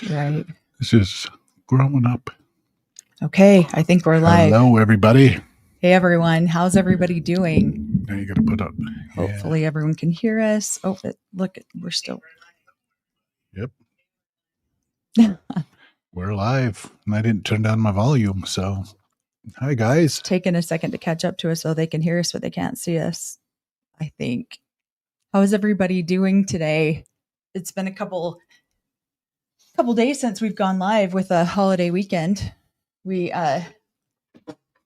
Right. This is growing up. Okay, I think we're live. Hello, everybody. Hey, everyone. How's everybody doing? Now you got to put up. Hopefully everyone can hear us. Oh, look, we're still. Yep. We're live. And I didn't turn down my volume. So, hi, guys. Taking a second to catch up to us so they can hear us, but they can't see us, I think. How's everybody doing today? It's been a couple days since we've gone live with a holiday weekend. We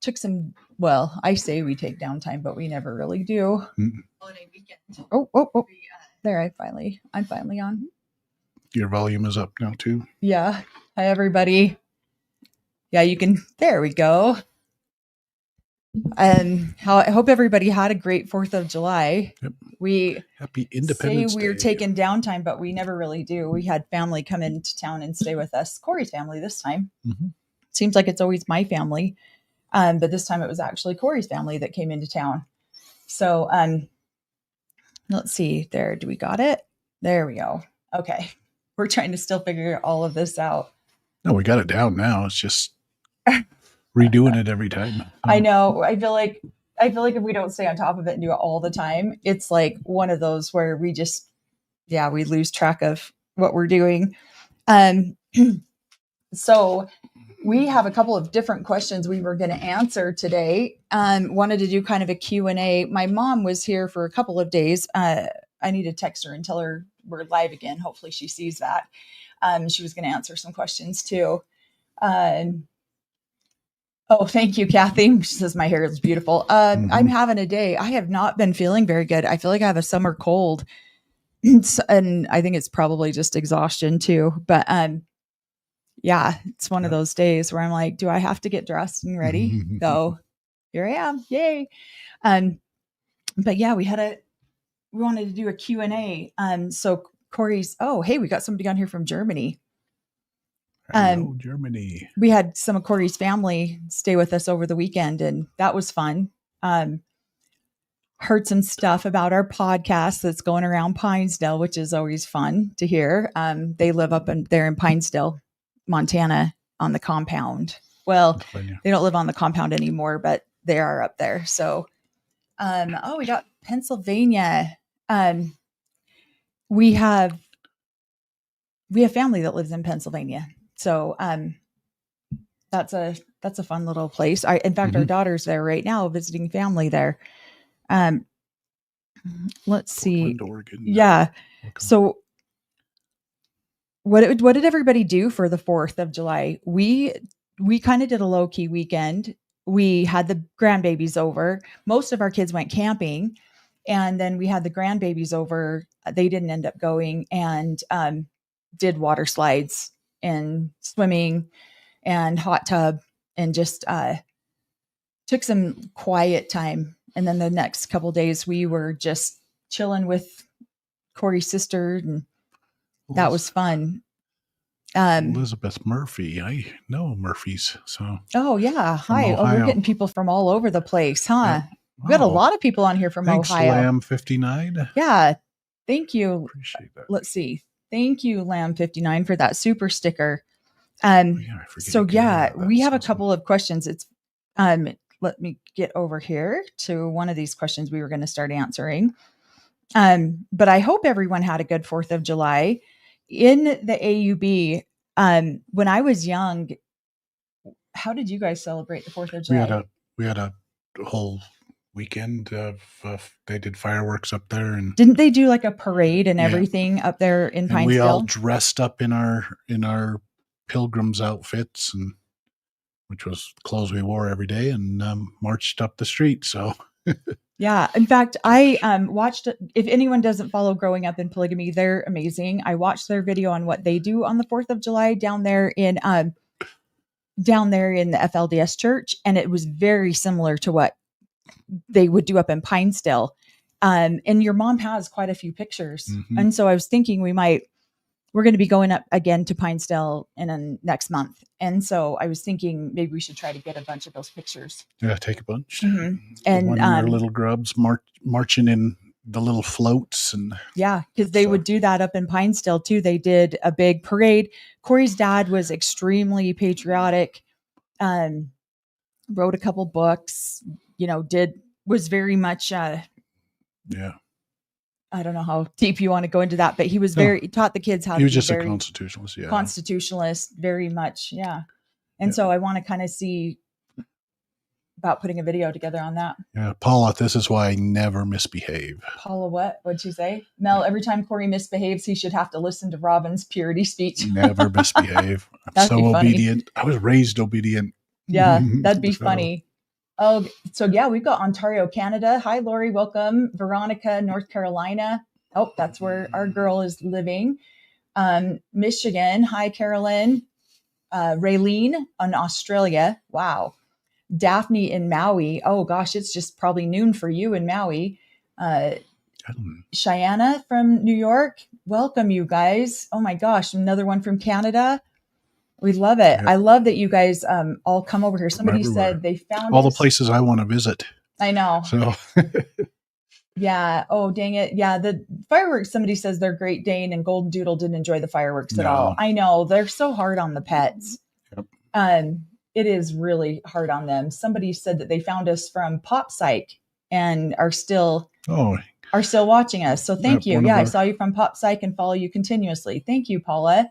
took some, well, I say we take downtime, but we never really do. Holiday weekend. Oh. There, I'm finally on. Your volume is up now, too. Yeah. Hi, everybody. Yeah, you can. There we go. And I hope everybody had a great 4th of July. Yep. Happy Independence Day. We're taking downtime, but we never really do. We had family come into town and stay with us. Cory's family this time. Mm-hmm. Seems like it's always my family. But this time it was actually Cory's family that came into town. So let's see there. Do we got it? There we go. Okay. We're trying to still figure all of this out. No, we got it down now. It's just redoing it every time. I know. I feel like if we don't stay on top of it and do it all the time, it's like one of those where we just, we lose track of what we're doing. So we have a couple of different questions we were going to answer today. Wanted to do kind of a Q&A. My mom was here for a couple of days. I need to text her and tell her we're live again. Hopefully she sees that. She was going to answer some questions too. Oh, thank you, Kathy. She says my hair is beautiful. I'm having a day. I have not been feeling very good. I feel like I have a summer cold. And I think it's probably just exhaustion too. But it's one of those days where I'm like, do I have to get dressed and ready? So here I am. Yay. But yeah, we wanted to do a Q&A. So Cory's, we got somebody on here from Germany. Hello, Germany. We had some of Cory's family stay with us over the weekend, and that was fun. Heard some stuff about our podcast that's going around Pinesdale, which is always fun to hear. They live up there in Pinesdale, Montana, on the compound. Well, they don't live on the compound anymore, but they are up there. So, we got Pennsylvania. We have family that lives in Pennsylvania. So that's a fun little place. In fact, our daughter's there right now visiting family there. Let's see. Portland, Oregon. Yeah. Welcome. So what did everybody do for the 4th of July? We kind of did a low key weekend. We had the grandbabies over. Most of our kids went camping, and then we had the grandbabies over. They didn't end up going, and did water slides and swimming and hot tub, and just took some quiet time. And then the next couple of days we were just chilling with Cory's sister, and that was fun. Elizabeth Murphy. I know Murphys. So. Oh yeah. Hi. We're getting people from all over the place, huh? Yeah. We got a lot of people on here from Ohio. Lamb 59. Yeah. Thank you. Appreciate that. Let's see. Thank you, Lamb 59, for that super sticker. We have a couple of questions. It's let me get over here to one of these questions we were going to start answering. But I hope everyone had a good 4th of July. In the AUB, when I was young, how did you guys celebrate the 4th of July? We had a whole weekend of they did fireworks up there, and didn't they do like a parade and everything up there in Pinesdale? We all dressed up in our pilgrims outfits, and which was clothes we wore every day, and marched up the street. So yeah, in fact, I watched. If anyone doesn't follow Growing Up in Polygamy, they're amazing. I watched their video on what they do on the 4th of July down there in the FLDS church, and it was very similar to what they would do up in Pinesdale. And your mom has quite a few pictures. And so I was thinking we're going to be going up again to Pinesdale next month. And so I was thinking maybe we should try to get a bunch of those pictures. Yeah, take a bunch. And our little grubs marching in the little floats and yeah, because they would do that up in Pinestill too. They did a big parade. Cory's dad was extremely patriotic. Wrote a couple books. Was very much. yeah. I don't know how deep you want to go into that, but he was he taught the kids how he was to be just a constitutionalist. Yeah, constitutionalist, very much. Yeah, and so I want to kind of see about putting a video together on that. Yeah, Paula, this is why I never misbehave. Paula, what? What'd she say? Mel, every time Cory misbehaves, he should have to listen to Robin's purity speech. Never misbehave. I'm so obedient. I was raised obedient. Yeah, that'd be funny. Oh, so yeah, we've got Ontario, Canada. Hi, Lori. Welcome. Veronica, North Carolina. Oh, that's where our girl is living. Michigan. Hi, Carolyn. Raylene in Australia. Wow. Daphne in Maui. Oh gosh, it's just probably noon for you in Maui. Cheyenne from New York. Welcome, you guys. Oh my gosh, another one from Canada. We love it. Yeah. I love that you guys all come over here. Somebody said they found all the places I want to visit. I know. So yeah. Oh, dang it. Yeah. The fireworks, somebody says they're Great Dane and Golden Doodle didn't enjoy the fireworks at all. I know. They're so hard on the pets. Yep. It is really hard on them. Somebody said that they found us from Pop Psych and are still watching us. So thank you. Yeah, I saw you from Pop Psych and follow you continuously. Thank you, Paula.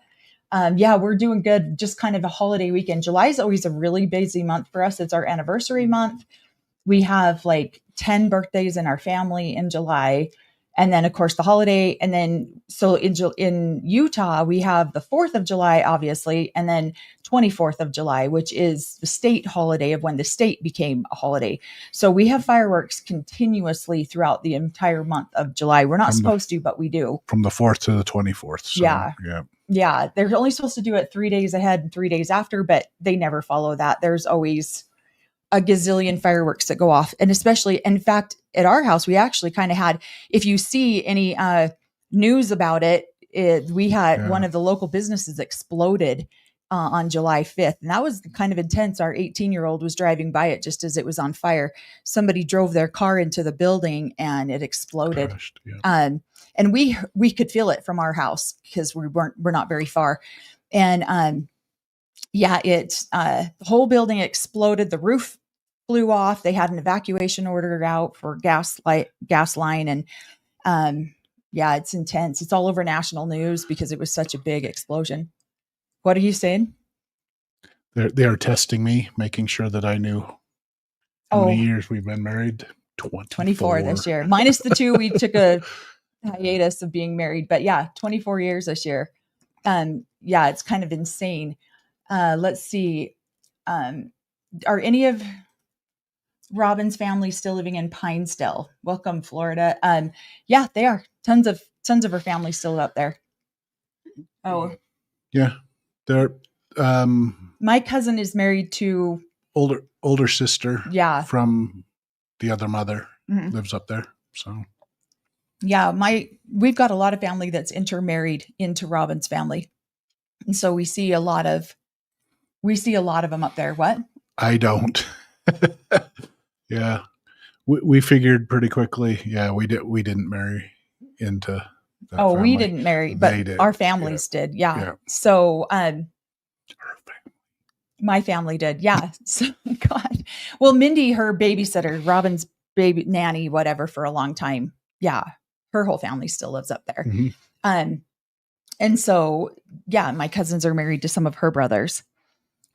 Yeah, we're doing good. Just kind of a holiday weekend. July is always a really busy month for us. It's our anniversary month. We have like 10 birthdays in our family in July. And then, of course, the holiday. And then, so in Utah, we have the 4th of July, obviously, and then 24th of July, which is the state holiday of when the state became a holiday. So we have fireworks continuously throughout the entire month of July. We're not supposed to, but we do. From the 4th to the 24th. So, yeah. They're only supposed to do it 3 days ahead and 3 days after, but they never follow that. There's always a gazillion fireworks that go off. And especially, in fact, at our house, we actually kind of had, if you see any news about it, we had one of the local businesses exploded on July 5th. And that was kind of intense. Our 18-year-old was driving by it just as it was on fire. Somebody drove their car into the building and it exploded. Crashed, yeah. And we could feel it from our house because we're not very far. And the whole building exploded. The roof flew off. They had an evacuation order out for gas line. And it's intense. It's all over national news because it was such a big explosion. What are you saying? They are testing me, making sure that I knew how many years we've been married. 24 this year. Minus the 2, we took a hiatus of being married. But 24 years this year. It's kind of insane. Let's see. Are any of Robin's family still living in Pinestill? Welcome, Florida. They are. Tons of her family still up there. Oh, yeah. They're. My cousin is married to older sister. Yeah. From the other mother lives up there. So. Yeah, we've got a lot of family that's intermarried into Robin's family, and so we see a lot of them up there. What? I don't. Yeah, we figured pretty quickly. Yeah, we didn't marry into. That family. We didn't marry, but our families did. Yeah. So, my family did. Yeah. So, God. Well, Mindy, her babysitter, Robin's baby nanny, whatever, for a long time. Yeah, her whole family still lives up there. Mm-hmm. And so, my cousins are married to some of her brothers.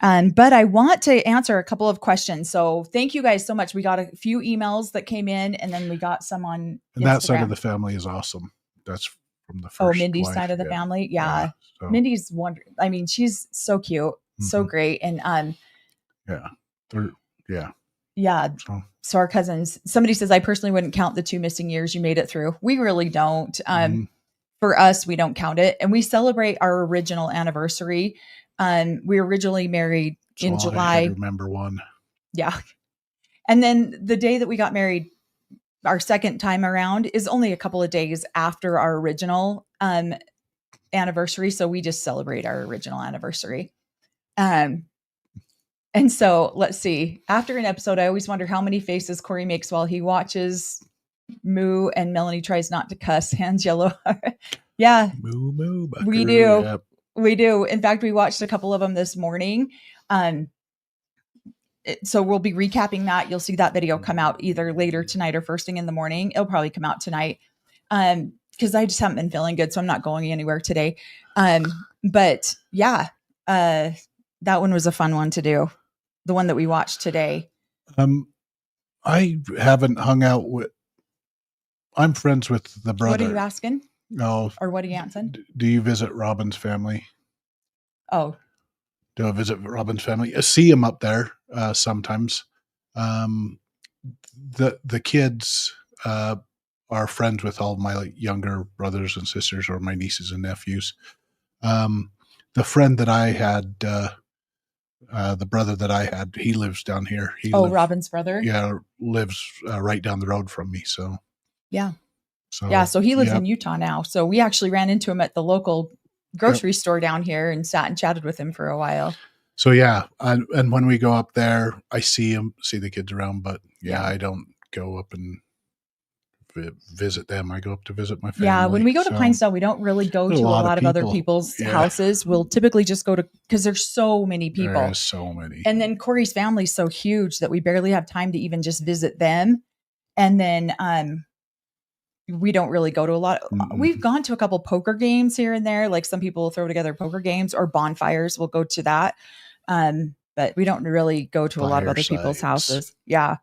But I want to answer a couple of questions. So thank you guys so much. We got a few emails that came in and then we got some on And that side of the family is awesome. That's from the first Mindy's wife. side of the family. Yeah. So. Mindy's wonderful. I mean, she's so cute, so great. And So our cousins, somebody says, I personally wouldn't count the 2 missing years you made it through. We really don't. For us, we don't count it. And we celebrate our original anniversary. We were originally married in July. I remember one. Yeah. And then the day that we got married, our second time around, is only a couple of days after our original anniversary. So we just celebrate our original anniversary. And so let's see. After an episode, I always wonder how many faces Cory makes while he watches Moo, and Melanie tries not to cuss. Hands yellow. Yeah, Moo moo. Buckaroo, we do. Yep. We do. In fact, we watched a couple of them this morning. So we'll be recapping that. You'll see that video come out either later tonight or first thing in the morning. It'll probably come out tonight. Because I just haven't been feeling good, so I'm not going anywhere today. But yeah, that one was a fun one to do. The one that we watched today. I haven't hung out with. I'm friends with the brother. What are you asking? No. Or what are you answering? Do you visit Robin's family? Oh. Do I visit Robin's family? I see him up there sometimes. The kids are friends with all my younger brothers and sisters, or my nieces and nephews. The friend that I had, the brother that I had, he lives down here. Robin's brother? Yeah, lives right down the road from me. So yeah. So he lives in Utah now. So we actually ran into him at the local grocery store down here and sat and chatted with him for a while. So yeah, and when we go up there, I see the kids around, but I don't go up and visit them. I go up to visit my family. Yeah, when we go to Pinestone, we don't really go to a lot of other people's houses. We'll typically just go to, because there's so many people. There's so many. And then Cory's family's so huge that we barely have time to even just visit them. And then we don't really go to a lot. We've gone to a couple poker games here and there. Like some people will throw together poker games or bonfires. We'll go to that. But we don't really go to a lot of other people's houses. Yeah.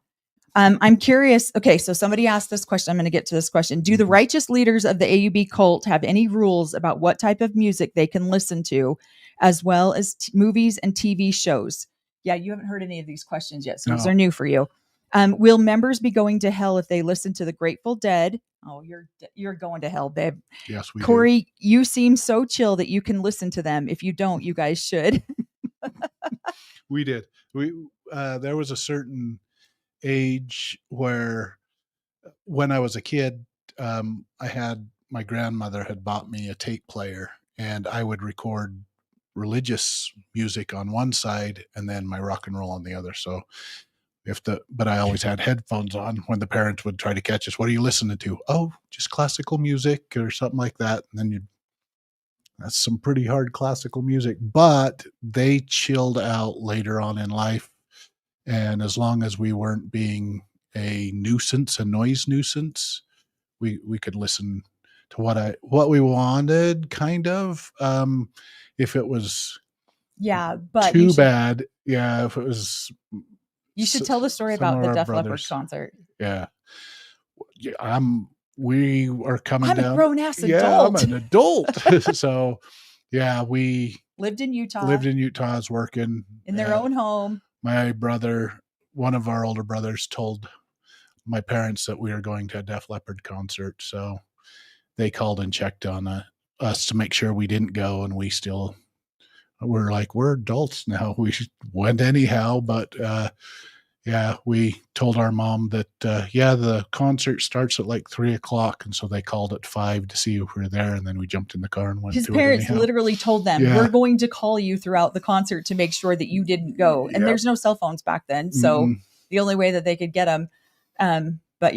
I'm curious. Okay. So somebody asked this question. I'm going to get to this question. Do the righteous leaders of the AUB cult have any rules about what type of music they can listen to, as well as movies and TV shows? Yeah. You haven't heard any of these questions yet. So these are new for you. Will members be going to hell if they listen to the Grateful Dead? Oh, you're going to hell, babe. Yes, we Cory, you seem so chill that you can listen to them. If you don't, you guys should. We did. There was a certain age where, when I was a kid, my grandmother had bought me a tape player, and I would record religious music on one side and then my rock and roll on the other. So but I always had headphones on when the parents would try to catch us. What are you listening to? Oh, just classical music or something like that. And then that's some pretty hard classical music, but they chilled out later on in life. And as long as we weren't being a noise nuisance, we could listen to what we wanted, kind of. If it was but too bad, if it was. You should tell the story about the Def Leppard concert. Yeah. We are coming down. I'm a grown-ass adult. I'm an adult. So, we lived in Utah. I was working. In their own home. My brother, one of our older brothers, told my parents that we were going to a Def Leppard concert. So they called and checked on us to make sure we didn't go. And we're like, we're adults now. We went anyhow, but we told our mom that the concert starts at like 3:00, and so they called at 5 to see if we were there, and then we jumped in the car and went. His parents literally told them, "We're going to call you throughout the concert to make sure that you didn't go." And there's no cell phones back then, so the only way that they could get them. But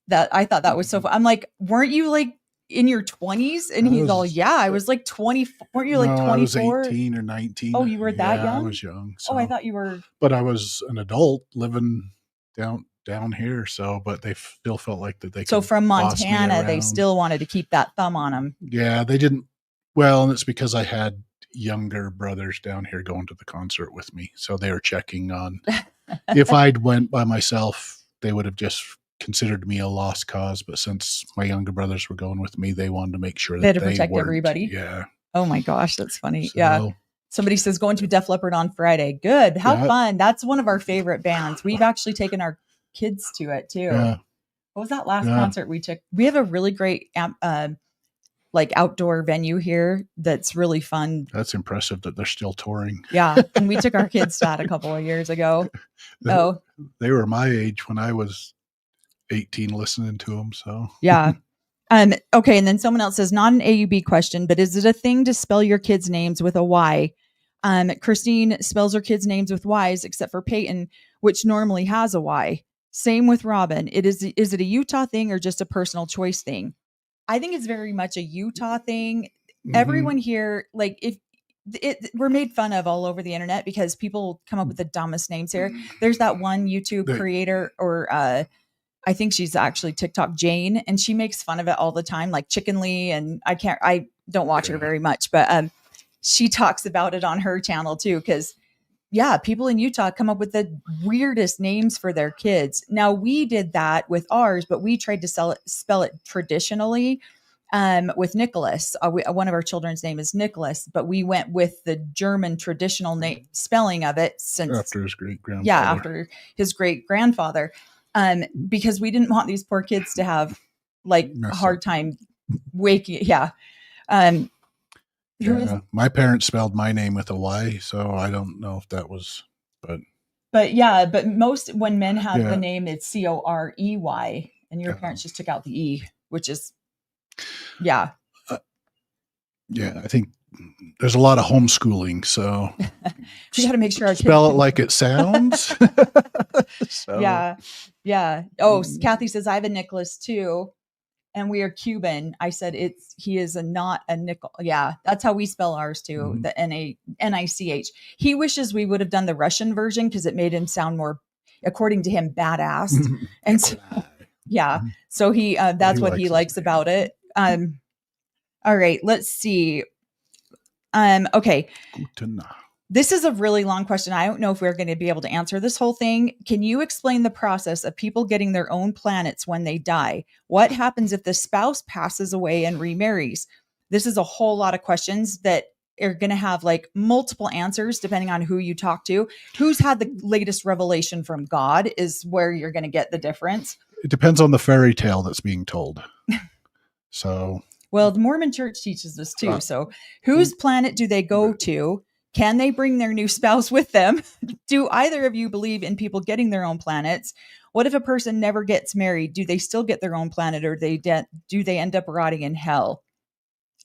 that I thought that was so fun. I'm like, weren't you like in your 20s? And he's all, I was like 20. Weren't you like 24? I was 18 or 19. Oh, you were that young? I was young. So. Oh, I thought you were. But I was an adult living down here. So, but they still felt like that they could. So from Montana, they still wanted to keep that thumb on them. Yeah, they didn't. Well, and it's because I had younger brothers down here going to the concert with me. So they were checking on. If I'd went by myself, they would have just considered me a lost cause, but since my younger brothers were going with me, they wanted to make sure that they had to protect everybody. Yeah. Oh my gosh, that's funny. So, yeah. Somebody says going to Def Leppard on Friday. Good. How fun. That's one of our favorite bands. We've actually taken our kids to it too. Yeah. What was that last concert we took? We have a really great like outdoor venue here that's really fun. That's impressive that they're still touring. Yeah. And we took our kids to that a couple of years ago. They were my age when I was 18 listening to them. So yeah. Okay. And then someone else says, not an AUB question, but is it a thing to spell your kids' names with a Y? Christine spells her kids' names with Y's, except for Peyton, which normally has a Y. Same with Robin. Is it a Utah thing or just a personal choice thing? I think it's very much a Utah thing. Everyone here, like, if we're made fun of all over the internet because people come up with the dumbest names here. There's that one YouTube creator, or I think she's actually TikTok Jane, and she makes fun of it all the time, like Chicken Lee. And I don't watch her very much, but she talks about it on her channel too. Because yeah, people in Utah come up with the weirdest names for their kids. Now, we did that with ours, but we tried to spell it traditionally with Nicholas. One of our children's name is Nicholas, but we went with the German traditional name spelling of it since after his great grandfather. Yeah, after his great grandfather, because we didn't want these poor kids to have like a hard time waking. Yeah. My parents spelled my name with a Y, so I don't know if that was, but yeah, but most when men have the name, it's Corey, and your parents just took out the E, which is, I think there's a lot of homeschooling, so you got to make sure our spell it like it sounds. Yeah. Oh, Kathy says I have a Nicholas too, and we are Cuban. I said he is not a nickel. Yeah, that's how we spell ours too. The N-I-C-H. He wishes we would have done the Russian version because it made him sound more, according to him, badass. And so, so he that's what he likes about it. All right, let's see. Okay. This is a really long question. I don't know if we're going to be able to answer this whole thing. Can you explain the process of people getting their own planets when they die? What happens if the spouse passes away and remarries? This is a whole lot of questions that are going to have like multiple answers depending on who you talk to. Who's had the latest revelation from God is where you're going to get the difference. It depends on the fairy tale that's being told. So, well, the Mormon Church teaches this too. So whose planet do they go to? Can they bring their new spouse with them? Do either of you believe in people getting their own planets? What if a person never gets married? Do they still get their own planet, or do they end up rotting in hell?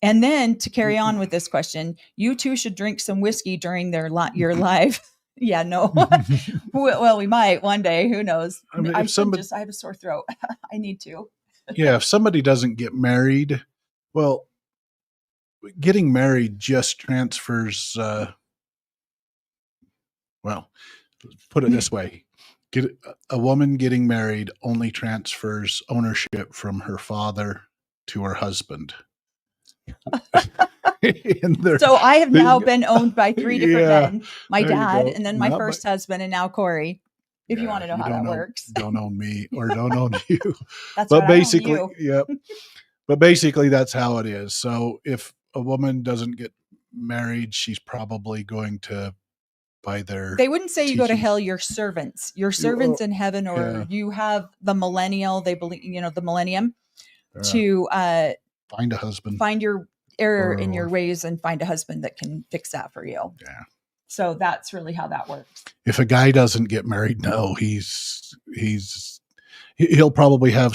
And then to carry on with this question, you two should drink some whiskey during your life. Yeah, no. Well, we might one day. Who knows? I mean, I have a sore throat. I need to. Yeah, if somebody doesn't get married, well, getting married just transfers, put it this way. A woman getting married only transfers ownership from her father to her husband. So I have now been owned by 3 different men. My dad, and then my first husband, and now Corey. If you want to know how that works. Don't own me or don't own you. That's but basically, But basically that's how it is. So if a woman doesn't get married, she's probably going to buy their. They wouldn't say you go to hell. Your servants in heaven, or you have the millennial. They believe, the millennium, to find a husband, find your error in your ways, and find a husband that can fix that for you. Yeah. So that's really how that works. If a guy doesn't get married, no, he'll probably have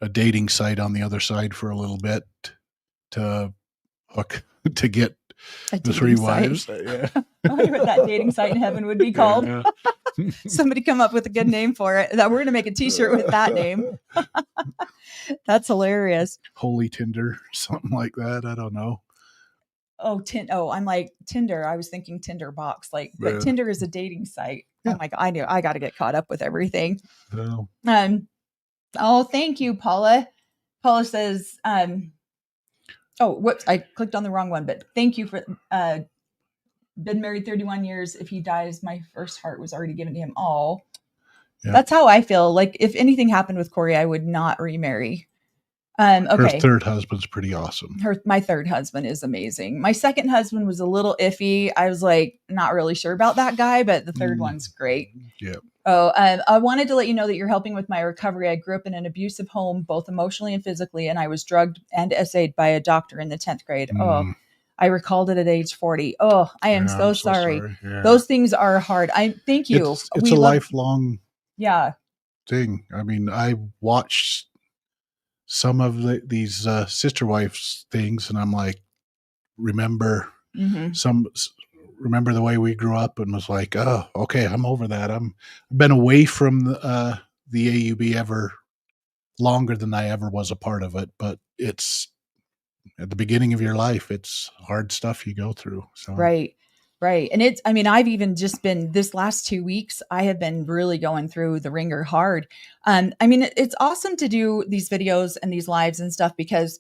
a dating site on the other side for a little bit to get the 3 wives. Yeah. I wonder what that dating site in heaven would be called. Yeah. Somebody come up with a good name for it. That we're going to make a T-shirt with that name. That's hilarious. Holy Tinder, something like that. I don't know. I'm like Tinder. I was thinking Tinder box, but Tinder is a dating site. Yeah. Oh my God, I got to get caught up with everything. Oh, thank you, Paula. Paula says, whoops, I clicked on the wrong one, but thank you for, been married 31 years. If he dies, my first heart was already given to him. Oh, That's how I feel. Like if anything happened with Corey, I would not remarry. Okay. Her third husband's pretty awesome. My third husband is amazing. My second husband was a little iffy. I was like, not really sure about that guy, but the third one's great. Yeah. I wanted to let you know that you're helping with my recovery. I grew up in an abusive home, both emotionally and physically, and I was drugged and essayed by a doctor in the 10th grade. Oh, I recalled it at age 40. Oh, I am so sorry. Yeah. Those things are hard. Thank you. It's a lifelong thing. I mean, I watched some of these sister wives things, and I'm like, remember the way we grew up, and was like, oh, okay, I'm over that. I've been away from the AUB ever longer than I ever was a part of it, but it's at the beginning of your life, it's hard stuff you go through. So Right. Right. And I mean, I've even just been this last 2 weeks, I have been really going through the ringer hard. I mean, it's awesome to do these videos and these lives and stuff because,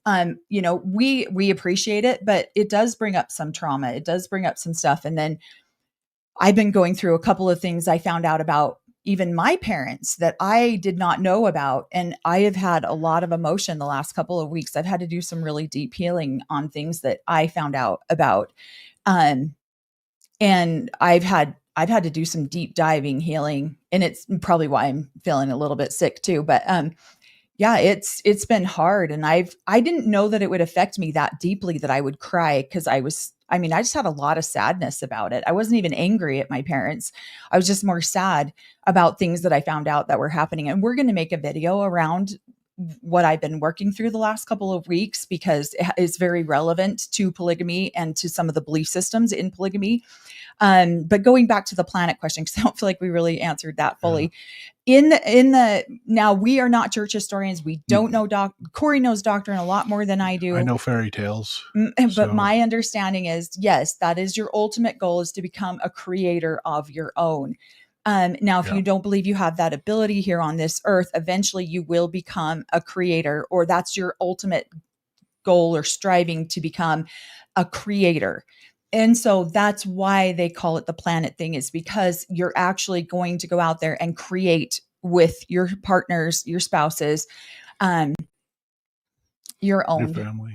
we appreciate it, but it does bring up some trauma. It does bring up some stuff. And then I've been going through a couple of things I found out about even my parents that I did not know about. And I have had a lot of emotion the last couple of weeks. I've had to do some really deep healing on things that I found out about. Um, and I've had to do some deep diving healing, and it's probably why I'm feeling a little bit sick too. But yeah, it's been hard, and I didn't know that it would affect me that deeply that I would cry because I just had a lot of sadness about it. I wasn't even angry at my parents. I was just more sad about things that I found out that were happening. And we're going to make a video around what I've been working through the last couple of weeks because it is very relevant to polygamy and to some of the belief systems in polygamy. But going back to the planet question, because I don't feel like we really answered that fully. Now we are not church historians. We don't know Cory knows doctrine a lot more than I do. I know fairy tales. But my understanding is, yes, that is your ultimate goal, is to become a creator of your own. Now, if you don't believe you have that ability here on this earth, eventually you will become a creator, or that's your ultimate goal or striving to become a creator. And so that's why they call it the planet thing, is because you're actually going to go out there and create with your partners, your spouses, your own, your family.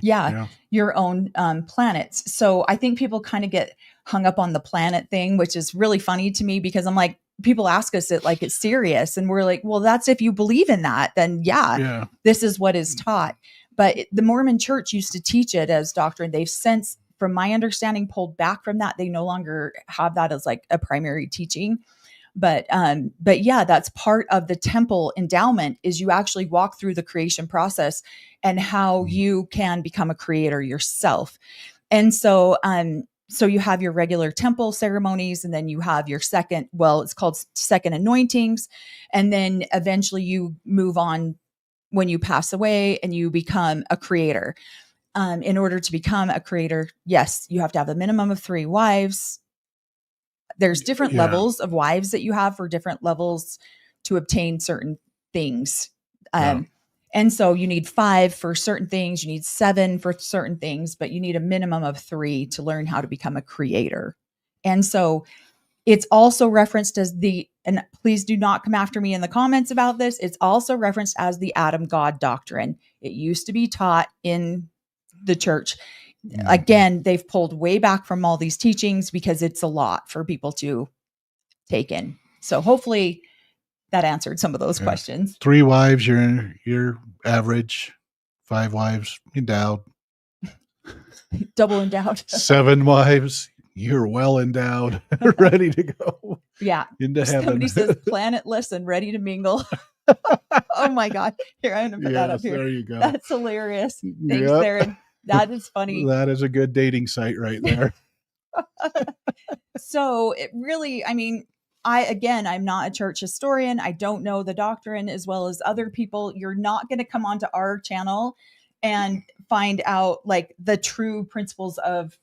Your own planets. So I think people kind of get hung up on the planet thing, which is really funny to me because I'm like, people ask us it like it's serious. And we're like, well, that's if you believe in that, then this is what is taught. But the Mormon church used to teach it as doctrine. They've since, from my understanding, pulled back from that. They no longer have that as like a primary teaching. But yeah, that's part of the temple endowment, is you actually walk through the creation process and how you can become a creator yourself. And so you have your regular temple ceremonies, and then you have your it's called second anointings. And then eventually you move on when you pass away and you become a creator. In order to become a creator, yes, you have to have a minimum of 3 wives. There's different levels of wives that you have for different levels to obtain certain things. And so you need 5 for certain things, you need 7 for certain things, but you need a minimum of 3 to learn how to become a creator. And so it's also referenced as and please do not come after me in the comments about this, it's also referenced as the Adam God doctrine. It used to be taught in the church. Again, they've pulled way back from all these teachings because it's a lot for people to take in. So hopefully that answered some of those questions. 3 wives, you're average. 5 wives, endowed. Double endowed. 7 wives, you're well endowed, ready to go. Yeah. Into heaven. Somebody says planetless and ready to mingle. Oh my God. Here, I'm going to put that up here. There you go. That's hilarious. Thanks, Darren. That is funny. That is a good dating site right there. So it really, I mean, I'm not a church historian. I don't know the doctrine as well as other people. You're not going to come onto our channel and find out like the true principles of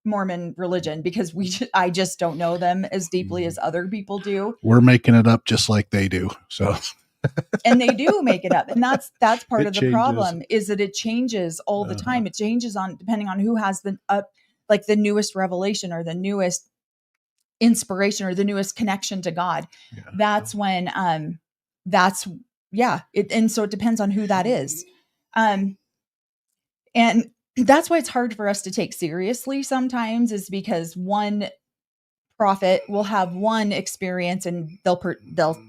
Mormon religion because I just don't know them as deeply as other people do. We're making it up just like they do. So and they do make it up. And that's part of the problem, is that it changes all the time. It changes depending on who has the newest revelation or the newest inspiration or the newest connection to God. That's when, and so it depends on who that is. And that's why it's hard for us to take seriously sometimes, is because one prophet will have one experience and they'll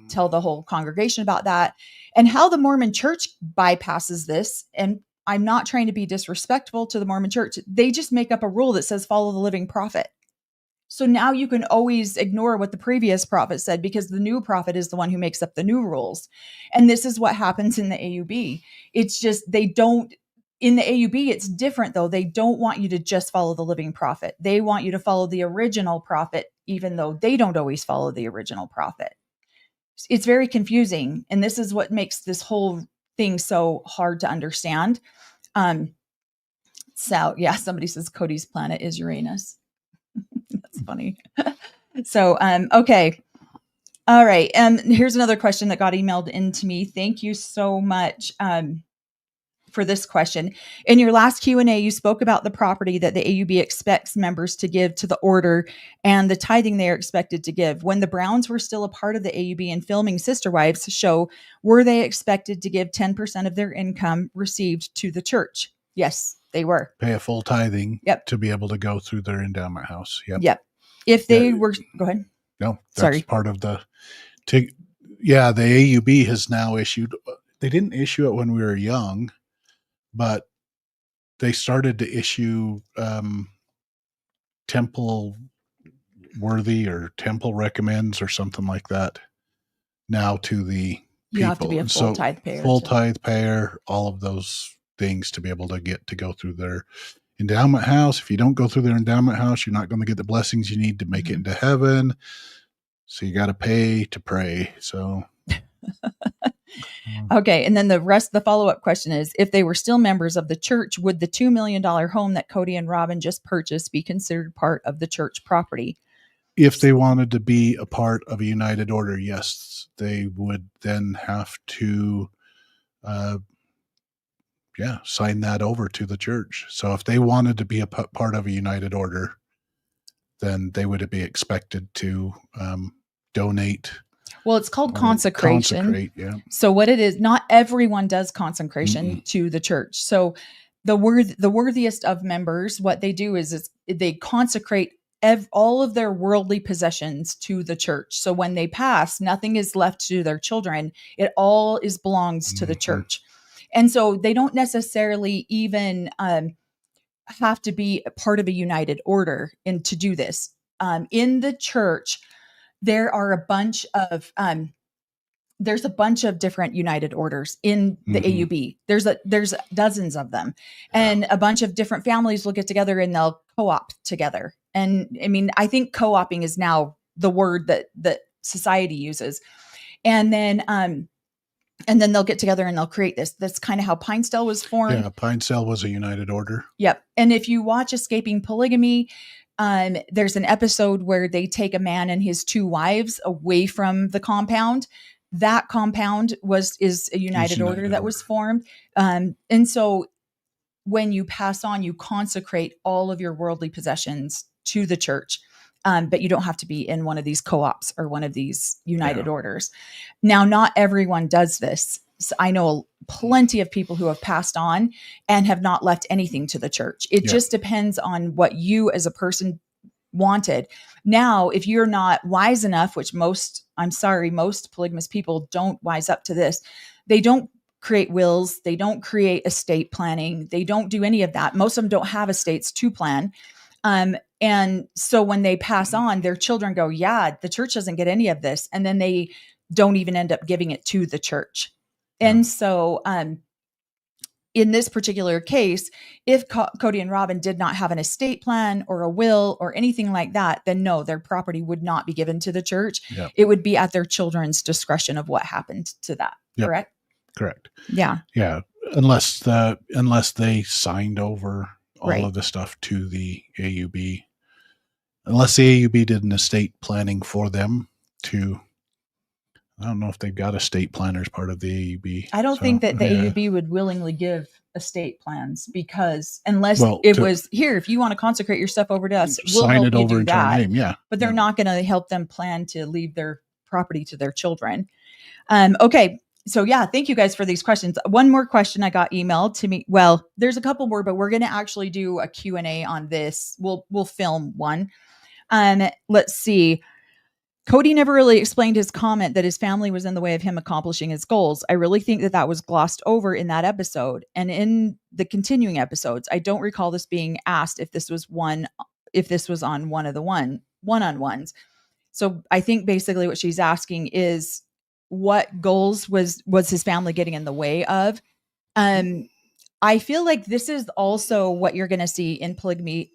tell the whole congregation about that, and how the Mormon church bypasses this. And I'm not trying to be disrespectful to the Mormon church. They just make up a rule that says follow the living prophet. So now you can always ignore what the previous prophet said because the new prophet is the one who makes up the new rules. And this is what happens in the AUB. It's just, in the AUB, it's different though. They don't want you to just follow the living prophet. They want you to follow the original prophet, even though they don't always follow the original prophet. it's very confusing. And this is what makes this whole thing so hard to understand. So yeah, somebody says Cody's planet is Uranus. That's funny. So, okay. All right. Here's another question that got emailed into me. Thank you so much for this question. In your last Q&A, you spoke about the property that the AUB expects members to give to the order and the tithing they are expected to give. When the Browns were still a part of the AUB and filming Sister Wives show, were they expected to give 10% of their income received to the church? Yes, they were. Pay a full tithing Yep. to be able to go through their endowment house. Yep. Yep. If they were, go ahead. No, that's Sorry. part of the, the AUB has now issued, they didn't issue it when we were young, but they started to issue temple worthy or temple recommends or something like that now to the You people. have to be a full tithe payer. Full tithe payer, all of those things to be able to get to go through their endowment house. If you don't go through their endowment house, you're not going to get the blessings you need to make it into heaven. So you got to pay to pray. So. Okay. And then the follow-up question is, if they were still members of the church, would the $2 million home that Cody and Robin just purchased be considered part of the church property? If they wanted to be a part of a united order, yes, they would then have to, sign that over to the church. So if they wanted to be a part of a united order, then they would be expected to donate. Well, it's called consecration. Consecrate, yeah. So what it is, not everyone does consecration to the church. So the worthiest of members, what they do is they consecrate all of their worldly possessions to the church. So when they pass, nothing is left to their children. It all belongs to the church. And so they don't necessarily even have to be a part of a united order to do this. In the church, there are a bunch of there's a bunch of different united orders in the AUB. There's dozens of them, and a bunch of different families will get together and they'll co-op together. And I mean, I think co-oping is now the word that society uses. And then they'll get together and they'll create this. That's kind of how Pinestyle was formed. Yeah, Pinestyle was a united order. Yep. And if you watch Escaping Polygamy, there's an episode where they take a man and his two wives away from the compound. That compound is a united order that was formed. And so when you pass on, you consecrate all of your worldly possessions to the church. But you don't have to be in one of these co-ops or one of these united orders. Now, not everyone does this. So I know plenty of people who have passed on and have not left anything to the church. It just depends on what you as a person wanted. Now, if you're not wise enough, which most polygamous people don't wise up to this, they don't create wills. They don't create estate planning. They don't do any of that. Most of them don't have estates to plan. And so when they pass on, their children go, yeah, the church doesn't get any of this. And then they don't even end up giving it to the church. And so, in this particular case, if Cody and Robin did not have an estate plan or a will or anything like that, then no, their property would not be given to the church. Yep. It would be at their children's discretion of what happened to that. Yep. Correct? Correct. Yeah. Yeah. Unless they signed over all Right. of the stuff to the AUB, unless the AUB did an estate planning for them to, I don't know if they've got estate planners part of the AUB. I don't think that the AUB would willingly give estate plans because unless was here, if you want to consecrate your stuff over to us, we'll sign help it you over do into our that. name. Yeah. But they're not going to help them plan to leave their property to their children. Okay. So yeah, thank you guys for these questions. One more question I got emailed to me. Well, there's a couple more, but we're going to actually do a Q&A on this. We'll film one. Let's see. Cody never really explained his comment that his family was in the way of him accomplishing his goals. I really think that was glossed over in that episode. And in the continuing episodes, I don't recall this being asked if this was on one of the one-on-ones. So I think basically what she's asking is what goals was his family getting in the way of? I feel like this is also what you're going to see in polygamy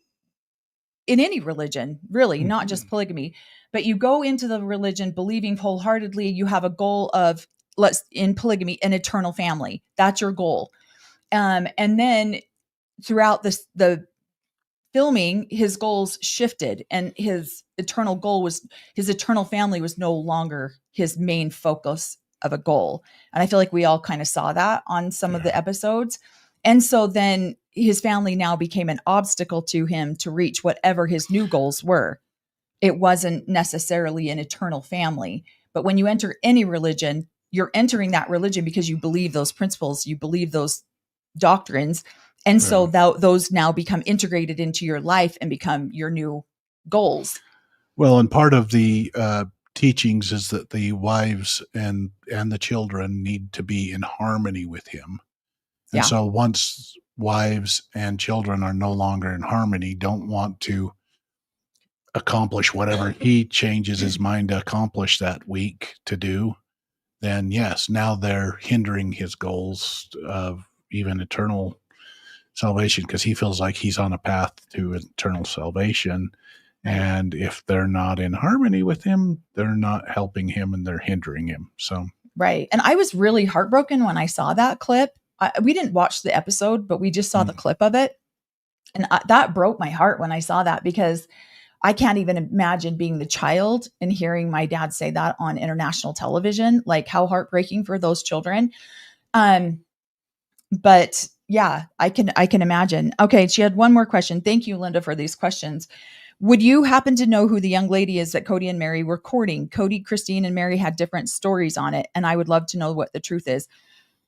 in any religion, really, not just polygamy, but you go into the religion believing wholeheartedly you have a goal of, in polygamy, an eternal family. That's your goal. And then throughout the filming, his goals shifted, and his eternal family was no longer his main focus of a goal. And I feel like we all kind of saw that on some of the episodes. And so then his family now became an obstacle to him to reach whatever his new goals were. It wasn't necessarily an eternal family. But when you enter any religion, you're entering that religion because you believe those principles, you believe those doctrines. And so those now become integrated into your life and become your new goals. Well, and part of the teachings is that the wives and the children need to be in harmony with him. And so once wives and children are no longer in harmony, don't want to accomplish whatever he changes his mind to accomplish that week to do, then yes, now they're hindering his goals of even eternal salvation, because he feels like he's on a path to eternal salvation. And if they're not in harmony with him, they're not helping him and they're hindering him. So, right. And I was really heartbroken when I saw that clip. We didn't watch the episode, but we just saw the clip of it. And that broke my heart when I saw that, because I can't even imagine being the child and hearing my dad say that on international television, like how heartbreaking for those children. But yeah, I can imagine. Okay. She had one more question. Thank you, Linda, for these questions. Would you happen to know who the young lady is that Cody and Mary were courting? Cody, Christine, and Mary had different stories on it, and I would love to know what the truth is.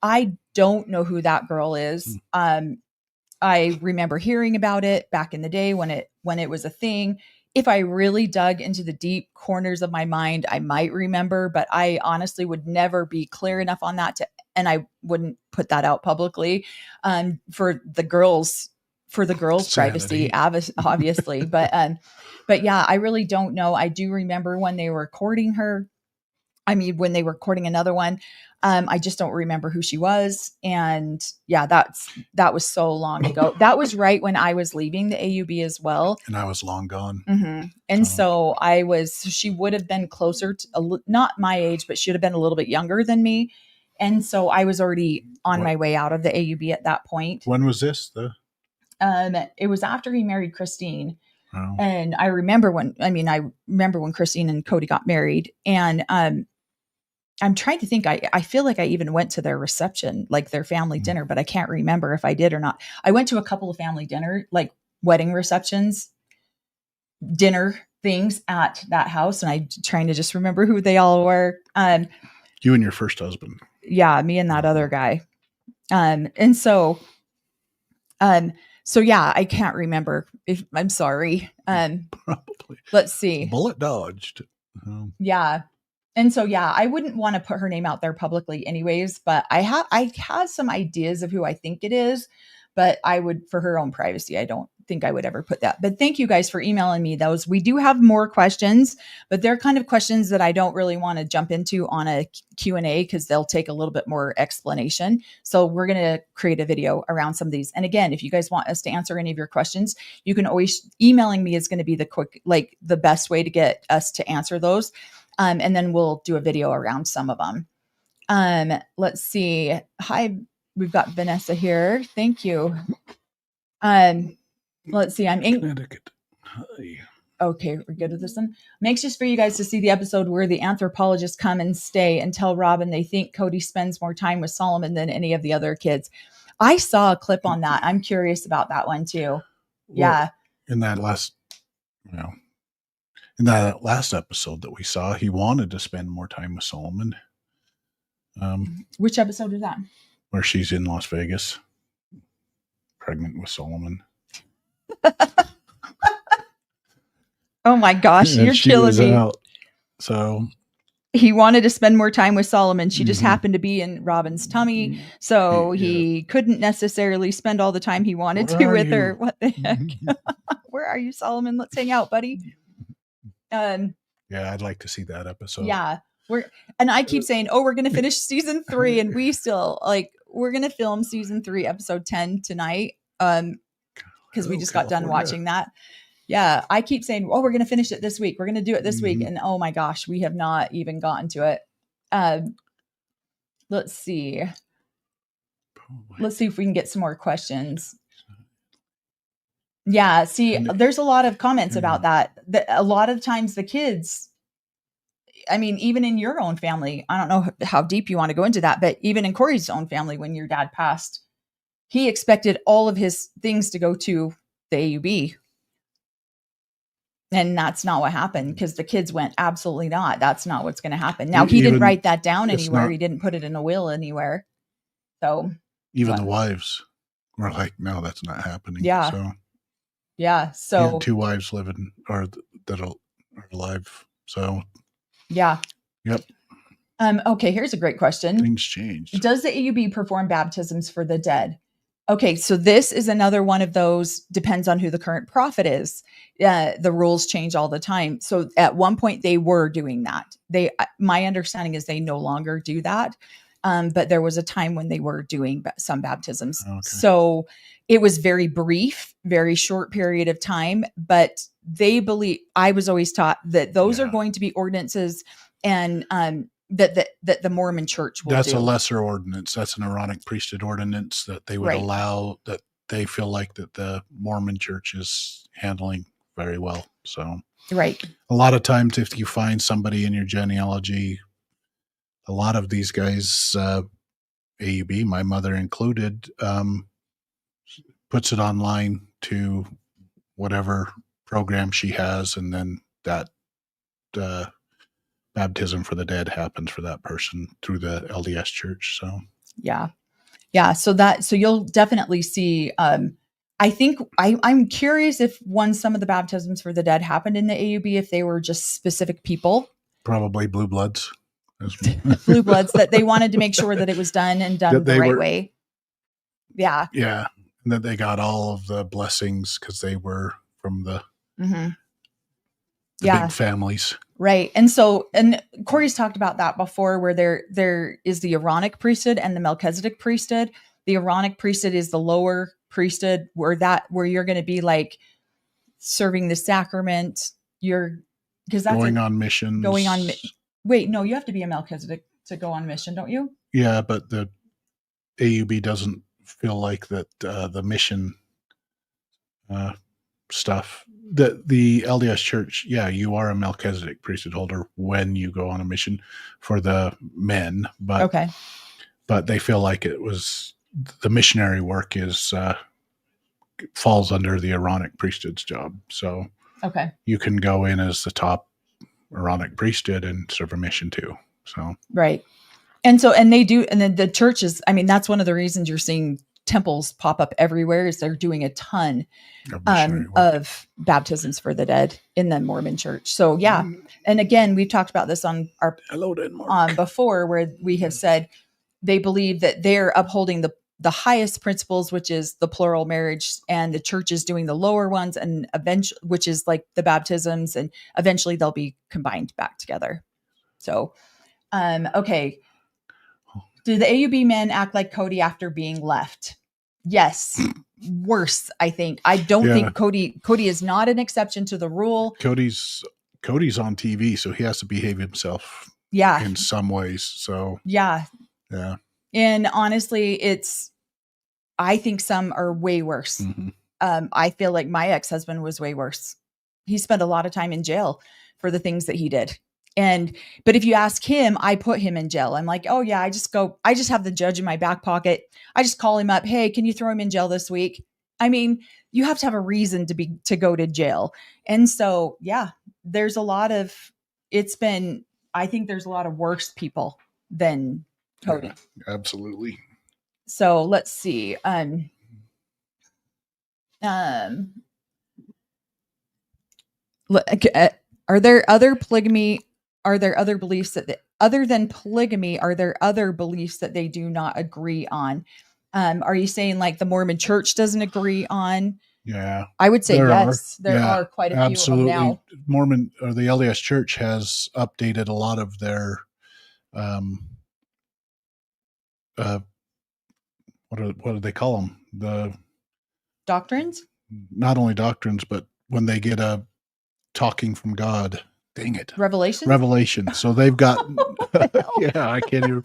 I don't know who that girl is. I remember hearing about it back in the day when it was a thing. If I really dug into the deep corners of my mind, I might remember, but I honestly would never be clear enough on that and I wouldn't put that out publicly for the girls' privacy, obviously. But yeah, I really don't know. I do remember when they were courting her. I mean, when they were courting another one, I just don't remember who she was. And yeah, that was so long ago. That was right when I was leaving the AUB as well. And I was long gone. Mm-hmm. And so she would have been closer to, not my age, but she would have been a little bit younger than me. And so I was already on my way out of the AUB at that point. When was this? It was after he married Christine. Oh. And I remember when Christine and Cody got married, and I'm trying to think. I feel like I even went to their reception, like their family dinner, but I can't remember if I did or not. I went to a couple of family dinner, like wedding receptions, dinner things at that house, and I'm trying to just remember who they all were. You and your first husband. Yeah, me and that other guy. And so yeah, I can't remember. I'm sorry. Probably. Let's see. Bullet dodged. Yeah. And so, yeah, I wouldn't want to put her name out there publicly anyways, but I have some ideas of who I think it is, but I would, for her own privacy, I don't think I would ever put that. But thank you guys for emailing me those. We do have more questions, but they're kind of questions that I don't really want to jump into on a Q&A because they'll take a little bit more explanation. So we're going to create a video around some of these. And again, if you guys want us to answer any of your questions, you can always, emailing me is going to be the best way to get us to answer those. And then we'll do a video around some of them. Let's see. Hi, we've got Vanessa here. Thank you. Let's see. Connecticut. Hi. Okay, we're good with this one. I'm anxious for you guys to see the episode where the anthropologists come and stay and tell Robin they think Cody spends more time with Solomon than any of the other kids. I saw a clip on that. I'm curious about that one too. Well, yeah. In that last episode that we saw, he wanted to spend more time with Solomon. Which episode is that? Where she's in Las Vegas, pregnant with Solomon. Oh my gosh, you're killing me. Out. So he wanted to spend more time with Solomon. She just happened to be in Robin's tummy. So he couldn't necessarily spend all the time he wanted to with her. What the heck? Where are you, Solomon? Let's hang out, buddy. Yeah, I'd like to see that episode. Yeah. And I keep saying, we're going to finish season 3. And we still we're going to film season 3, episode 10 tonight. Because we just got done watching that. Yeah. I keep saying, oh, we're going to finish it this week. We're going to do it this week. Mhm. And oh my gosh, we have not even gotten to it. Let's see. Let's see if we can get some more questions. Yeah. See, there's a lot of comments about that. A lot of times the kids, I mean, even in your own family, I don't know how deep you want to go into that, but even in Cory's own family, when your dad passed, he expected all of his things to go to the AUB. And that's not what happened because the kids went, absolutely not. That's not what's going to happen. Now, he didn't write that down anywhere. He didn't put it in a will anywhere. So even the wives were like, no, that's not happening. Yeah. So yeah. So 2 wives living or that are alive. So yeah. Yep. Okay. Here's a great question. Things changed. Does the AUB perform baptisms for the dead? Okay, so this is another one of those, depends on who the current prophet is. The rules change all the time. So at one point they were doing that. My understanding is they no longer do that. But there was a time when they were doing some baptisms. Okay. So it was very brief, very short period of time, but they believe, I was always taught that those are going to be ordinances and, that the Mormon church will That's do. a lesser ordinance. That's an Aaronic priesthood ordinance that they would allow, that they feel like that the Mormon church is handling very well. So a lot of times if you find somebody in your genealogy, a lot of these guys, AUB, my mother included, puts it online to whatever program she has, and then that baptism for the dead happens for that person through the LDS church. So yeah. So you'll definitely see. I think I'm curious if some of the baptisms for the dead happened in the AUB, if they were just specific people, probably blue bloods, that they wanted to make sure that it was done the right way. Yeah, and that they got all of the blessings because they were from the big families. Right. And Cory's talked about that before, where there is the Aaronic priesthood and the Melchizedek priesthood. The Aaronic priesthood is the lower priesthood where you're going to be like serving the sacrament. Because that's going on missions. Wait, no, you have to be a Melchizedek to go on mission, don't you? Yeah, but the AUB doesn't feel like that the mission stuff. The LDS church, you are a Melchizedek priesthood holder when you go on a mission for the men, but but they feel like it was the missionary work is falls under the Aaronic priesthood's job. So you can go in as the top Aaronic priesthood and serve a mission too. So and they do, and then the churches. I mean, that's one of the reasons you're seeing temples pop up everywhere, is they're doing a ton of baptisms for the dead in the Mormon church. So and again, we've talked about this on our before, where we have said they believe that they're upholding the highest principles, which is the plural marriage, and the church is doing the lower ones, and eventually, which is like the baptisms, and eventually they'll be combined back together. So, okay. Do the AUB men act like Cody after being left? Yes. Worse, I think. I don't think Cody is not an exception to the rule. Cody's on TV, so he has to behave himself in some ways. So yeah. And honestly, I think some are way worse. I feel like my ex-husband was way worse. He spent a lot of time in jail for the things that he did. But if you ask him, I put him in jail. I'm like, oh yeah, I just have the judge in my back pocket. I just call him up. Hey, can you throw him in jail this week? I mean, you have to have a reason to go to jail. And so, there's a lot of, I think there's a lot of worse people than Cody. Yeah, absolutely. So let's see. Are there other polygamy? Are there other beliefs other than polygamy? Are there other beliefs that they do not agree on? Are you saying like the Mormon Church doesn't agree on? Yeah, I would say yes. There are quite a few absolutely. of them now. Mormon or the LDS Church has updated a lot of their what do they call them? The doctrines? Not only doctrines, but when they get a talking from God. Dang it. Revelation. Revelation. So they've got, Hell? yeah, I can't even,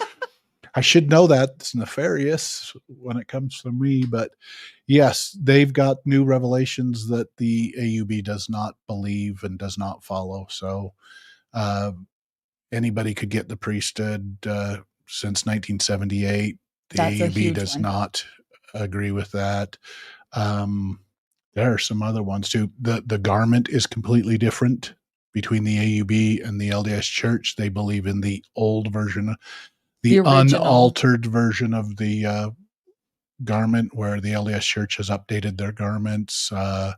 I should know that. It's nefarious when it comes to me, but yes, they've got new revelations that the AUB does not believe and does not follow. So anybody could get the priesthood since 1978. The That's a AUB huge does one. not agree with that. There are some other ones too. The garment is completely different between the AUB and the LDS Church. They believe in the old version, the original. unaltered version of the garment, where the LDS Church has updated their garments.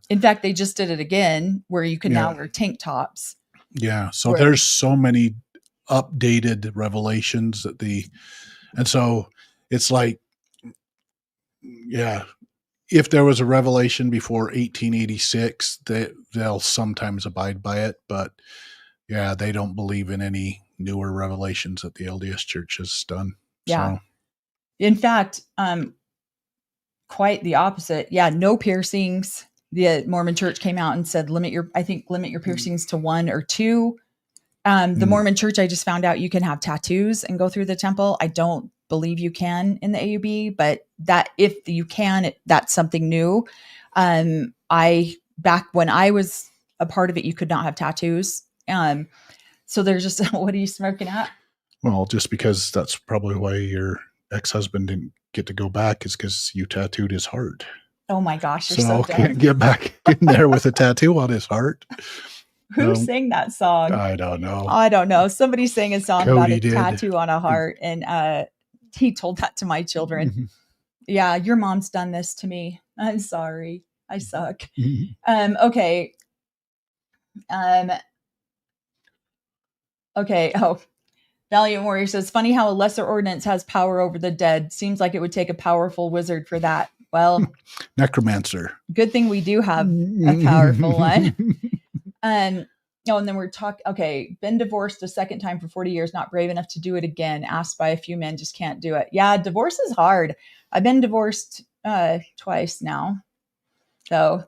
In fact, they just did it again where you can now Yeah. wear tank tops. Yeah. So Where- there's so many updated revelations that and so it's like, yeah, if there was a revelation before 1886, they'll sometimes abide by it, but yeah, they don't believe in any newer revelations that the LDS Church has done. Yeah. So, in fact, quite the opposite. Yeah, no piercings. The Mormon Church came out and said limit your piercings to 1 or 2. The Mormon Church, I just found out you can have tattoos and go through the temple. I don't believe you can in the AUB, but that if you can, that's something new. Back when I was a part of it, you could not have tattoos. So there's just, what are you smoking at? well, just because that's probably why your ex-husband didn't get to go back, is because you tattooed his heart. Oh my gosh, you're So so dumb. can't get back in there with a tattoo on his heart. Who sang that song? I don't know. I don't know. Somebody sang a song Cody about a did. tattoo on a heart, and he told that to my children. Yeah, your mom's done this to me. I'm sorry. I suck. Okay. Okay. Oh, Valiant Warrior says, funny how a lesser ordinance has power over the dead. Seems like it would take a powerful wizard for that. Well, necromancer. Good thing we do have a powerful one. Oh, and then we're talking, okay, been divorced a second time for 40 years, not brave enough to do it again. Asked by a few men, just can't do it. Yeah, divorce is hard. I've been divorced twice now. So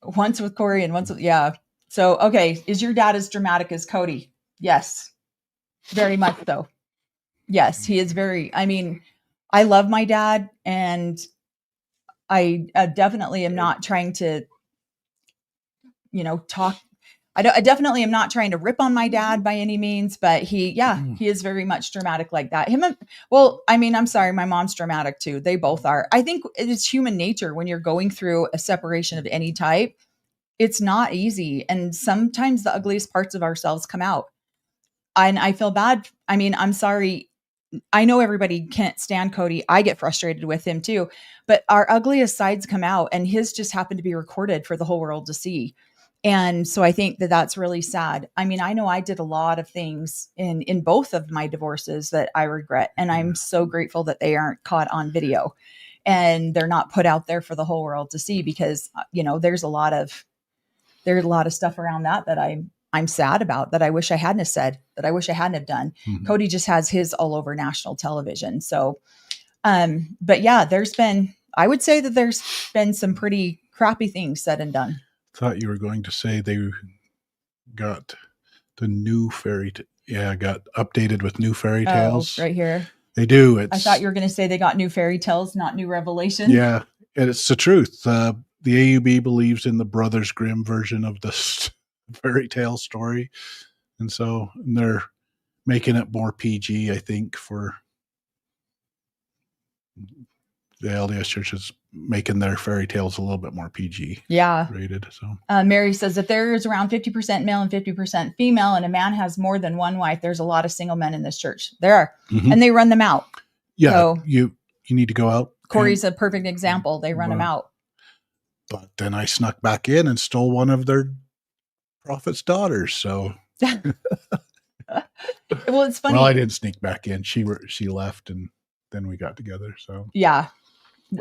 once with Cory and once with, yeah. So, okay, is your dad as dramatic as Cody? Yes, very much so. Yes, he is very, I mean, I love my dad, and I definitely am not trying to, talk. I definitely am not trying to rip on my dad by any means, but he is very much dramatic like that. I'm sorry, my mom's dramatic too. They both are. I think it's human nature when you're going through a separation of any type. It's not easy. And sometimes the ugliest parts of ourselves come out. And I feel bad. I mean, I'm sorry. I know everybody can't stand Cody. I get frustrated with him too, but our ugliest sides come out, and his just happened to be recorded for the whole world to see. And so I think that that's really sad. I mean, I know I did a lot of things in both of my divorces that I regret, and I'm so grateful that they aren't caught on video and they're not put out there for the whole world to see, because, there's a lot of stuff around that I'm sad about, that I wish I hadn't have said, that I wish I hadn't have done. Mm-hmm. Cody just has his all over national television. So, but yeah, I would say that there's been some pretty crappy things said and done. Thought you were going to say they got the new got updated with new fairy tales. Right here. They do. I thought you were going to say they got new fairy tales, not new revelations. Yeah, and it's the truth. The AUB believes in the Brothers Grimm version of the fairy tale story, and so they're making it more PG, I think, for the LDS Church is making their fairy tales a little bit more PG rated. So Mary says, if there is around 50% male and 50% female, and a man has more than one wife, there's a lot of single men in this church. There are, and they run them out. Yeah, so, you need to go out. Corey's a perfect example. They run them out. But then I snuck back in and stole one of their prophet's daughters. So well, it's funny. Well, I didn't sneak back in. She left, and then we got together. So yeah.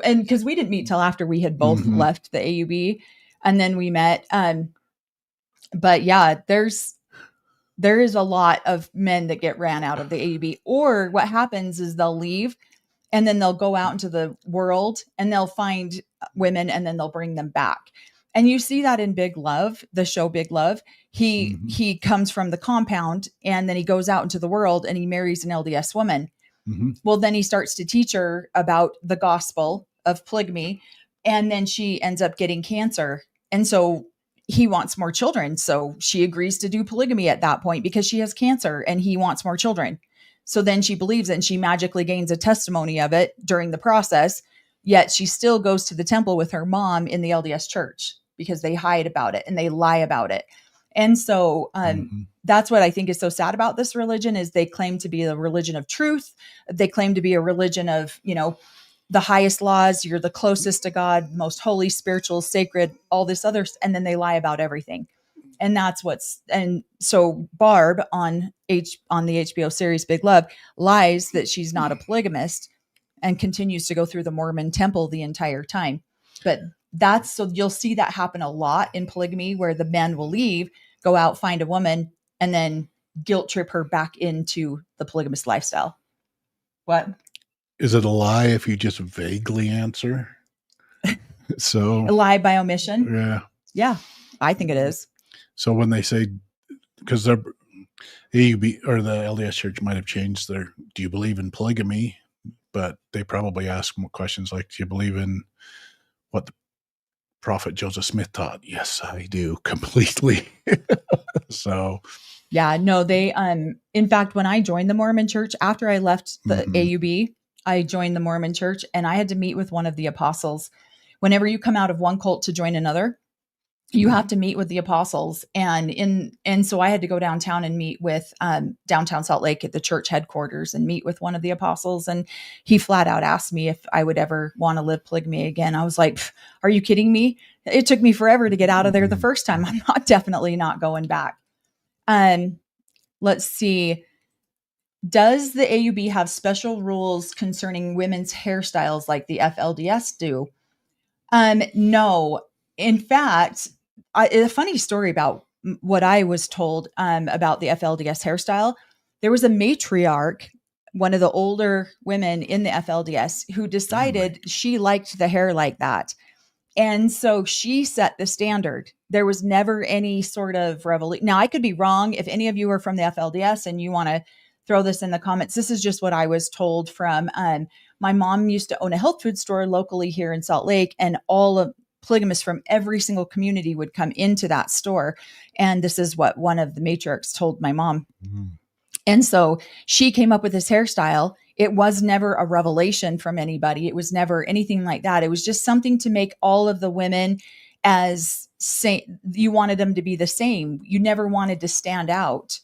And because we didn't meet till after we had both left the AUB, and then we met. But yeah, there is a lot of men that get ran out of the AUB, or what happens is they'll leave and then they'll go out into the world and they'll find women and then they'll bring them back. And you see that in Big Love, the show Big Love. He comes from the compound and then he goes out into the world and he marries an LDS woman. Well, then he starts to teach her about the gospel of polygamy, and then she ends up getting cancer. And so he wants more children. So she agrees to do polygamy at that point because she has cancer and he wants more children. So then she believes it and she magically gains a testimony of it during the process. Yet she still goes to the temple with her mom in the LDS church because they hide about it and they lie about it. And so that's what I think is so sad about this religion is they claim to be a religion of truth. They claim to be a religion of, the highest laws. You're the closest to God, most holy, spiritual, sacred, all this other. And then they lie about everything. And that's and so Barb on the HBO series Big Love lies that she's not a polygamist and continues to go through the Mormon temple the entire time. But so you'll see that happen a lot in polygamy where the men will leave, go out, find a woman, and then guilt trip her back into the polygamist lifestyle. What? Is it a lie if you just vaguely answer? So a lie by omission? Yeah. Yeah, I think it is. So when they say, because they're AUB or the LDS Church might have changed do you believe in polygamy? But they probably ask more questions like, do you believe in what the prophet Joseph Smith taught? Yes, I do completely. So yeah, no, they, in fact, when I joined the Mormon church, after I left the AUB, I joined the Mormon church and I had to meet with one of the apostles. Whenever you come out of one cult to join another, you have to meet with the apostles. And so I had to go downtown and meet with downtown Salt Lake at the church headquarters and meet with one of the apostles. And he flat out asked me if I would ever want to live polygamy again. I was like, are you kidding me? It took me forever to get out of there the first time. I'm definitely not going back. Let's see. Does the AUB have special rules concerning women's hairstyles like the FLDS do? No. In fact, a funny story about what I was told about the FLDS hairstyle. There was a matriarch, one of the older women in the FLDS, who decided she liked the hair like that. And so she set the standard. There was never any sort of revolution. Now, I could be wrong. If any of you are from the FLDS and you want to throw this in the comments, this is just what I was told from my mom used to own a health food store locally here in Salt Lake, and all of polygamists from every single community would come into that store. And this is what one of the matriarchs told my mom. And so she came up with this hairstyle. It was never a revelation from anybody. It was never anything like that. It was just something to make all of the women you wanted them to be the same. You never wanted to stand out,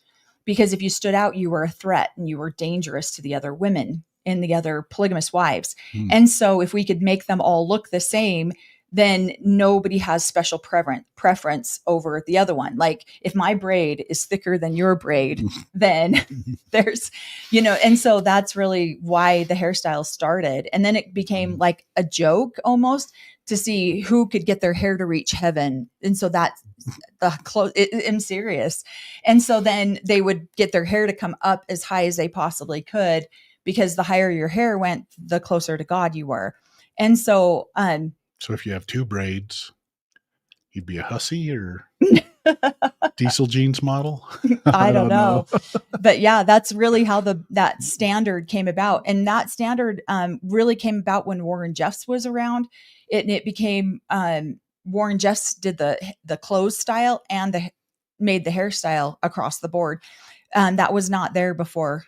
because if you stood out, you were a threat and you were dangerous to the other women and the other polygamous wives. And so if we could make them all look the same, then nobody has special preference over the other one. Like if my braid is thicker than your braid, then there's, and so that's really why the hairstyle started. And then it became like a joke almost to see who could get their hair to reach heaven. And so that's I'm serious. And so then they would get their hair to come up as high as they possibly could, because the higher your hair went, the closer to God you were. And so, so if you have two braids, you'd be a hussy or diesel jeans model? I don't know. But yeah, that's really how that standard came about. And that standard really came about when Warren Jeffs was around. It became Warren Jeffs did the clothes style and made the hairstyle across the board. That was not there before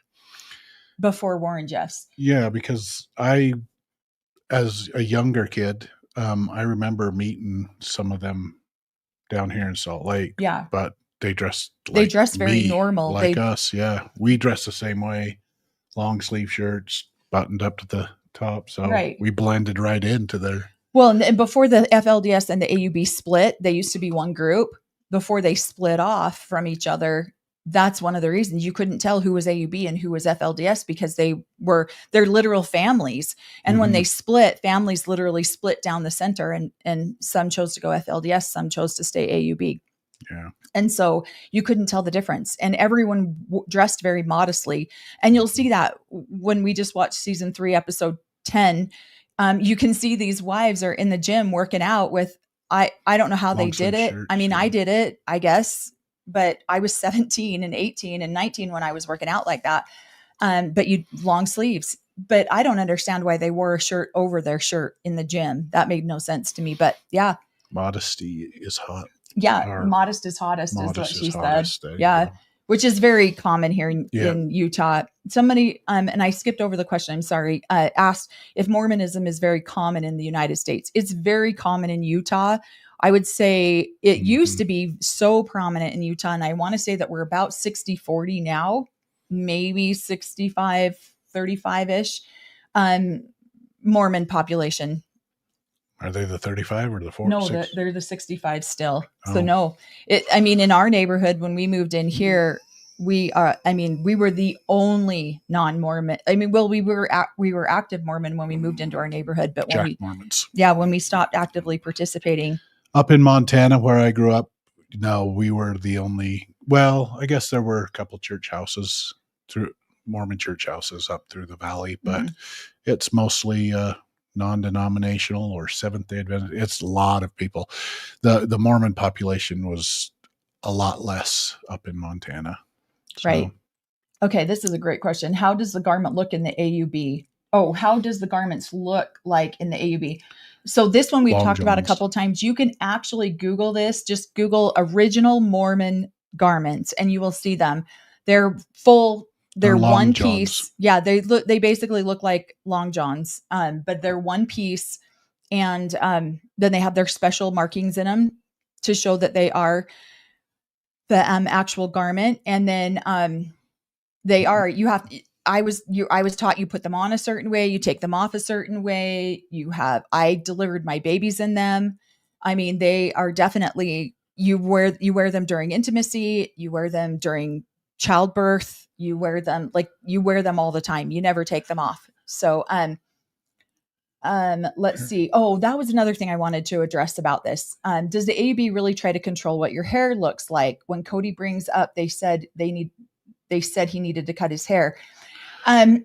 Warren Jeffs. Yeah, because as a younger kid, I remember meeting some of them down here in Salt Lake. Yeah. But they dressed very normal. Like us. Yeah. We dress the same way. Long sleeve shirts, buttoned up to the top. So we blended right into their. Well, and before the FLDS and the AUB split, they used to be one group. Before they split off from each other, that's one of the reasons you couldn't tell who was AUB and who was FLDS, because they're literal families. And when they split, families literally split down the center, and some chose to go FLDS, some chose to stay AUB. Yeah. And so you couldn't tell the difference, and everyone dressed very modestly. And you'll see that when we just watched season 3, episode 10, you can see these wives are in the gym working out with I don't know how they Long did sleeve it. shirts, I mean, I yeah. did it, I guess, but I was 17 and 18 and 19 when I was working out like that. But you long sleeves, but I don't understand why they wore a shirt over their shirt in the gym. That made no sense to me, but yeah. Modesty is hot. Yeah. Or Modest is hottest is what modest is she said. hottest. There you Yeah. go. Which is very common here Yeah. in Utah. Somebody, and I skipped over the question, I'm sorry, asked if Mormonism is very common in the United States. It's very common in Utah. I would say it used to be so prominent in Utah. And I want to say that we're about 60-40 now, maybe 65-35-ish, Mormon population. Are they the 35 or the 4? No, they're the 65 still. So Oh. no, I mean, in our neighborhood, when we moved in here, we were the only non-Mormon. I mean, well, we were active Mormon when we moved into our neighborhood, but when Mormons. when we stopped actively participating. Up in Montana, where I grew up, no, we were the only, well, I guess there were a couple church houses Mormon church houses up through the valley, but it's mostly, non-denominational or Seventh-day Adventist. It's a lot of people. The Mormon population was a lot less up in Montana. So. Right. Okay, this is a great question. How does the garment look in the AUB? Oh, how does the garments look like in the AUB? So this one we've talked about a couple of times. You can actually Google this. Just Google original Mormon garments and you will see them. They're full. They're one piece. Yeah, they basically look like long johns, but they're one piece. And then they have their special markings in them to show that they are the actual garment. And then they are, I was taught you put them on a certain way, you take them off a certain way. I delivered my babies in them. I mean, they are definitely, you wear them during intimacy, you wear them during childbirth, you wear them all the time. You never take them off. So, let's see. Oh, that was another thing I wanted to address about this. Does the AUB really try to control what your hair looks like? When Cody brings up, they said he needed to cut his hair. No.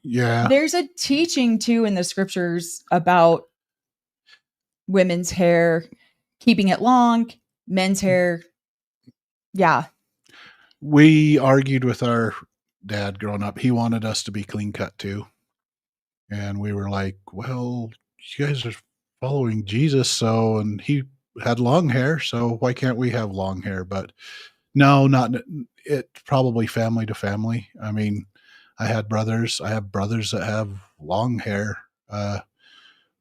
Yeah. There's a teaching too in the scriptures about women's hair, keeping it long, men's hair. Yeah. We argued with our dad growing up. He wanted us to be clean cut too. And we were like, well, you guys are following Jesus. So, and he had long hair. So why can't we have long hair? But no, it's probably family to family. I mean, I have brothers that have long hair.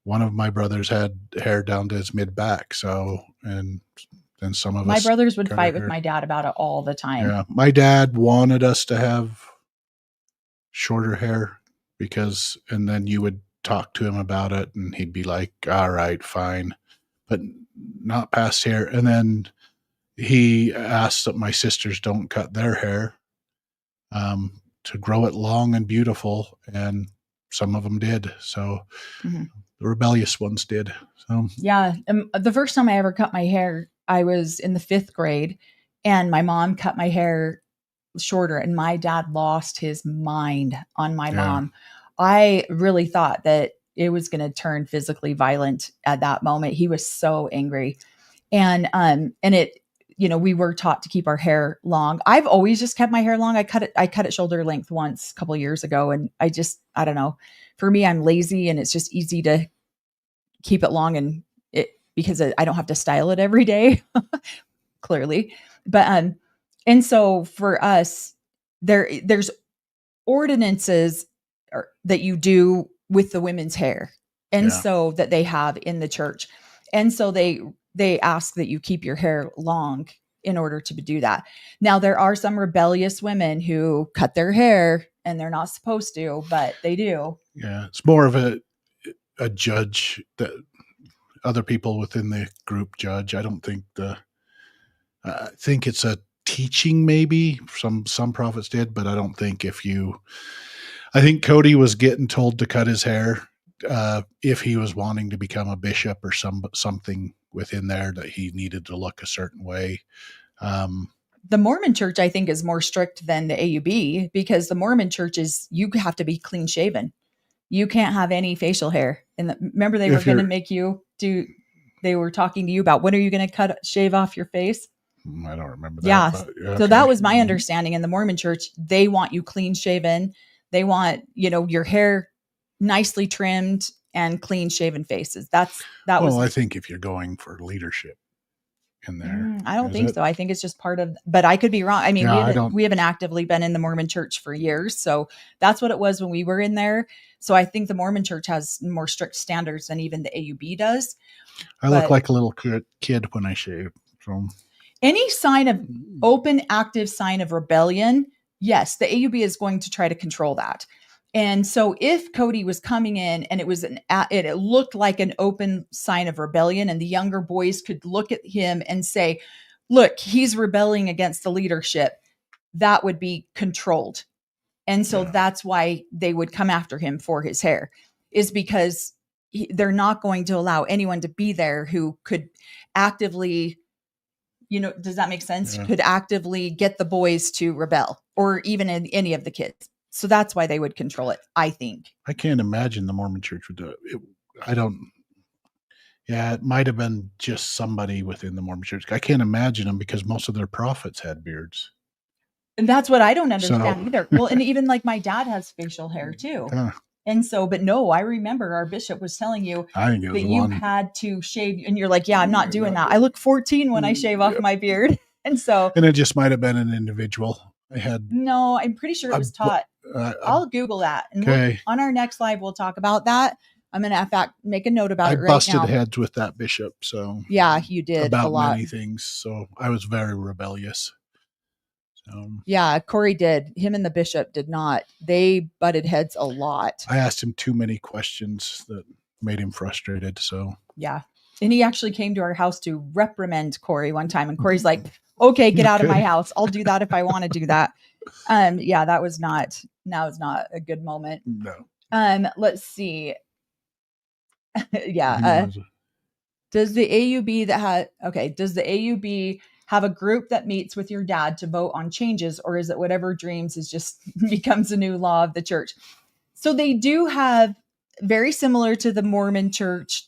One of my brothers had hair down to his mid back. So, and then some of my us. My brothers would fight with my dad about it all the time. Yeah. My dad wanted us to have shorter hair and then you would talk to him about it and he'd be like, all right, fine, but not past here. And then he asked that my sisters don't cut their hair, to grow it long and beautiful. And some of them did. So the rebellious ones did. So yeah. The first time I ever cut my hair, I was in the 5th grade and my mom cut my hair shorter and my dad lost his mind on my mom. I really thought that it was going to turn physically violent at that moment. He was so angry. And it, we were taught to keep our hair long. I've always just kept my hair long. I cut it shoulder length once a couple of years ago. And I don't know, for me, I'm lazy and it's just easy to keep it long because I don't have to style it every day, clearly. But, and so for us, there's ordinances that you do with the women's hair. And so that they have in the church. And so they ask that you keep your hair long in order to do that. Now, there are some rebellious women who cut their hair and they're not supposed to, but they do. Yeah. It's more of a judge that other people within the group judge. I don't think I think it's a teaching, maybe some prophets did, but I don't think I think Cody was getting told to cut his hair, if he was wanting to become a bishop or something within there that he needed to look a certain way. The Mormon church, I think, is more strict than the AUB because the Mormon church you have to be clean shaven. you can't have any facial hair. And remember, they were going to make you do. They were talking to you about, when are you going to shave off your face? I don't remember that. Yeah. But, okay. So that was my understanding. In the Mormon church, they want you clean shaven. They want, your hair nicely trimmed and clean shaven faces. Well, I think if you're going for leadership in there, I don't think so. I think it's just part of, but I could be wrong. I mean, we haven't actively been in the Mormon church for years. So that's what it was when we were in there. So I think the Mormon church has more strict standards than even the AUB does. I look like a little kid when I shave. So any sign of open, active sign of rebellion, yes, the AUB is going to try to control that. And so if Cody was coming in and it looked like an open sign of rebellion, and the younger boys could look at him and say, look, he's rebelling against the leadership, that would be controlled. And so that's why they would come after him for his hair, is because they're not going to allow anyone to be there who could actively, does that make sense? Yeah. Could actively get the boys to rebel, or even any of the kids. So that's why they would control it, I think. I can't imagine the Mormon church would do it. It might have been just somebody within the Mormon church. I can't imagine them, because most of their prophets had beards. And that's what I don't understand either. Well, and even like my dad has facial hair too. And so, but no, I remember our bishop was telling you that you had to shave, and you're like, yeah, I'm not doing that. I look 14 when I shave off my beard. And it just might have been an individual. No, I'm pretty sure it was taught. I'll Google that. And on our next live, we'll talk about that. I'm going to, in fact, make a note about it right now. I busted heads with that bishop. So yeah, you did about a lot. Many things. So I was very rebellious. Yeah, Cory did. Him and the bishop did not. They butted heads a lot. I asked him too many questions that made him frustrated. So yeah. And he actually came to our house to reprimand Cory one time. And Cory's like, okay, get out of my house. I'll do that if I want to do that. Yeah, that was not a good moment. No. Let's see. Yeah. Does the AUB have a group that meets with your dad to vote on changes, or is it whatever dreams is just becomes a new law of the church? So they do have, very similar to the Mormon church,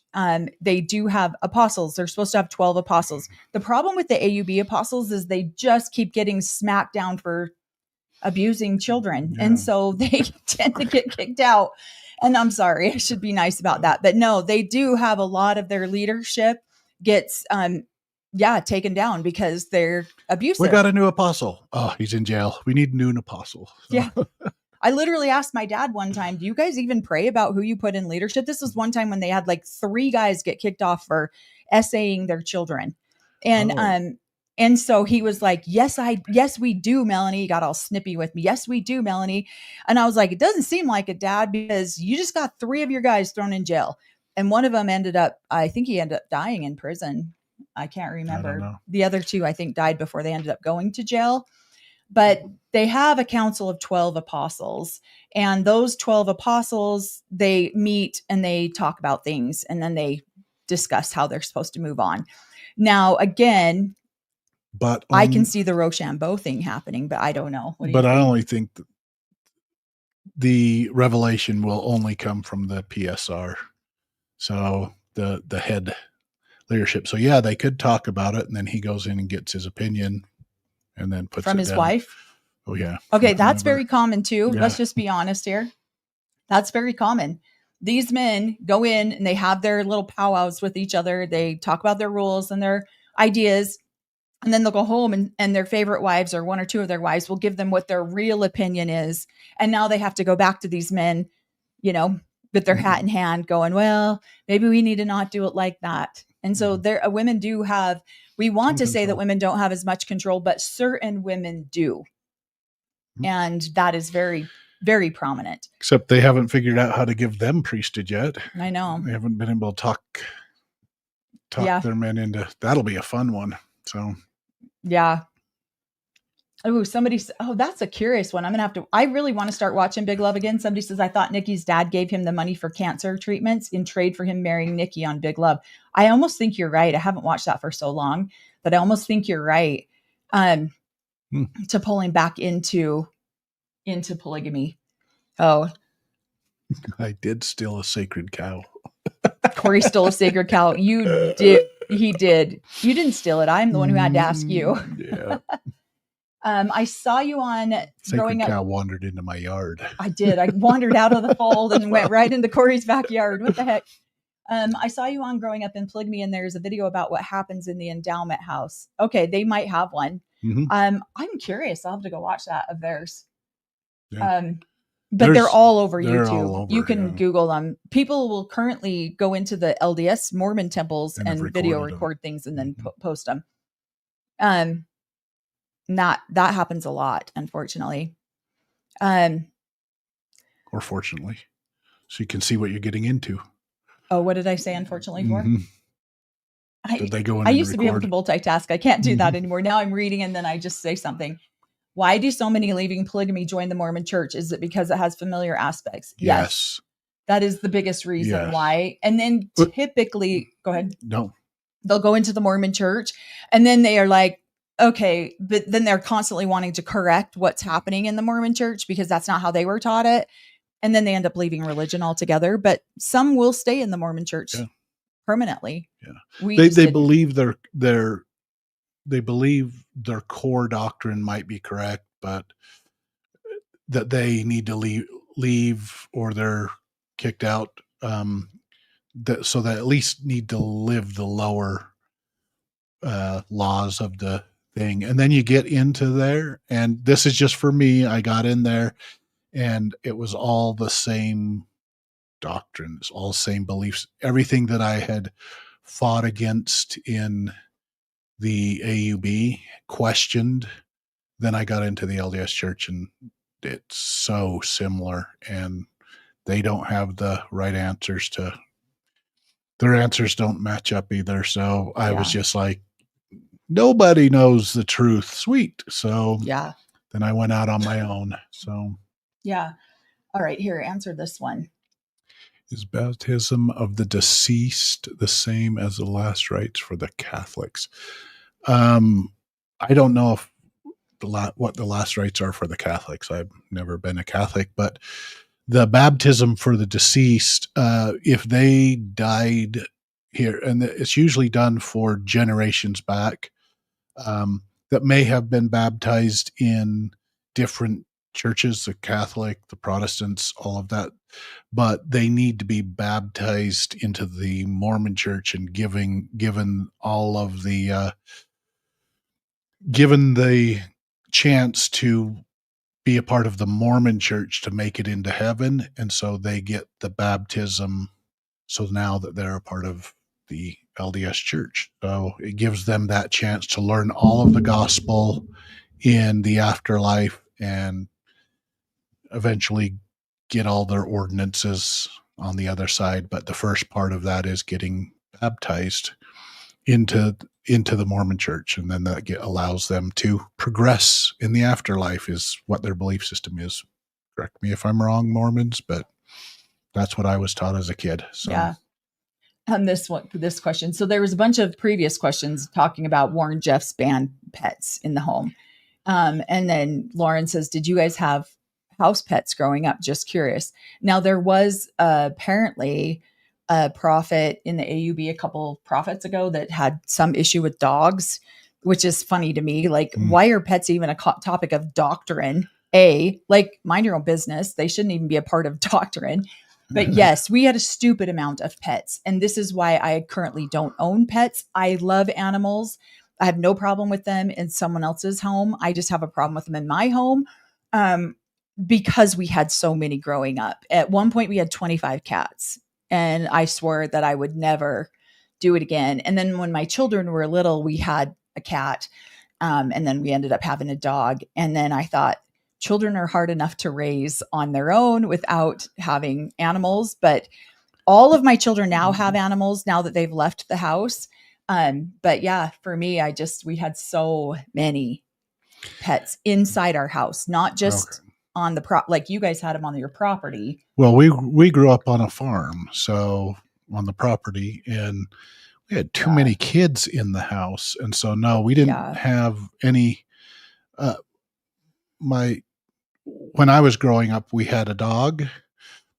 they do have apostles. They're supposed to have 12 apostles. The problem with the AUB apostles is they just keep getting smacked down for abusing children. Yeah. And so they tend to get kicked out. And I'm sorry, I should be nice about that. But no, they do have a lot of their leadership gets taken down because they're abusive. We got a new apostle. Oh, he's in jail. We need a new apostle. So. Yeah. I literally asked my dad one time, do you guys even pray about who you put in leadership? This was one time when they had like 3 guys get kicked off for essaying their children. And so he was like, yes, we do, Melanie. He got all snippy with me. Yes, we do, Melanie. And I was like, it doesn't seem like it, Dad, because you just got 3 of your guys thrown in jail. And one of them I think he ended up dying in prison. I can't remember. The other 2, I think, died before they ended up going to jail. But they have a council of 12 apostles, and those 12 apostles, they meet and they talk about things, and then they discuss how they're supposed to move on. Now, again, I can see the Rochambeau thing happening, but I don't know. I only think that the revelation will only come from the PSR. So the head leadership. So yeah, they could talk about it, and then he goes in and gets his opinion and then puts from it his down. Wife. Oh yeah. Okay. That's very common too. Yeah. Let's just be honest here. That's very common. These men go in and they have their little powwows with each other. They talk about their rules and their ideas. And then they'll go home and their favorite wives, or 1 or 2 of their wives, will give them what their real opinion is. And now they have to go back to these men, with their hat in hand going, well, maybe we need to not do it like that. And so women do have, we want to say that women don't have as much control, but certain women do. And that is very, very prominent. Except they haven't figured out how to give them priesthood yet. I know. They haven't been able to talk their men into, that'll be a fun one. So. Yeah. Oh, that's a curious one. I really want to start watching Big Love again. Somebody says, I thought Nikki's dad gave him the money for cancer treatments in trade for him marrying Nikki on Big Love. I almost think you're right. I haven't watched that for so long, but I almost think you're right. To pull him back into polygamy. Oh, I did steal a sacred cow. Cory stole a sacred cow. You did. He did. You didn't steal it. I'm the one who had to ask you. Yeah. I saw you on Sacred cow wandered into my yard. I did. I wandered out of the fold and went right into Cory's backyard. What the heck? I saw you on Growing Up in Polygamy, and there's a video about what happens in the endowment house. Okay, they might have one. Mhm. I'm curious. I'll have to go watch that of theirs. Yeah. But they're all over they're YouTube. all over, You can yeah. Google them. People will currently go into the LDS Mormon temples And have and video recorded them. record things and then Mhm. post them. That happens a lot, unfortunately. Or fortunately. So you can see what you're getting into. Oh, what did I say unfortunately for? Mhm. Did they go in I and used to be able to multitask. I can't do that anymore. Now I'm reading and then I just say something. Why do so many leaving polygamy join the Mormon church? Is it because it has familiar aspects? Yes. That is the biggest reason why. And then typically, go ahead. No. They'll go into the Mormon church and then they are like, okay, but then they're constantly wanting to correct what's happening in the Mormon church because that's not how they were taught it. And then they end up leaving religion altogether. But some will stay in the Mormon church permanently. Yeah. They believe they believe their core doctrine might be correct, but that they need to leave or they're kicked out. So they at least need to live the lower laws of the thing. And then you get into there, and this is just for me. I got in there and it was all the same doctrines, all the same beliefs, everything that I had fought against in the AUB, questioned. Then I got into the LDS church and it's so similar, and they don't have the right answers their answers don't match up either. So I was just like, nobody knows the truth. Sweet. So then I went out on my own. So all right, here, answer this one. Is baptism of the deceased the same as the last rites for the Catholics? I don't know if what the last rites are for the Catholics. I've never been a Catholic, but the baptism for the deceased, if they died here, and it's usually done for generations back, that may have been baptized in different churches, the Catholic, the Protestants, all of that, but they need to be baptized into the Mormon church and given all of the given the chance to be a part of the Mormon church to make it into heaven. And so they get the baptism. So now that they're a part of the LDS church, so it gives them that chance to learn all of the gospel in the afterlife and eventually get all their ordinances on the other side. But the first part of that is getting baptized into the Mormon church, and then that allows them to progress in the afterlife, is what their belief system is. Correct me if I'm wrong, Mormons, but that's what I was taught as a kid. So this question. So there was a bunch of previous questions talking about Warren Jeffs banned pets in the home. And then Lauren says, did you guys have house pets growing up? Just curious. Now there was apparently a prophet in the AUB a couple of prophets ago that had some issue with dogs, which is funny to me. Like, why are pets even a topic of doctrine? Like, mind your own business. They shouldn't even be a part of doctrine. But yes, we had a stupid amount of pets. And this is why I currently don't own pets. I love animals. I have no problem with them in someone else's home. I just have a problem with them in my home because we had so many growing up. At one point, we had 25 cats. And I swore that I would never do it again. And then when my children were little, we had a cat. And then we ended up having a dog. And then I thought, children are hard enough to raise on their own without having animals. But all of my children now have animals now that they've left the house. But yeah, for me, we had so many pets inside our house, not just on the like you guys had them on your property. Well, we grew up on a farm, so on the property, and we had too many kids in the house. And so, no, we didn't have any, when I was growing up, we had a dog,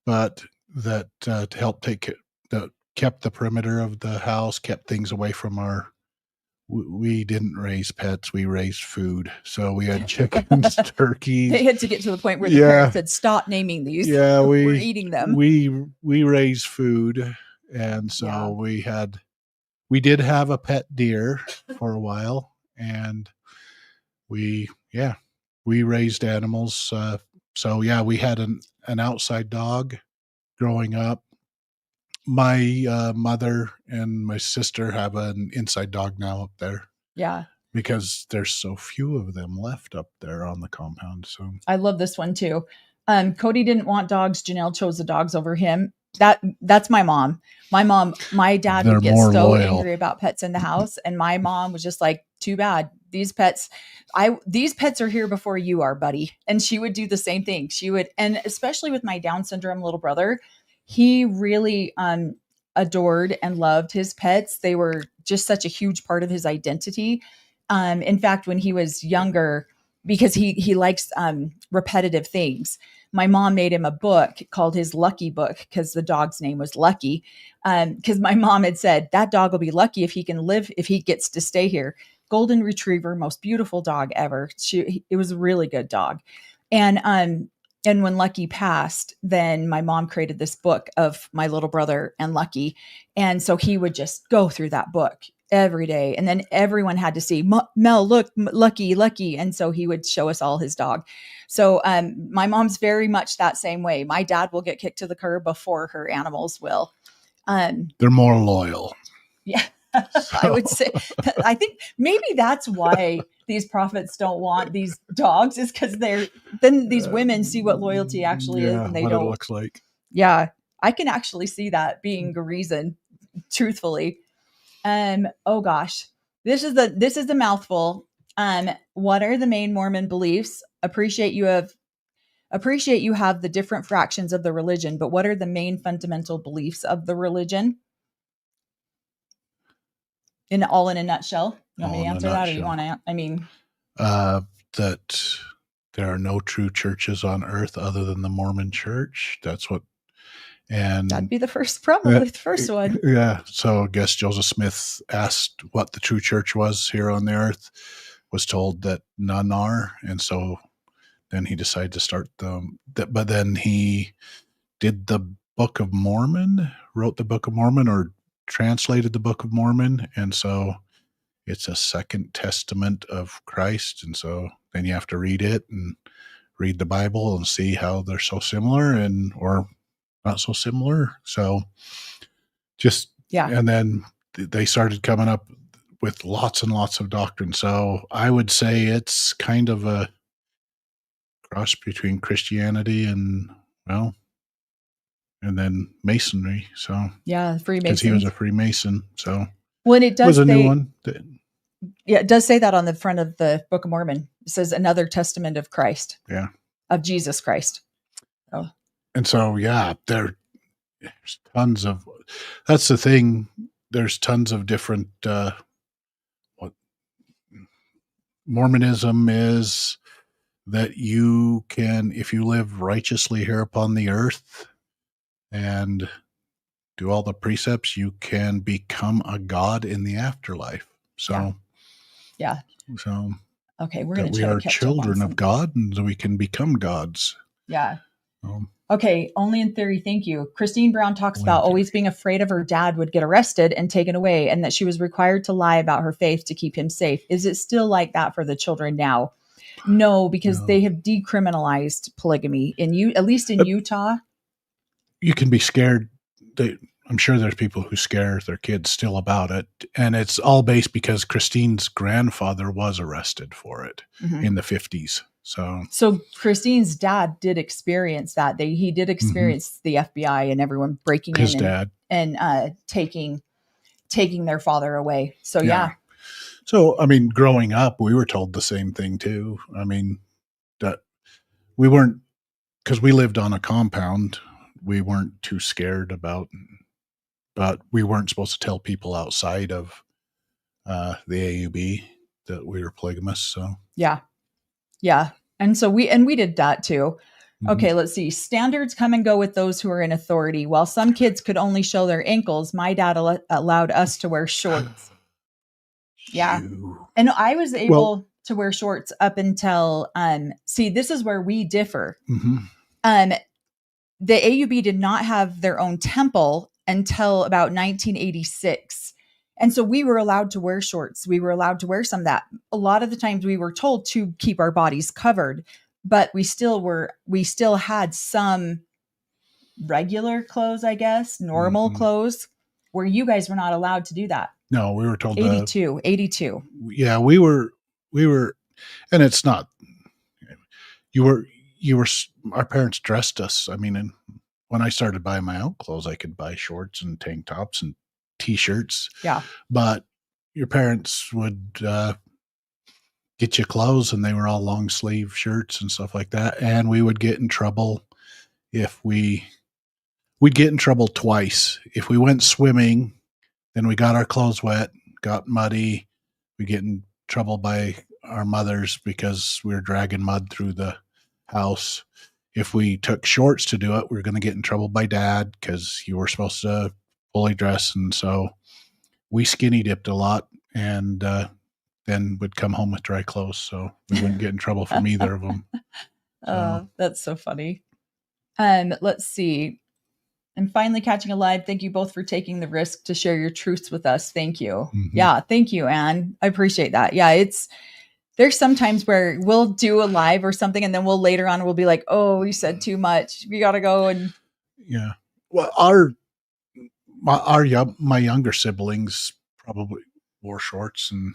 but that to help that kept the perimeter of the house, kept things away from our. We didn't raise pets; we raised food. So we had chickens, turkeys. They had to get to the point where the parents said, "Stop naming these. Yeah, we're eating them." We raised food, and so we did have a pet deer for a while, and we raised animals. So we had an outside dog growing up. My mother and my sister have an inside dog now up there. Yeah. Because there's so few of them left up there on the compound. So I love this one too. Cody didn't want dogs. Janelle chose the dogs over him. That's my mom. My dad would get so loyal. angry about pets in the house, and my mom was just like, "Too bad. These pets are here before you are, buddy." And she would do the same thing. She would, and especially with my Down syndrome little brother, he really adored and loved his pets. They were just such a huge part of his identity. In fact, when he was younger, because he likes repetitive things, my mom made him a book called his Lucky Book, because the dog's name was Lucky. Because my mom had said that dog will be lucky if he gets to stay here. Golden Retriever, most beautiful dog ever. It was a really good dog. And when Lucky passed, then my mom created this book of my little brother and Lucky. And so he would just go through that book every day. And then everyone had to see, Mel, look, Lucky. And so he would show us all his dog. So my mom's very much that same way. My dad will get kicked to the curb before her animals will. They're more loyal. Yeah. I would say, I think maybe that's why these prophets don't want these dogs, is because then these women see what loyalty actually is, and they what don't. It looks like. Yeah, I can actually see that being a reason, truthfully. Oh gosh, this is the mouthful. What are the main Mormon beliefs? Appreciate you have the different fractions of the religion, but what are the main fundamental beliefs of the religion? In a nutshell. You want me to answer that, or you want to? I mean, that there are no true churches on earth other than the Mormon Church. That's what. And that'd be the first one. Yeah. So I guess Joseph Smith asked what the true church was here on the earth, was told that none are. And so then he decided to start but then he did the Book of Mormon, wrote the Book of Mormon, or translated the Book of Mormon. And so it's a second testament of Christ. And so then you have to read it and read the Bible and see how they're so similar or not so similar. So and then they started coming up with lots and lots of doctrine. So I would say it's kind of a cross between Christianity and then Masonry. So yeah, Freemason, because he was a Freemason. So when it does, was a new one. Yeah, it does say that on the front of the Book of Mormon. It says another testament of Christ. Yeah, of Jesus Christ. Oh. And so there's tons of. That's the thing. There's tons of different. What Mormonism is, that you can, if you live righteously here upon the earth and do all the precepts, you can become a god in the afterlife. So, yeah. So, okay, we're going to. We are children of God, and we can become gods. Yeah. Okay, only in theory. Thank you. Christine Brown talks about always being afraid of her dad would get arrested and taken away, and that she was required to lie about her faith to keep him safe. Is it still like that for the children now? No, because they have decriminalized polygamy at least in Utah. You can be scared. I'm sure there's people who scare their kids still about it. And it's all based because Christine's grandfather was arrested for it in the 50s. So Christine's dad did experience that. He did experience the FBI and everyone breaking his in dad and taking their father away. So, yeah. So, I mean, growing up, we were told the same thing too. I mean, that we weren't, because we lived on a compound, we weren't too scared about, but we weren't supposed to tell people outside of the AUB that we were polygamists. So yeah. And so we did that too. Okay, let's see. Standards come and go with those who are in authority. While some kids could only show their ankles, my dad allowed us to wear shorts. Yeah. And I was able to wear shorts up until, see, this is where we differ. The AUB did not have their own temple until about 1986. And so we were allowed to wear shorts. We were allowed to wear some of that. A lot of the times we were told to keep our bodies covered, but we still had some regular clothes, I guess, normal clothes, where you guys were not allowed to do that. No, we were told 82. Yeah, we were, and it's not, our parents dressed us. I mean, and when I started buying my own clothes, I could buy shorts and tank tops and t-shirts. Yeah. But your parents would get you clothes, and they were all long sleeve shirts and stuff like that. And we would get in trouble if we'd get in trouble twice. If we went swimming, then we got our clothes wet, got muddy. We get in trouble by our mothers because we were dragging mud through the house. If we took shorts to do it, we were going to get in trouble by dad because you were supposed to fully dress. And so we skinny dipped a lot, and then would come home with dry clothes. So we wouldn't get in trouble from either of them. So. That's so funny. Let's see. And finally catching alive. Thank you both for taking the risk to share your truths with us. Thank you. Yeah. Thank you, Anne. I appreciate that. Yeah. There's sometimes where we'll do a live or something, and then later on we'll be like, oh, we said too much. We got to go. And yeah. Well, my younger siblings probably wore shorts, and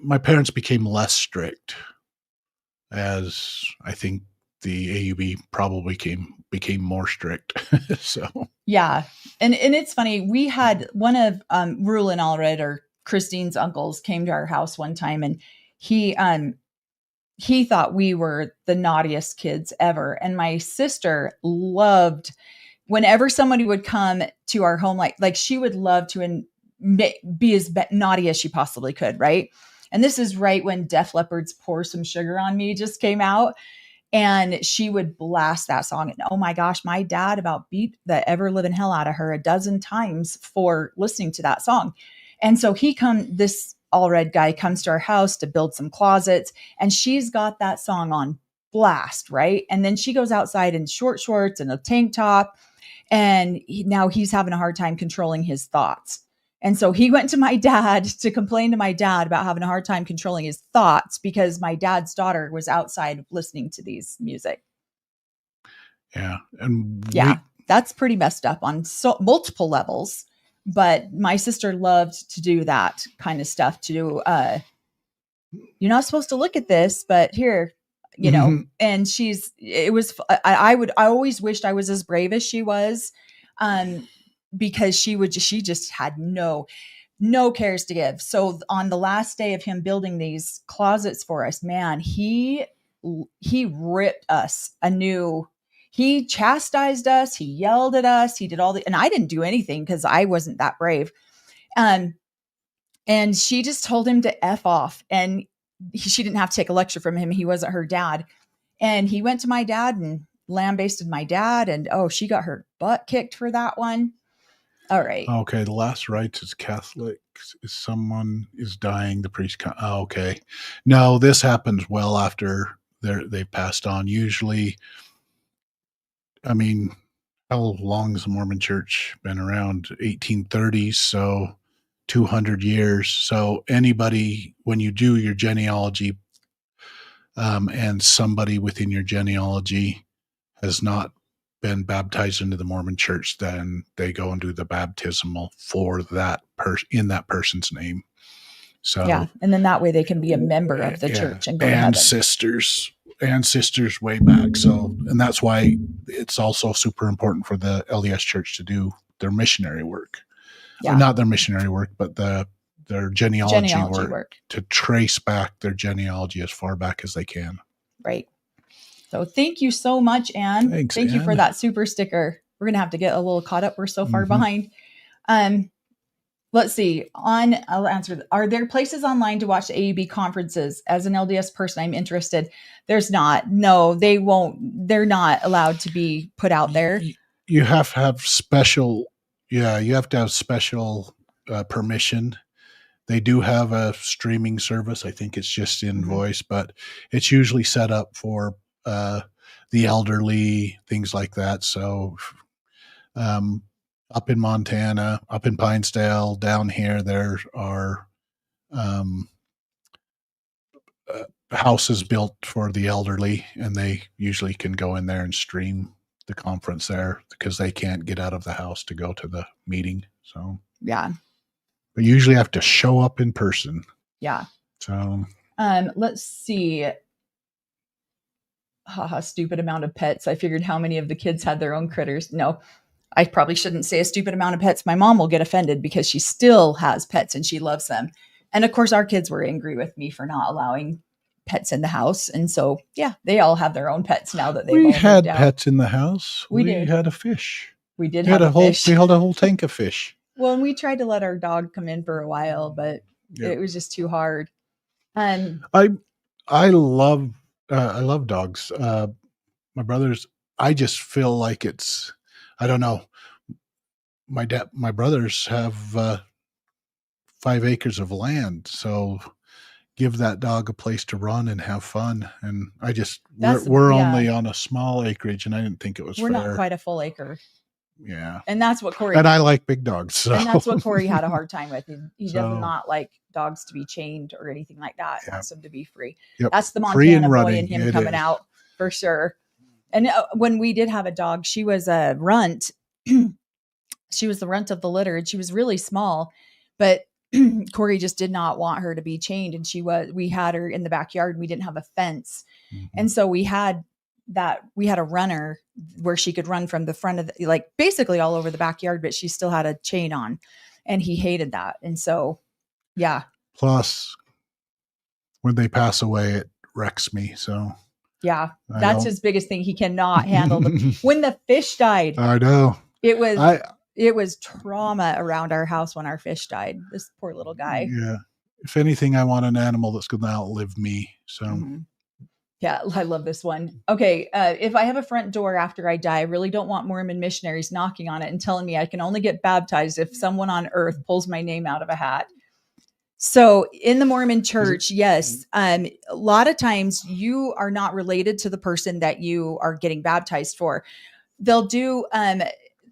my parents became less strict, as I think the AUB probably became more strict. So yeah. And it's funny. We had one of Rule and Allred, or Christine's uncles, came to our house one time, and he thought we were the naughtiest kids ever. And my sister loved whenever somebody would come to our home, like she would love to be as naughty as she possibly could. Right. And this is right when Def Leppard's Pour Some Sugar on Me just came out. And she would blast that song. And oh my gosh, my dad about beat the ever living hell out of her a dozen times for listening to that song. And so this Allred guy comes to our house to build some closets, and she's got that song on blast, right? And then she goes outside in short shorts and a tank top, and now he's having a hard time controlling his thoughts. And so he went to my dad to complain to my dad about having a hard time controlling his thoughts because my dad's daughter was outside listening to these music. Yeah. And that's pretty messed up on multiple levels. But my sister loved to do that kind of stuff, to do, you're not supposed to look at this, but here, and I always wished I was as brave as she was. Because she just had no cares to give. So on the last day of him building these closets for us, man, he ripped us anew. He chastised us. He yelled at us. He did and I didn't do anything because I wasn't that brave. And she just told him to F off, and she didn't have to take a lecture from him. He wasn't her dad. And he went to my dad and lambasted my dad, and she got her butt kicked for that one. All right. Okay. The last rites is Catholic. If someone is dying, the priest okay. No, this happens well after they've passed on. Usually, I mean, how long has the Mormon Church been around? 1830s, so 200 years. So anybody, when you do your genealogy, and somebody within your genealogy has not been baptized into the Mormon Church, then they go and do the baptismal for that in that person's name. So yeah, and then that way they can be a member of the church and go to heaven. Sisters way back. So, and that's why it's also super important for the LDS Church to do their missionary work. Yeah. Not their missionary work, but their genealogy work to trace back their genealogy as far back as they can. Right. So thank you so much, Anne. Thanks, Thank Anne. you for that super sticker. We're going to have to get a little caught up. We're so far behind. let's see. I'll answer. Are there places online to watch the AUB conferences? As an LDS person, I'm interested. There's not. No, they won't. They're not allowed to be put out there. You have to have special. Yeah, you have to have special permission. They do have a streaming service. I think it's just in voice, but it's usually set up for the elderly, things like that. So up in Montana, up in Pinesdale, down here, there are houses built for the elderly, and they usually can go in there and stream the conference there because they can't get out of the house to go to the meeting. So yeah, but you usually have to show up in person. Yeah. So let's see. Haha, stupid amount of pets. I figured how many of the kids had their own critters. No, I probably shouldn't say a stupid amount of pets. My mom will get offended because she still has pets and she loves them. And of course, our kids were angry with me for not allowing pets in the house. And so, yeah, they all have their own pets now that they've we all had moved out. pets in the house. We did. had a fish. We did We have had a whole fish. we held a whole tank of fish. Well, and we tried to let our dog come in for a while, but it was just too hard. I love dogs. My brothers, I just feel like it's, I don't know. My brothers have 5 acres of land, so give that dog a place to run and have fun. And I just, we're only on a small acreage, and I didn't think it was fair. We're not quite a full acre. Yeah. And that's what Cory, and I like big dogs. So. And that's what Cory had a hard time with. He does not like dogs to be chained or anything like that. He wants them to be free. Yep. That's the Montana boy in him coming out for sure. And when we did have a dog, she was a runt. She was the runt of the litter, and she was really small, but Cory just did not want her to be chained. And we had her in the backyard, and we didn't have a fence. And so we had a runner where she could run from the front of like basically all over the backyard, but she still had a chain on, and he hated that. And so, yeah. Plus when they pass away, it wrecks me. So yeah, that's his biggest thing. He cannot handle when the fish died. I know it was trauma around our house when our fish died. This poor little guy. Yeah. If anything, I want an animal that's going to outlive me. So yeah, I love this one. Okay. If I have a front door after I die, I really don't want Mormon missionaries knocking on it and telling me I can only get baptized if someone on earth pulls my name out of a hat. So in the Mormon church, yes, a lot of times you are not related to the person that you are getting baptized for. They'll do,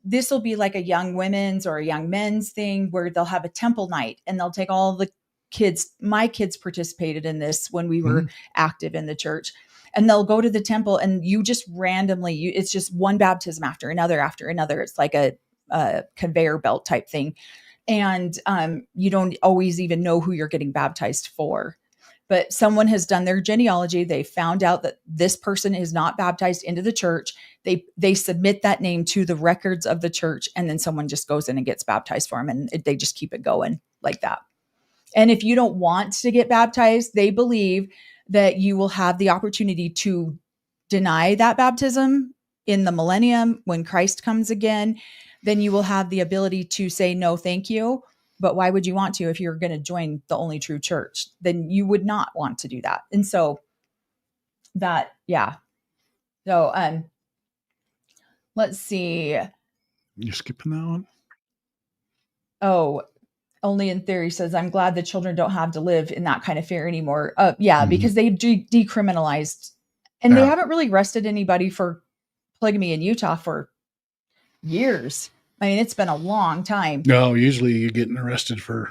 this will be like a young women's or a young men's thing where they'll have a temple night, and they'll take all the kids. My kids participated in this when we were active in the church, and they'll go to the temple, and you just randomly, it's just one baptism after another. It's like a conveyor belt type thing. And you don't always even know who you're getting baptized for. But someone has done their genealogy. They found out that this person is not baptized into the church. They submit that name to the records of the church, and then someone just goes in and gets baptized for them, and they just keep it going like that. And if you don't want to get baptized, they believe that you will have the opportunity to deny that baptism in the millennium when Christ comes again. Then you will have the ability to say, no, thank you. But why would you want to if you're going to join the only true church? Then you would not want to do that. And so that, yeah. So let's see. You're skipping that one? Oh, only in theory says, I'm glad the children don't have to live in that kind of fear anymore. Because they decriminalized, and they haven't really arrested anybody for polygamy in Utah for years. I mean, it's been a long time. No, usually you're getting arrested for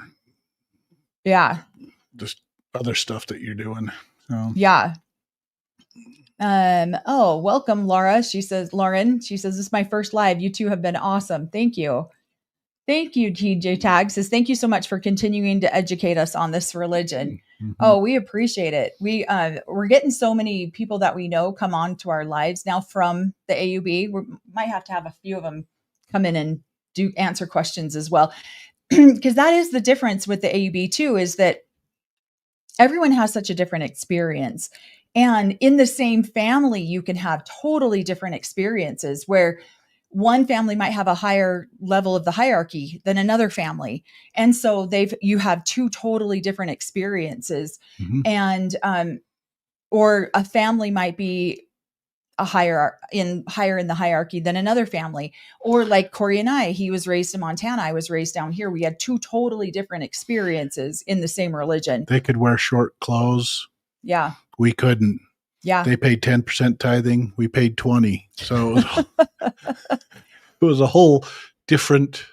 just other stuff that you're doing. So. Yeah. Welcome, Laura. Lauren, she says, this is my first live. You two have been awesome. Thank you. Thank you, TJ Tag says, thank you so much for continuing to educate us on this religion. Oh, we appreciate it. We're getting so many people that we know come on to our lives now from the AUB. We might have to have a few of them come in and answer questions as well. Because that is the difference with the AUB too, is that everyone has such a different experience. And in the same family, you can have totally different experiences where one family might have a higher level of the hierarchy than another family. And so you have two totally different experiences. Mhm. And, or a family might be higher in the hierarchy than another family. Or like Cory and I, he was raised in Montana. I was raised down here. We had two totally different experiences in the same religion. They could wear short clothes. Yeah. We couldn't. Yeah. They paid 10% tithing. We paid 20. So it was a whole different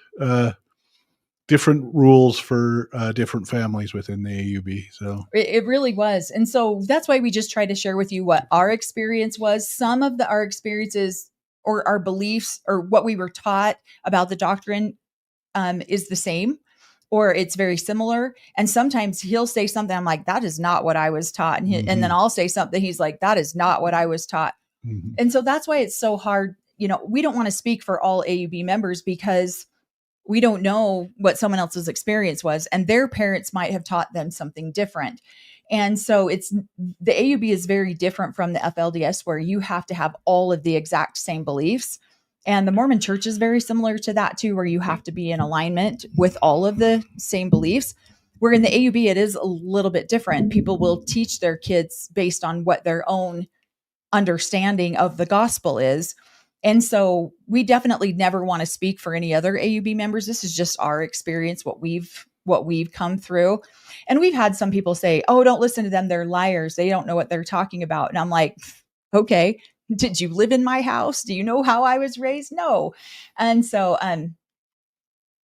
rules for different families within the AUB. So it really was. And so that's why we just try to share with you what our experience was. Some of our experiences or our beliefs or what we were taught about the doctrine is the same, or it's very similar. And sometimes he'll say something, I'm like, that is not what I was taught. And then I'll say something, he's like, that is not what I was taught. Mhm. And so that's why it's so hard. We don't want to speak for all AUB members because we don't know what someone else's experience was, and their parents might have taught them something different. And so the AUB is very different from the FLDS, where you have to have all of the exact same beliefs. And the Mormon Church is very similar to that too, where you have to be in alignment with all of the same beliefs. Where in the AUB, it is a little bit different. People will teach their kids based on what their own understanding of the gospel is. And so we definitely never want to speak for any other AUB members. This is just our experience, what we've come through. And we've had some people say, oh, don't listen to them. They're liars. They don't know what they're talking about. And I'm like, okay, did you live in my house? Do you know how I was raised? No. And so,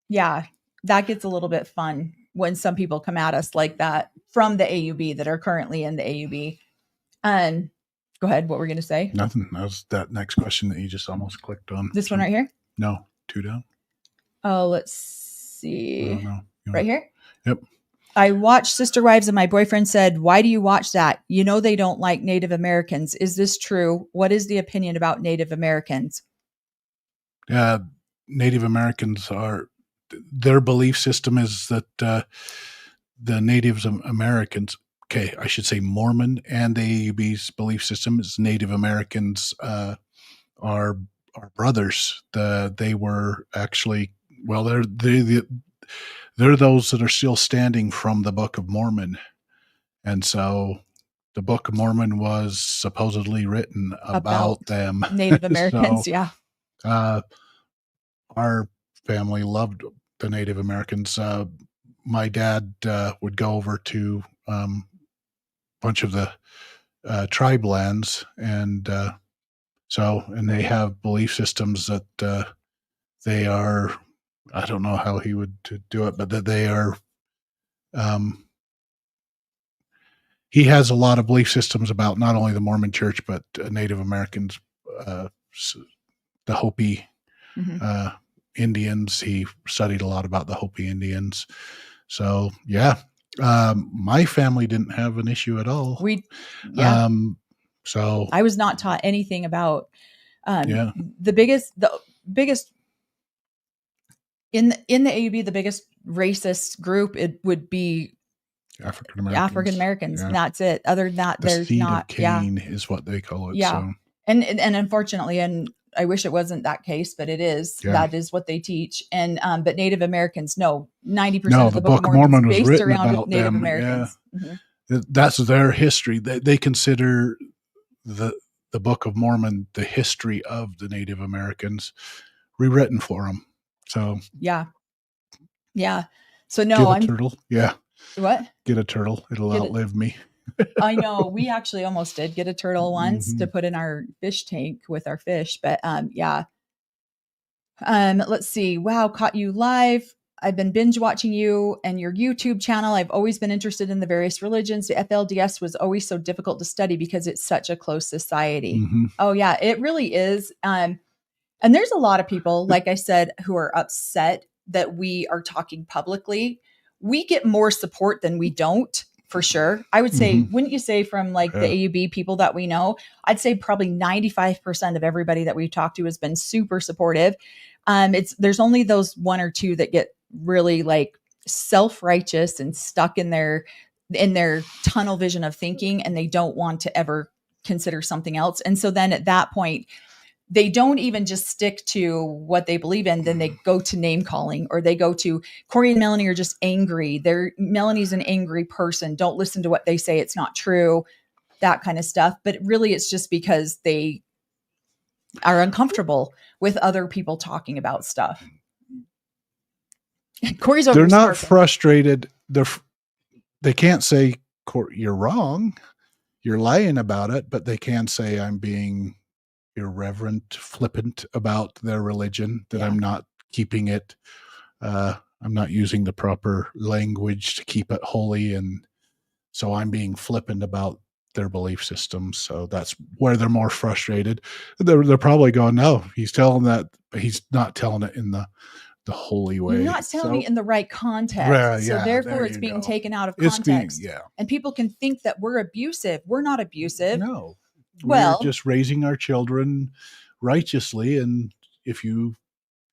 yeah, that gets a little bit fun when some people come at us like that from the AUB that are currently in the AUB. Go ahead. What we're going to say? Nothing. That was that next question that you just almost clicked on. This one right here? No, 2 down. Oh, let's see. No. Right here? Yep. I watched Sister Wives and my boyfriend said, why do you watch that? You know, they don't like Native Americans. Is this true? What is the opinion about Native Americans? Native Americans their belief system is that the Native Americans, okay, I should say Mormon and the AUB's belief system is Native Americans are brothers. They were actually, well, they're those that are still standing from the Book of Mormon. And so the Book of Mormon was supposedly written about them. Native Americans, so, yeah. Our family loved the Native Americans. My dad would go over to a bunch of the tribe lands, and they have belief systems that they are, I don't know how he would do it, but that they are, he has a lot of belief systems about not only the Mormon Church, but Native Americans, the Hopi Indians. He studied a lot about the Hopi Indians. So, yeah, my family didn't have an issue at all. So I was not taught anything about the biggest in the AUB, the biggest racist group, it would be African Americans. Yeah. And that's it. Other than that, there's not. Of Cain is what they call it. Yeah. So. And unfortunately, and I wish it wasn't that case, but it is. Yeah. That is what they teach. And but Native Americans, 90% of the Book of Mormon was based around Native Americans. Yeah. Mm-hmm. That's their history. They consider the Book of Mormon the history of the Native Americans, rewritten for them. So yeah. So no, I'm turtle. Yeah. What? Get a turtle. It'll outlive me. I know. We actually almost did get a turtle once to put in our fish tank with our fish, but yeah. Let's see. Wow, caught you live. I've been binge watching you and your YouTube channel. I've always been interested in the various religions. The FLDS was always so difficult to study because it's such a closed society. Mm-hmm. Oh yeah, it really is. And there's a lot of people, like I said, who are upset that we are talking publicly. We get more support than we don't, for sure. I would say, wouldn't you say from like the AUB people that we know, I'd say probably 95% of everybody that we've talked to has been super supportive. There's only those one or two that get really like self-righteous and stuck in their tunnel vision of thinking, and they don't want to ever consider something else. And so then at that point, they don't even just stick to what they believe in. Then they go to name calling, or they go to Cory and Melanie are just angry. Melanie's an angry person. Don't listen to what they say. It's not true. That kind of stuff. But really it's just because they are uncomfortable with other people talking about stuff. Cory's over. They're not frustrated. They can't say you're wrong, you're lying about it, but they can say I'm being irreverent, flippant about their religion, that I'm not keeping it. I'm not using the proper language to keep it holy. And so I'm being flippant about their belief system. So that's where they're more frustrated. They're probably going, no, he's telling that, but he's not telling it in the holy way. You're not telling it in the right context. So therefore it's being taken out of context. And people can think that we're abusive. We're not abusive. No. We're just raising our children righteously. And if you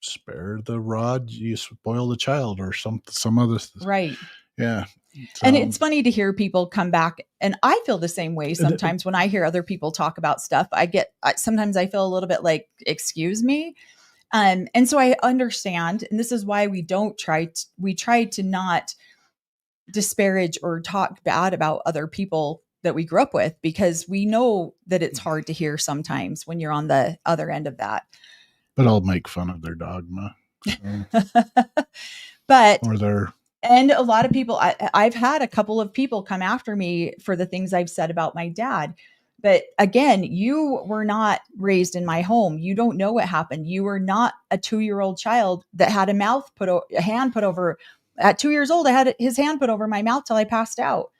spare the rod, you spoil the child, or some other. Right. Yeah. So, and it's funny to hear people come back, and I feel the same way sometimes when I hear other people talk about stuff. Sometimes I feel a little bit like, excuse me. And so I understand, and this is why we try to not disparage or talk bad about other people that we grew up with, because we know that it's hard to hear sometimes when you're on the other end of that. But I'll make fun of their dogma. And a lot of people, I've had a couple of people come after me for the things I've said about my dad. But again, you were not raised in my home. You don't know what happened. You were not a 2-year-old child that had a hand put over. At 2 years old, I had his hand put over my mouth till I passed out.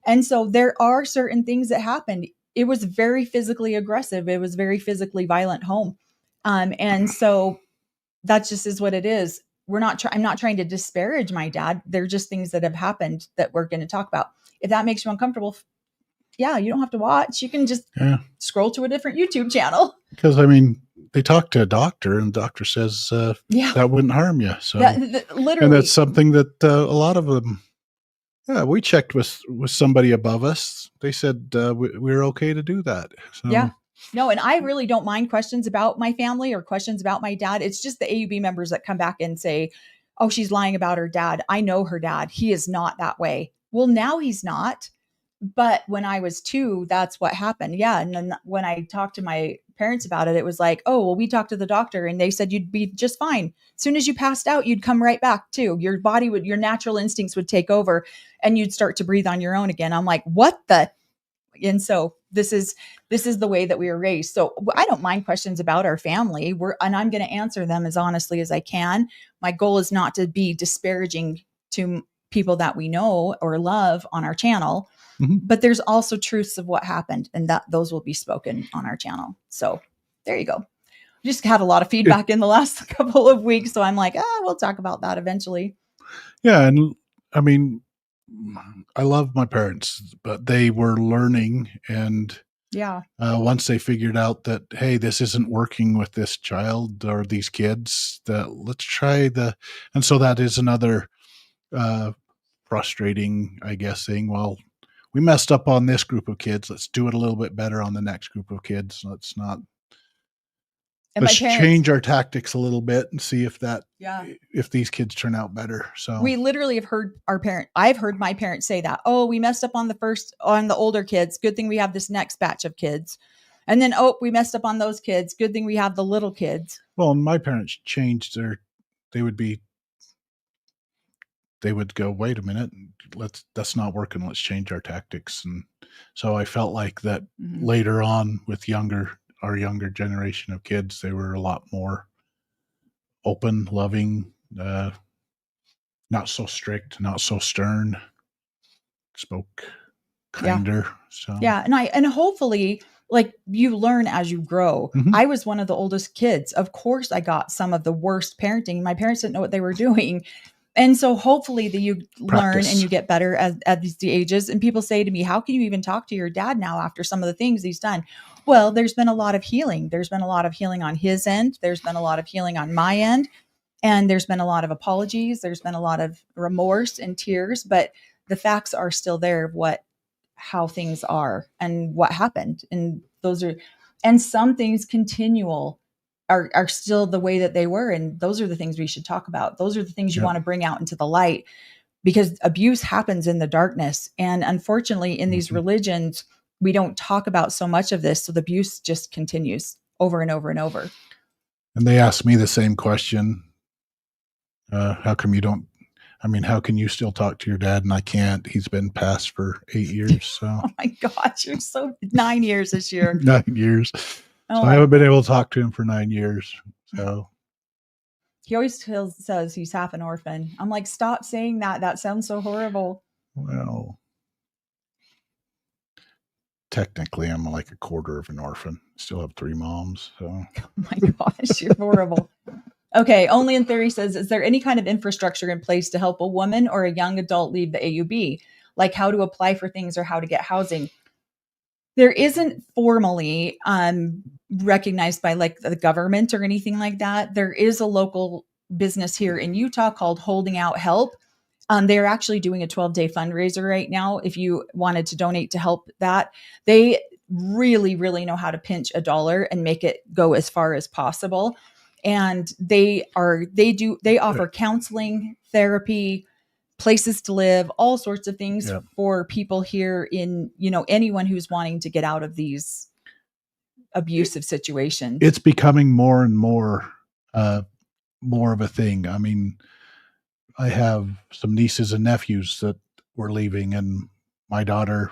And so there are certain things that happened. It was very physically aggressive. It was very physically violent home. And so that just is what it is. I'm not trying to disparage my dad. They're just things that have happened that we're going to talk about. If that makes you uncomfortable, you don't have to watch. You can just scroll to a different YouTube channel. Because they talk to a doctor, and the doctor says that wouldn't harm you. So literally, and that's something that a lot of them. Yeah, we checked with somebody above us. They said we're okay to do that. So. Yeah. No, and I really don't mind questions about my family or questions about my dad. It's just the AUB members that come back and say, oh, she's lying about her dad. I know her dad. He is not that way. Well, now he's not. But when I was 2, that's what happened. Yeah. And then when I talked to my parents about it, it was like, oh, well, we talked to the doctor and they said you'd be just fine. As soon as you passed out, you'd come right back too. Your natural instincts would take over and you'd start to breathe on your own again. I'm like, what the? And so this is the way that we were raised. So I don't mind questions about our family. And I'm going to answer them as honestly as I can. My goal is not to be disparaging to people that we know or love on our channel, but there's also truths of what happened, and that those will be spoken on our channel. So there you go. Just had a lot of feedback in the last couple of weeks. So I'm like, we'll talk about that eventually. Yeah. And I love my parents, but they were learning. And once they figured out that, hey, this isn't working with this child or these kids, let's try and so that is another frustrating, I guess, thing. Well, we messed up on this group of kids. Let's do it a little bit better on the next group of kids. Let's change our tactics a little bit and see if these kids turn out better. So we literally have heard I've heard my parents say that, oh, we messed up on the older kids. Good thing we have this next batch of kids. And then, oh, we messed up on those kids. Good thing we have the little kids. Well, my parents changed they would go, wait a minute, that's not working. Let's change our tactics. And so I felt like that later on with our younger generation of kids, they were a lot more open, loving, not so strict, not so stern, spoke kinder. So and hopefully, like, you learn as you grow. I was one of the oldest kids. Of course, I got some of the worst parenting. My parents didn't know what they were doing. And so hopefully that you learn and you get better at these ages. And people say to me, how can you even talk to your dad now after some of the things he's done? Well, there's been a lot of healing. There's been a lot of healing on his end. There's been a lot of healing on my end. And there's been a lot of apologies. There's been a lot of remorse and tears, but the facts are still there of how things are and what happened. And and some things are still the way that they were. And those are the things we should talk about. Those are the things you want to bring out into the light, because abuse happens in the darkness. And unfortunately, in these religions, we don't talk about so much of this. So the abuse just continues over and over and over. And they asked me the same question. How come you don't, how can you still talk to your dad and I can't? He's been passed for 8 years. So. Oh my gosh, you're 9 years this year. 9 years. Oh, so I haven't been able to talk to him for 9 years. So he always says he's half an orphan. I'm like, stop saying that. That sounds so horrible. Well, technically, I'm like a quarter of an orphan. Still have 3 moms. So. Oh my gosh, you're horrible. Okay, Only in Theory says, is there any kind of infrastructure in place to help a woman or a young adult leave the AUB? Like how to apply for things or how to get housing? There isn't formally recognized by like the government or anything like that. There is a local business here in Utah called Holding Out Help. They're actually doing a 12-day fundraiser right now. If you wanted to donate to help that, they really, really know how to pinch a dollar and make it go as far as possible. And they offer counseling, therapy, places to live, all sorts of things for people here in, anyone who's wanting to get out of these abusive situations. It's becoming more and more of a thing. I have some nieces and nephews that were leaving, and my daughter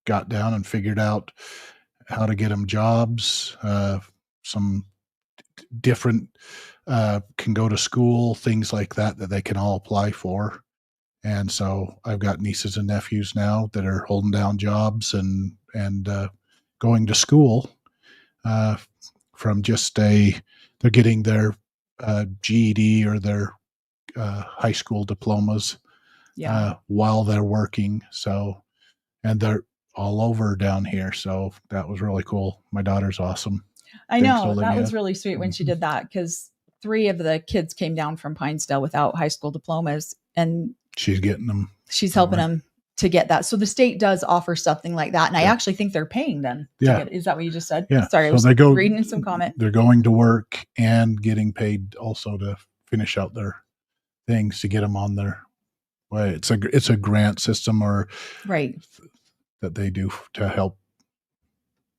got down and figured out how to get them jobs. Some different can go to school, things like that they can all apply for. And so I've got nieces and nephews now that are holding down jobs and going to school from just they're getting their GED or their high school diplomas while they're working. So, and they're all over down here. So that was really cool. My daughter's awesome. I know. That was really sweet when she did that, because 3 of the kids came down from Pinesdale without high school diplomas, and she's getting them. She's helping them to get that. So the state does offer something like that. And I actually think they're paying them. Is that what you just said? Yeah. Sorry, I was reading some comment. They're going to work and getting paid also to finish out their things to get them on their way. It's a grant system that they do to help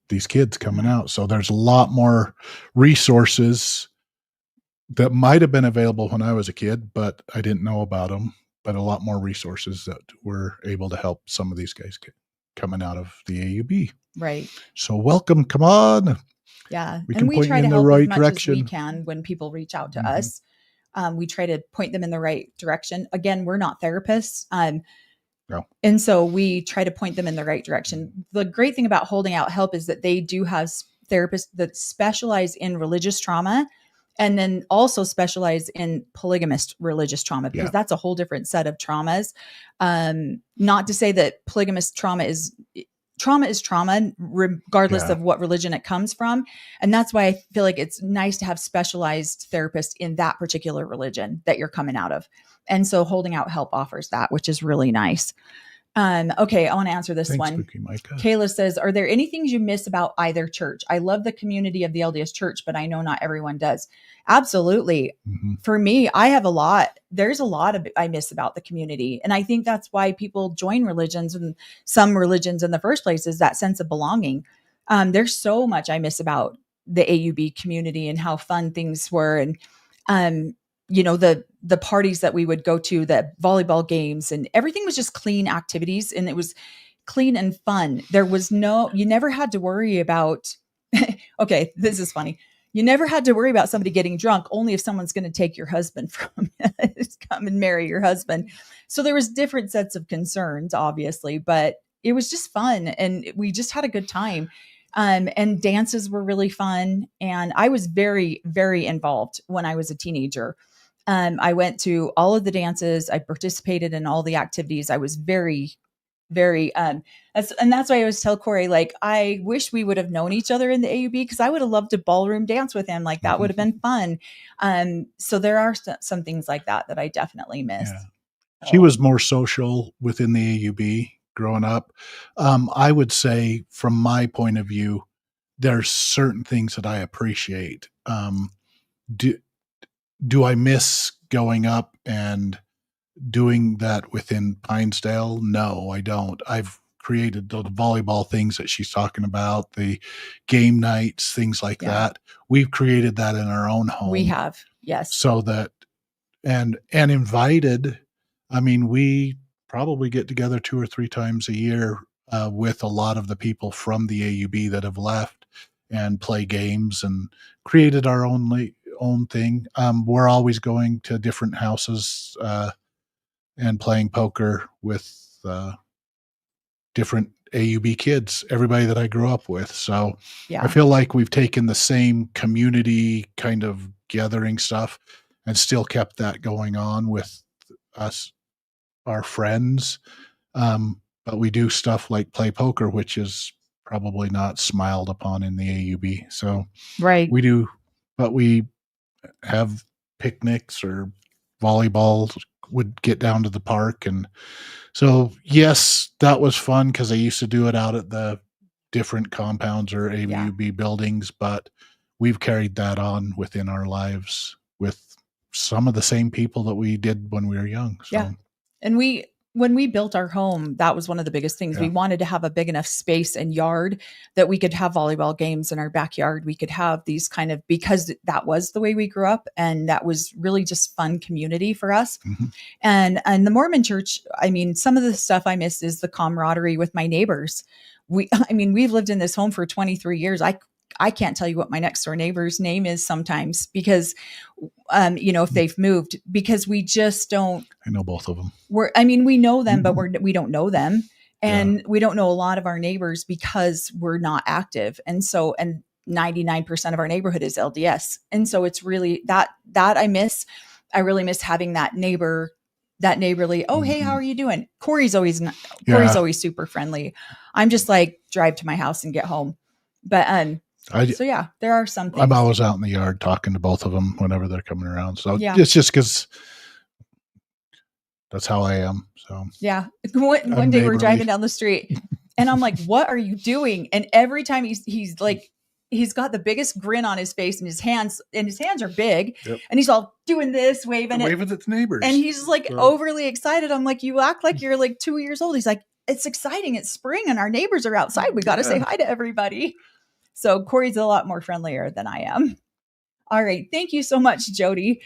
these kids coming out. So there's a lot more resources that might have been available when I was a kid, but I didn't know about them. But a lot more resources that were able to help some of these guys coming out of the AUB. Right. So welcome. Come on. Yeah. We can point try you in to the help right as much direction. as we can when people reach out to us. We try to point them in the right direction. Again, we're not therapists. No. And so we try to point them in the right direction. The great thing about Holding Out Help is that they do have therapists that specialize in religious trauma, and then also specialize in polygamist religious trauma, because that's a whole different set of traumas. Not to say that polygamist trauma is trauma, regardless of what religion it comes from. And that's why I feel like it's nice to have specialized therapists in that particular religion that you're coming out of. And so Holding Out Help offers that, which is really nice. Okay, I want to answer this one. Spooky Micah. Kayla says, are there any things you miss about either church? I love the community of the LDS Church, but I know not everyone does. Absolutely. For me, I have a lot. There's a lot of I miss about the community. And I think that's why people join religions, and some religions in the first place, is that sense of belonging. There's so much I miss about the AUB community and how fun things were. And, the parties that we would go to, the volleyball games, and everything was just clean activities, and it was clean and fun. You never had to worry about, okay, this is funny. You never had to worry about somebody getting drunk, only if someone's going to take your husband from you, come and marry your husband. So there was different sets of concerns, obviously, but it was just fun. And we just had a good time. And dances were really fun. And I was very, very involved when I was a teenager. I went to all of the dances. I participated in all the activities. I was very, very, and that's why I always tell Cory, like, I wish we would have known each other in the AUB, because I would have loved to ballroom dance with him. Like, that would have been fun. So there are some things like that I definitely miss. Yeah. She was more social within the AUB growing up. I would say, from my point of view, there's certain things that I appreciate. Do I miss going up and doing that within Pinesdale? No, I don't. I've created the volleyball things that she's talking about, the game nights, things like that. We've created that in our own home. We have, yes. So that, and invited, I mean, we probably get together 2 or 3 times a year with a lot of the people from the AUB that have left and play games and created our own thing. We're always going to different houses and playing poker with different AUB kids, everybody that I grew up with. So I feel like we've taken the same community kind of gathering stuff and still kept that going on with us, our friends. But we do stuff like play poker, which is probably not smiled upon in the AUB. So we do, but we have picnics or volleyball, would get down to the park. And so, yes, that was fun because I used to do it out at the different compounds or AUB buildings, but we've carried that on within our lives with some of the same people that we did when we were young. So. And when we built our home, that was one of the biggest things. We wanted to have a big enough space and yard that we could have volleyball games in our backyard. We could have these kind of, because that was the way we grew up, and that was really just fun community for us. Mm-hmm. And the Mormon church, I mean, some of the stuff I miss is the camaraderie with my neighbors. We've lived in this home for 23 years. I can't tell you what my next door neighbor's name is sometimes because, if they've moved, because we just don't. I know both of them. We know them, but we don't know them. And we don't know a lot of our neighbors because we're not active. And 99% of our neighborhood is LDS. And so it's really that I miss. I really miss having that neighborly, oh, hey, how are you doing? Cory's always super friendly. I'm just like, drive to my house and get home. But, there are some things. I'm always out in the yard talking to both of them whenever they're coming around. So it's just because that's how I am. So one day we're driving down the street and I'm like, what are you doing? And every time he's like, he's got the biggest grin on his face, and his hands are big, and he's all doing this, waving at neighbors. And he's like overly excited. I'm like, you act like you're like 2 years old. He's like, it's exciting. It's spring and our neighbors are outside. We got to say hi to everybody. So Cory's a lot more friendlier than I am. All right. Thank you so much, Jody,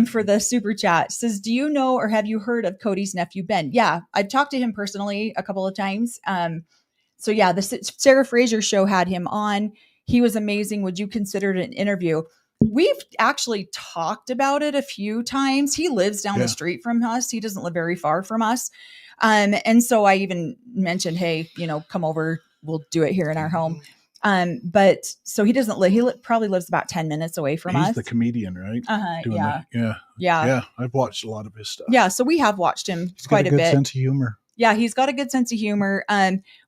for the super chat. Says, do you know or have you heard of Cody's nephew, Ben? Yeah, I've talked to him personally a couple of times. The Sarah Fraser show had him on. He was amazing. Would you consider it an interview? We've actually talked about it a few times. He lives down the street from us. He doesn't live very far from us. And so I even mentioned, hey, come over. We'll do it here in our home. But so he doesn't live, probably lives about 10 minutes away from us. He's the comedian, right? Yeah. I've watched a lot of his stuff. Yeah. So we have watched him quite a bit. Sense of humor. Yeah. He's got a good sense of humor.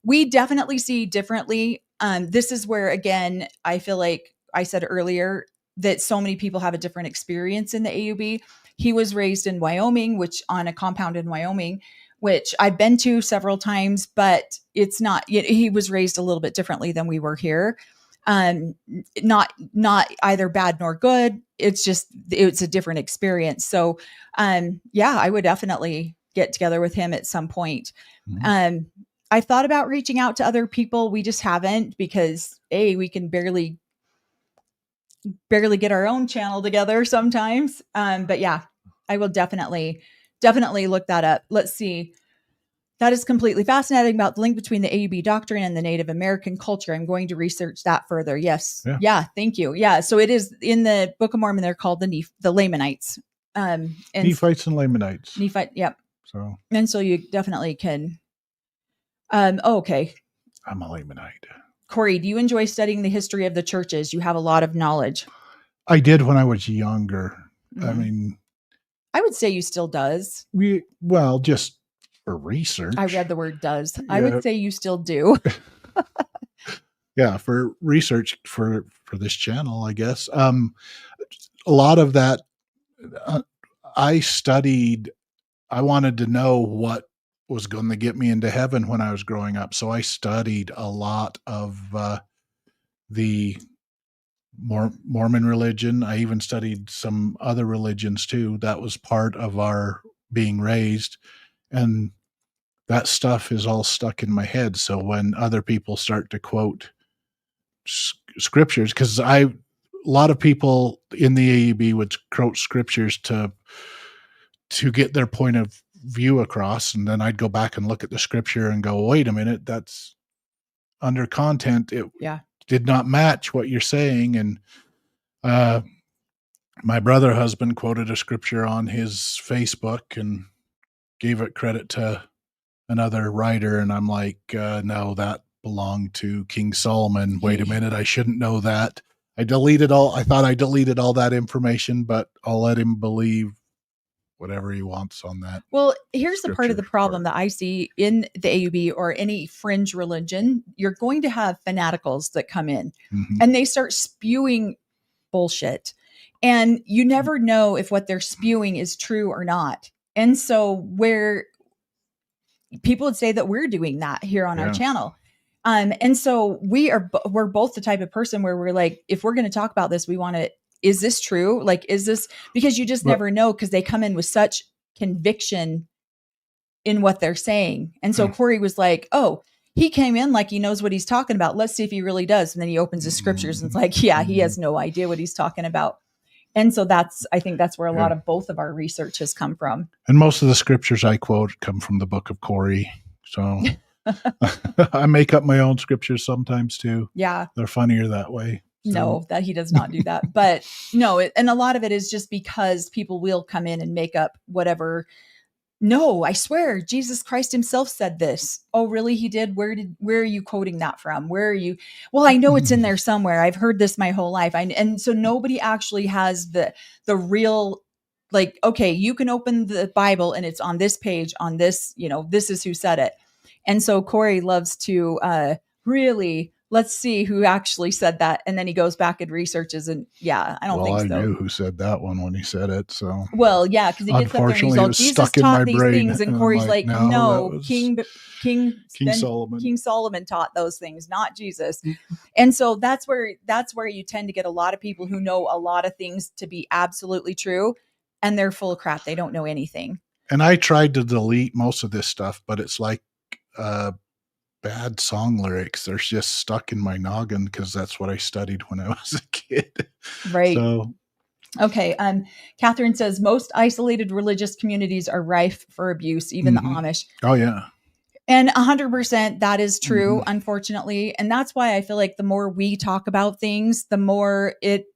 We definitely see differently. This is where, again, I feel like I said earlier that so many people have a different experience in the AUB. He was raised in Wyoming, on a compound in Wyoming, which I've been to several times, but it's not, he was raised a little bit differently than we were here. Not either bad nor good. It's a different experience. So, I would definitely get together with him at some point. Mm-hmm. I've thought about reaching out to other people. We just haven't, because we can barely get our own channel together sometimes. But yeah, I will definitely look that up. Let's see. That is completely fascinating about the link between the AUB doctrine and the Native American culture. I'm going to research that further. Yes. Yeah. Thank you. Yeah. So it is in the Book of Mormon. They're called the Lamanites. Nephites and Lamanites. Yep. So. And so you definitely can. Okay. I'm a Lamanite. Cory, do you enjoy studying the history of the churches? You have a lot of knowledge. I did when I was younger. Mm-hmm. I mean, I would say you still does. Just for research. I read the word does. Yeah. I would say you still do. Yeah, for research for this channel, I guess. A lot of that I studied. I wanted to know what was going to get me into heaven when I was growing up. So I studied a lot of the Mormon religion. I even studied some other religions too. That was part of our being raised. And that stuff is all stuck in my head. So when other people start to quote scriptures, because a lot of people in the AUB would quote scriptures to get their point of view across, and then I'd go back and look at the scripture and go, wait a minute, that's under content. It did not match what you're saying. And my brother husband quoted a scripture on his Facebook and gave it credit to another writer, and I'm like, no, that belonged to King Solomon. Wait a minute, I shouldn't know that. I thought I deleted all that information, but I'll let him believe whatever he wants on that. Well, here's the part of the problem that I see in the AUB or any fringe religion. You're going to have fanaticals that come in and they start spewing bullshit. And you never know if what they're spewing is true or not. And so where people would say that we're doing that here on our channel. And so we're both the type of person where we're like, if we're going to talk about this, we want to, is this true? Like, is this, because you just never know, because they come in with such conviction in what they're saying. And so Cory was like, oh, he came in like he knows what he's talking about. Let's see if he really does. And then he opens the scriptures and it's like, yeah, he has no idea what he's talking about. And so I think that's where a lot of both of our research has come from. And most of the scriptures I quote come from the book of Cory. So I make up my own scriptures sometimes too. Yeah. They're funnier that way. So. No, that he does not do that. But no, and a lot of it is just because people will come in and make up whatever. No, I swear, Jesus Christ himself said this. Oh, really? He did? Where are you quoting that from? Where are you? Well, I know it's in there somewhere. I've heard this my whole life. And so nobody actually has the real, like, okay, you can open the Bible and it's on this page on this, this is who said it. And so Cory loves to really, let's see who actually said that. And then he goes back and researches and I don't think so. I knew who said that one when he said it. So because he gets up there and he's like, Jesus taught these things. And Cory's like, no, King Solomon taught those things, not Jesus. And so that's where you tend to get a lot of people who know a lot of things to be absolutely true. And they're full of crap. They don't know anything. And I tried to delete most of this stuff, but it's like, bad song lyrics. They're just stuck in my noggin because that's what I studied when I was a kid. Right. So, okay. Catherine says most isolated religious communities are rife for abuse, even the Amish. Oh yeah. And 100% that is true, unfortunately. And that's why I feel like the more we talk about things, the more it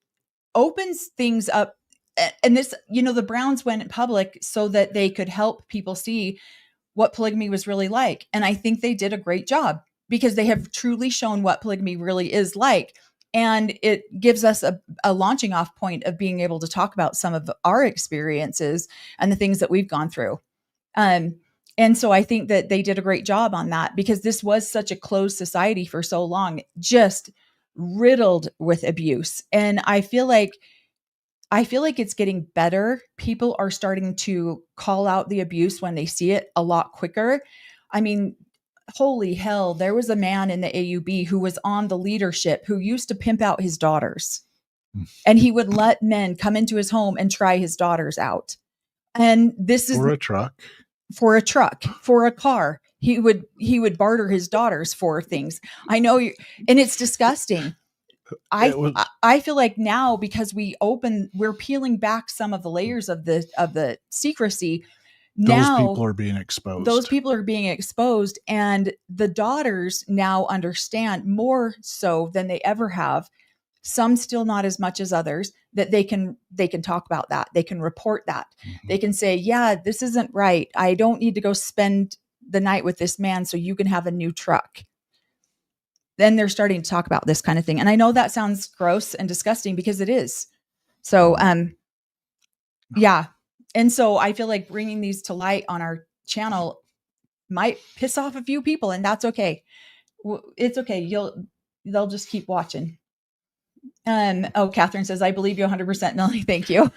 opens things up. And this, the Browns went public so that they could help people see what polygamy was really like. And I think they did a great job because they have truly shown what polygamy really is like. And it gives us a launching off point of being able to talk about some of our experiences and the things that we've gone through. And so I think that they did a great job on that because this was such a closed society for so long, just riddled with abuse. And I feel like it's getting better. People are starting to call out the abuse when they see it a lot quicker. I mean, holy hell, there was a man in the AUB who was on the leadership who used to pimp out his daughters. And he would let men come into his home and try his daughters out. And this is for a truck, for a car. He would barter his daughters for things. I know and it's disgusting. I feel like now because we're peeling back some of the layers of the secrecy. Now those people are being exposed. And the daughters now understand more so than they ever have. Some still not as much as others, that they can talk about that. They can report that. They can say, yeah, this isn't right. I don't need to go spend the night with this man so you can have a new truck. Then they're starting to talk about this kind of thing. And I know that sounds gross and disgusting because it is. So, yeah. And so I feel like bringing these to light on our channel might piss off a few people, and that's okay. It's okay. They'll just keep watching. Catherine says, I believe you 100%. Melanie, thank you.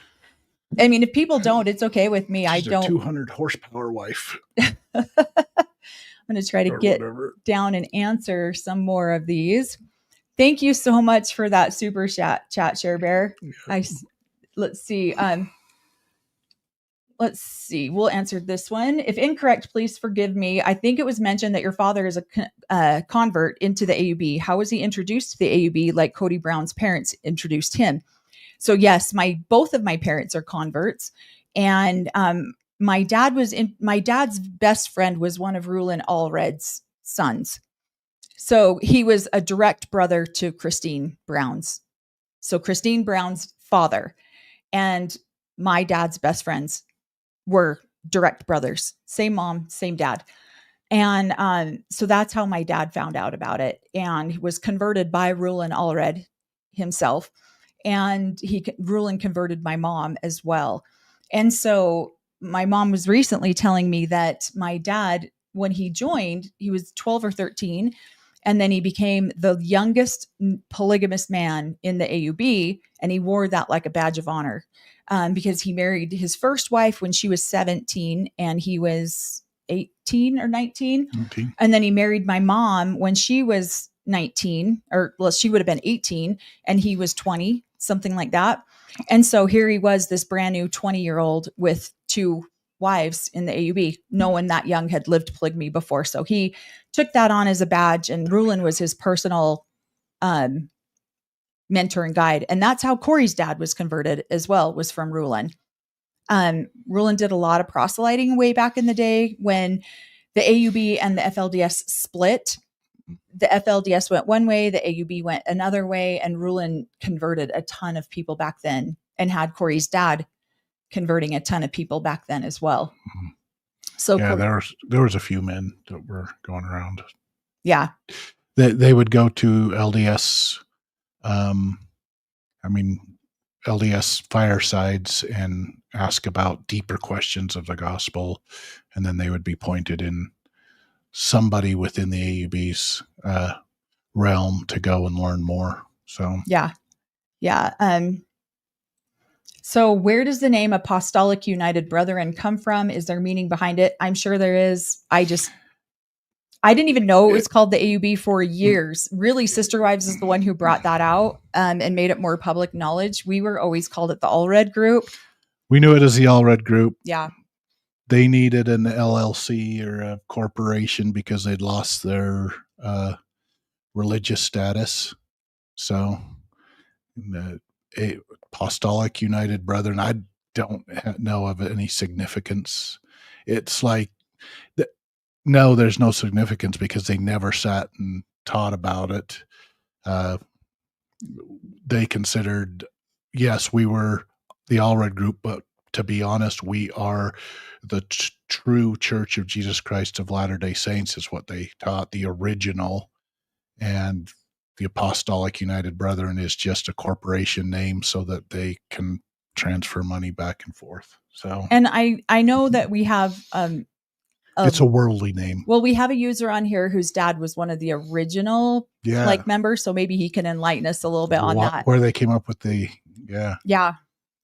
I mean, if people don't, it's okay with me. She's a 200 horsepower wife. I'm going to try to get down and answer some more of these. Thank you so much for that super chat, Share Bear. Let's see. Let's see. We'll answer this one. If incorrect, please forgive me. I think it was mentioned that your father is a convert into the AUB. How was he introduced to the AUB like Cody Brown's parents introduced him? So yes, both of my parents are converts. And my dad's best friend was one of Rulon Allred's sons. So he was a direct brother to Christine Brown's. So Christine Brown's father and my dad's best friends were direct brothers, same mom, same dad. And so that's how my dad found out about it. And he was converted by Rulon Allred himself. And Rulon converted my mom as well. And so my mom was recently telling me that my dad, when he joined, he was 12 or 13. And then he became the youngest polygamist man in the AUB. And he wore that like a badge of honor because he married his first wife when she was 17 and he was 18 or 19. Okay. And then he married my mom when she was 19, or well, she would have been 18 and he was 20, something like that. And so here he was, this brand new 20-year-old with two wives in the AUB. No one that young had lived polygamy before. So he took that on as a badge, and Rulon was his personal mentor and guide. And that's how Cory's dad was converted as well, was from Rulon. Rulon did a lot of proselyting way back in the day when the AUB and the FLDS split. The FLDS went one way, the AUB went another way, and Rulon converted a ton of people back then and had Cory's dad converting a ton of people back then as well. So yeah, there was a few men that were going around. Yeah. They would go to LDS, LDS firesides and ask about deeper questions of the gospel. And then they would be pointed in somebody within the AUB's realm to go and learn more. So, yeah. So where does the name Apostolic United Brethern come from? Is there meaning behind it? I'm sure there is. I didn't even know it was called the AUB for years. Really, Sister Wives is the one who brought that out and made it more public knowledge. We were always called it the Allred Group. We knew it as the Allred Group. Yeah. They needed an LLC or a corporation because they'd lost their religious status. So the Apostolic United Brethern, I don't know of any significance. It's like, no, there's no significance because they never sat and taught about it. They considered, yes, we were the Allred Group, but to be honest, we are the true Church of Jesus Christ of Latter-day Saints is what they taught, the original. And the Apostolic United Brethern is just a corporation name so that they can transfer money back and forth. So, and I know that we have it's a worldly name. Well, we have a user on here whose dad was one of the original members, so maybe he can enlighten us a little bit on that. Where they came up with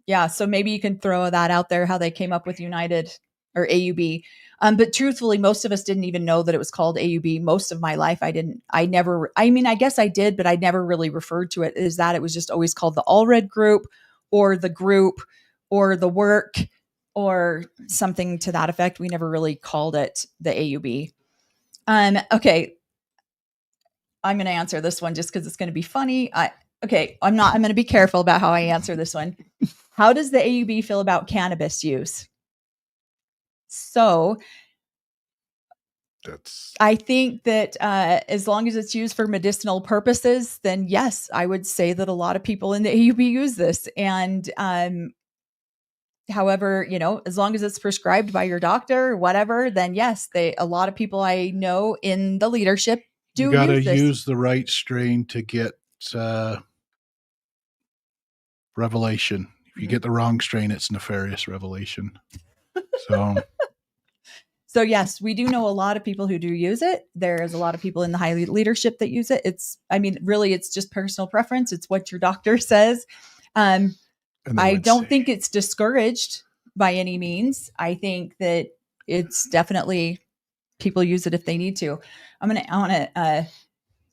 Yeah. So maybe you can throw that out there, how they came up with United or AUB. But truthfully, most of us didn't even know that it was called AUB. Most of my life, I guess I did, but I never really referred to it as that. It was just always called the Allred Group or the group or the work or something to that effect. We never really called it the AUB. Okay. I'm going to answer this one just because it's going to be funny. I'm going to be careful about how I answer this one. How does the AUB feel about cannabis use? So I think that as long as it's used for medicinal purposes, then yes, I would say that a lot of people in the AUB use this. And however, as long as it's prescribed by your doctor or whatever, then yes, a lot of people I know in the leadership do use this. You got to use the right strain to get revelation. If you get the wrong strain, it's nefarious revelation. So yes, we do know a lot of people who do use it. There's a lot of people in the high leadership that use it. It's just personal preference. It's what your doctor says. I don't think it's discouraged by any means. I think that it's definitely people use it if they need to. I want to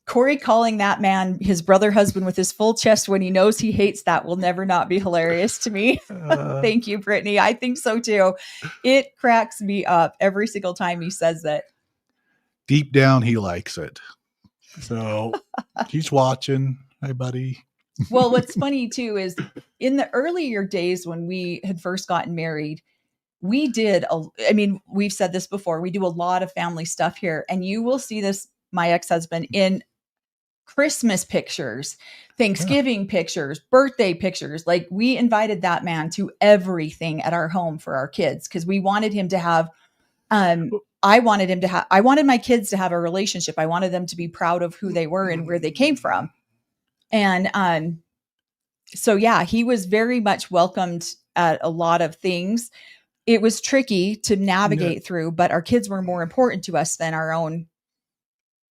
Cory calling that man his brother husband with his full chest when he knows he hates that will never not be hilarious to me. Thank you, Brittany. I think so too. It cracks me up every single time he says that. Deep down, he likes it. So he's watching. Hi, buddy. Well, what's funny too is in the earlier days when we had first gotten married, we did, we've said this before, we do a lot of family stuff here, and you will see this, my ex-husband, in Christmas pictures, Thanksgiving pictures, birthday pictures. Like, we invited that man to everything at our home for our kids because we wanted him to have, I wanted my kids to have a relationship. I wanted them to be proud of who they were and where they came from. And so, yeah, he was very much welcomed at a lot of things. It was tricky to navigate through, but our kids were more important to us than our own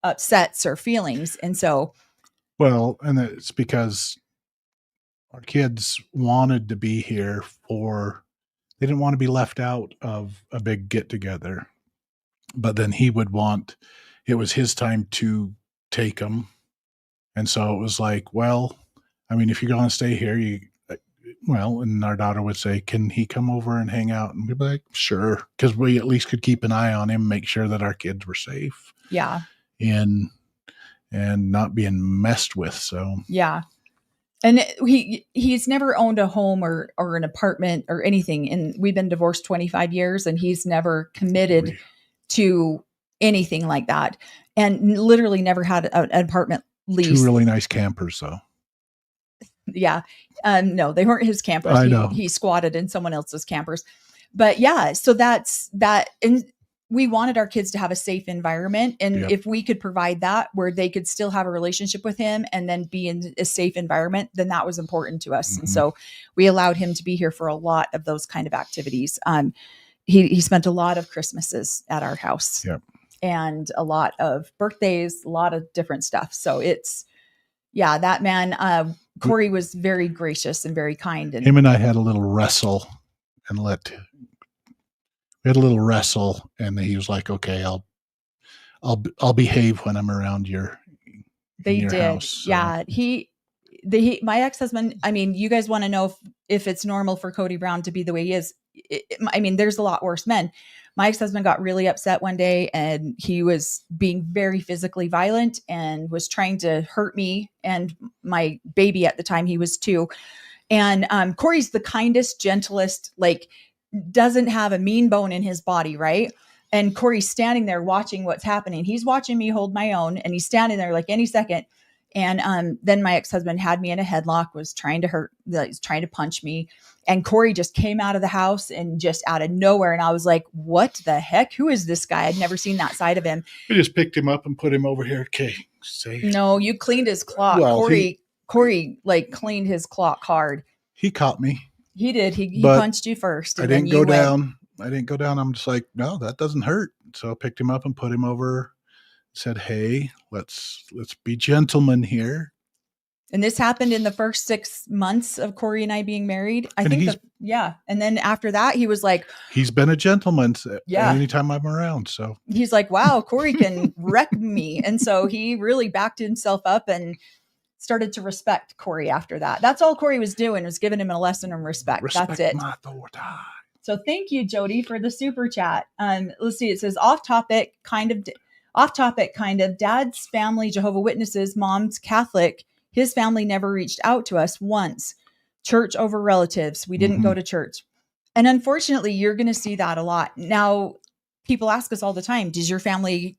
upsets or feelings. And so, well, and it's because our kids wanted to be here they didn't want to be left out of a big get together, but then he would it was his time to take them. And so it was like, well, I mean, if you're going to stay here, and our daughter would say, can he come over and hang out? And we'd be like, sure. Because we at least could keep an eye on him, make sure that our kids were safe. Yeah. And not being messed with. So, yeah. And he's never owned a home or an apartment or anything. And we've been divorced 25 years and he's never committed to anything like that. And literally never had an apartment lease. 2 really nice campers though. Yeah. No, they weren't his campers. I know. He squatted in someone else's campers. But yeah, so that's that. And we wanted our kids to have a safe environment. And if we could provide that where they could still have a relationship with him and then be in a safe environment, then that was important to us. Mm-hmm. And so we allowed him to be here for a lot of those kind of activities. He spent a lot of Christmases at our house and a lot of birthdays, a lot of different stuff. So that man, Cory was very gracious and very kind. And him and I had a little wrestle and he was like, okay, I'll behave when I'm around your house. So. Yeah. My ex-husband, I mean, you guys want to know if it's normal for Cody Brown to be the way he is. There's a lot worse men. My ex-husband got really upset one day and he was being very physically violent and was trying to hurt me and my baby at the time. He was 2. And Cory's the kindest, gentlest, doesn't have a mean bone in his body, right? And Cory's standing there watching what's happening. He's watching me hold my own and he's standing there like any second. And then my ex-husband had me in a headlock, was trying to punch me. And Cory just came out of the house and just out of nowhere. And I was like, what the heck? Who is this guy? I'd never seen that side of him. We just picked him up and put him over here. Okay, safe. No, you cleaned his clock. Well, Cory cleaned his clock hard. He caught me. He did. He punched you first. And I didn't go down. I'm just like, no, that doesn't hurt. So I picked him up and put him over. Said, hey, let's be gentlemen here. And this happened in the first 6 months of Cory and I being married. And then after that, he was like, he's been a gentleman anytime I'm around. So he's like, wow, Cory can wreck me. And so he really backed himself up and started to respect Cory after that. That's all Cory was doing, was giving him a lesson in respect. That's it. My authority. So thank you, Jody, for the super chat. Let's see. It says off topic, kind of. Dad's family, Jehovah Witnesses, mom's Catholic. His family never reached out to us once. Church over relatives. We didn't go to church. And unfortunately, you're going to see that a lot. Now, people ask us all the time, does your family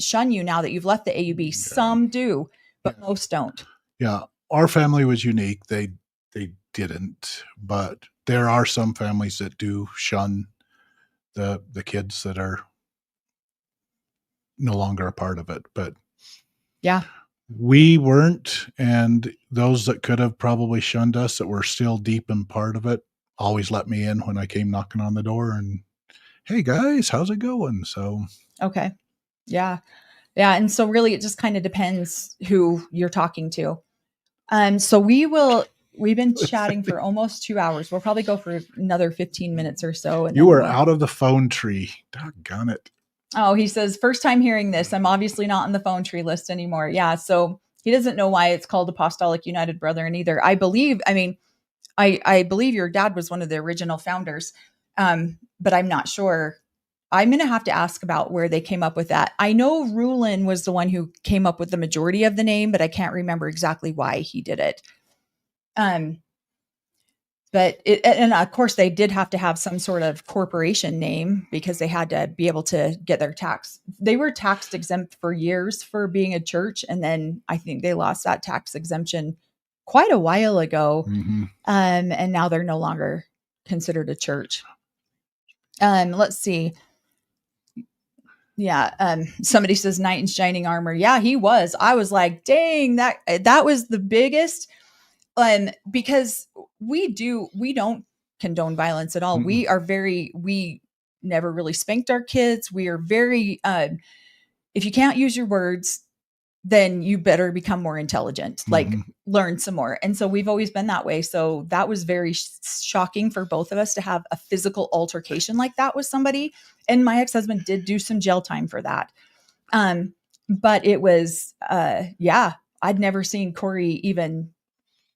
shun you now that you've left the AUB? Yeah. Some do, but most don't. Yeah. Our family was unique. They didn't, but there are some families that do shun the kids that are no longer a part of it. But yeah, we weren't, and those that could have probably shunned us that were still deep in part of it always let me in when I came knocking on the door and, hey guys, how's it going? So okay. Yeah. And so really it just kind of depends who you're talking to. So we've been chatting for almost 2 hours. We'll probably go for another 15 minutes or so. And you were out of the phone tree. Doggone it. Oh, he says, first time hearing this. I'm obviously not on the phone tree list anymore. Yeah. So he doesn't know why it's called Apostolic United Brethern either. I believe your dad was one of the original founders. But I'm not sure. I'm going to have to ask about where they came up with that. I know Rulin was the one who came up with the majority of the name, but I can't remember exactly why he did it. And of course they did have to have some sort of corporation name because they had to be able to get their tax. They were tax exempt for years for being a church. And then I think they lost that tax exemption quite a while ago. Mm-hmm. And now they're no longer considered a church. Let's see. Yeah. Somebody says knight in shining armor. Yeah, he was. I was like, dang, that was the biggest. Because we don't condone violence at all. Mm-mm. We never really spanked our kids. We are very, if you can't use your words, then you better become more intelligent, like learn some more. And so we've always been that way. So that was very shocking for both of us to have a physical altercation like that with somebody. And my ex-husband did do some jail time for that. But it was, I'd never seen Cory even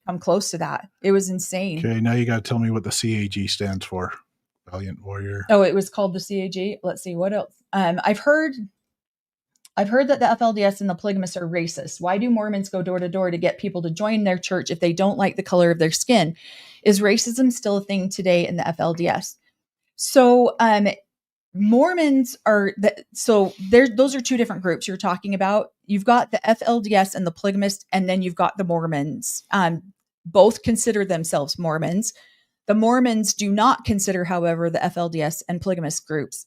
come close to that. It was insane. Okay, now you got to tell me what the CAG stands for. Valiant Warrior. Oh, it was called the CAG. Let's see what else. I've heard that the FLDS and the polygamists are racist. Why do Mormons go door to door to get people to join their church if they don't like the color of their skin? Is racism still a thing today in the FLDS? So, Mormons are those are two different groups you're talking about. You've got the FLDS and the polygamists, and then you've got the Mormons. Both consider themselves Mormons. The Mormons do not consider, however, the FLDS and polygamist groups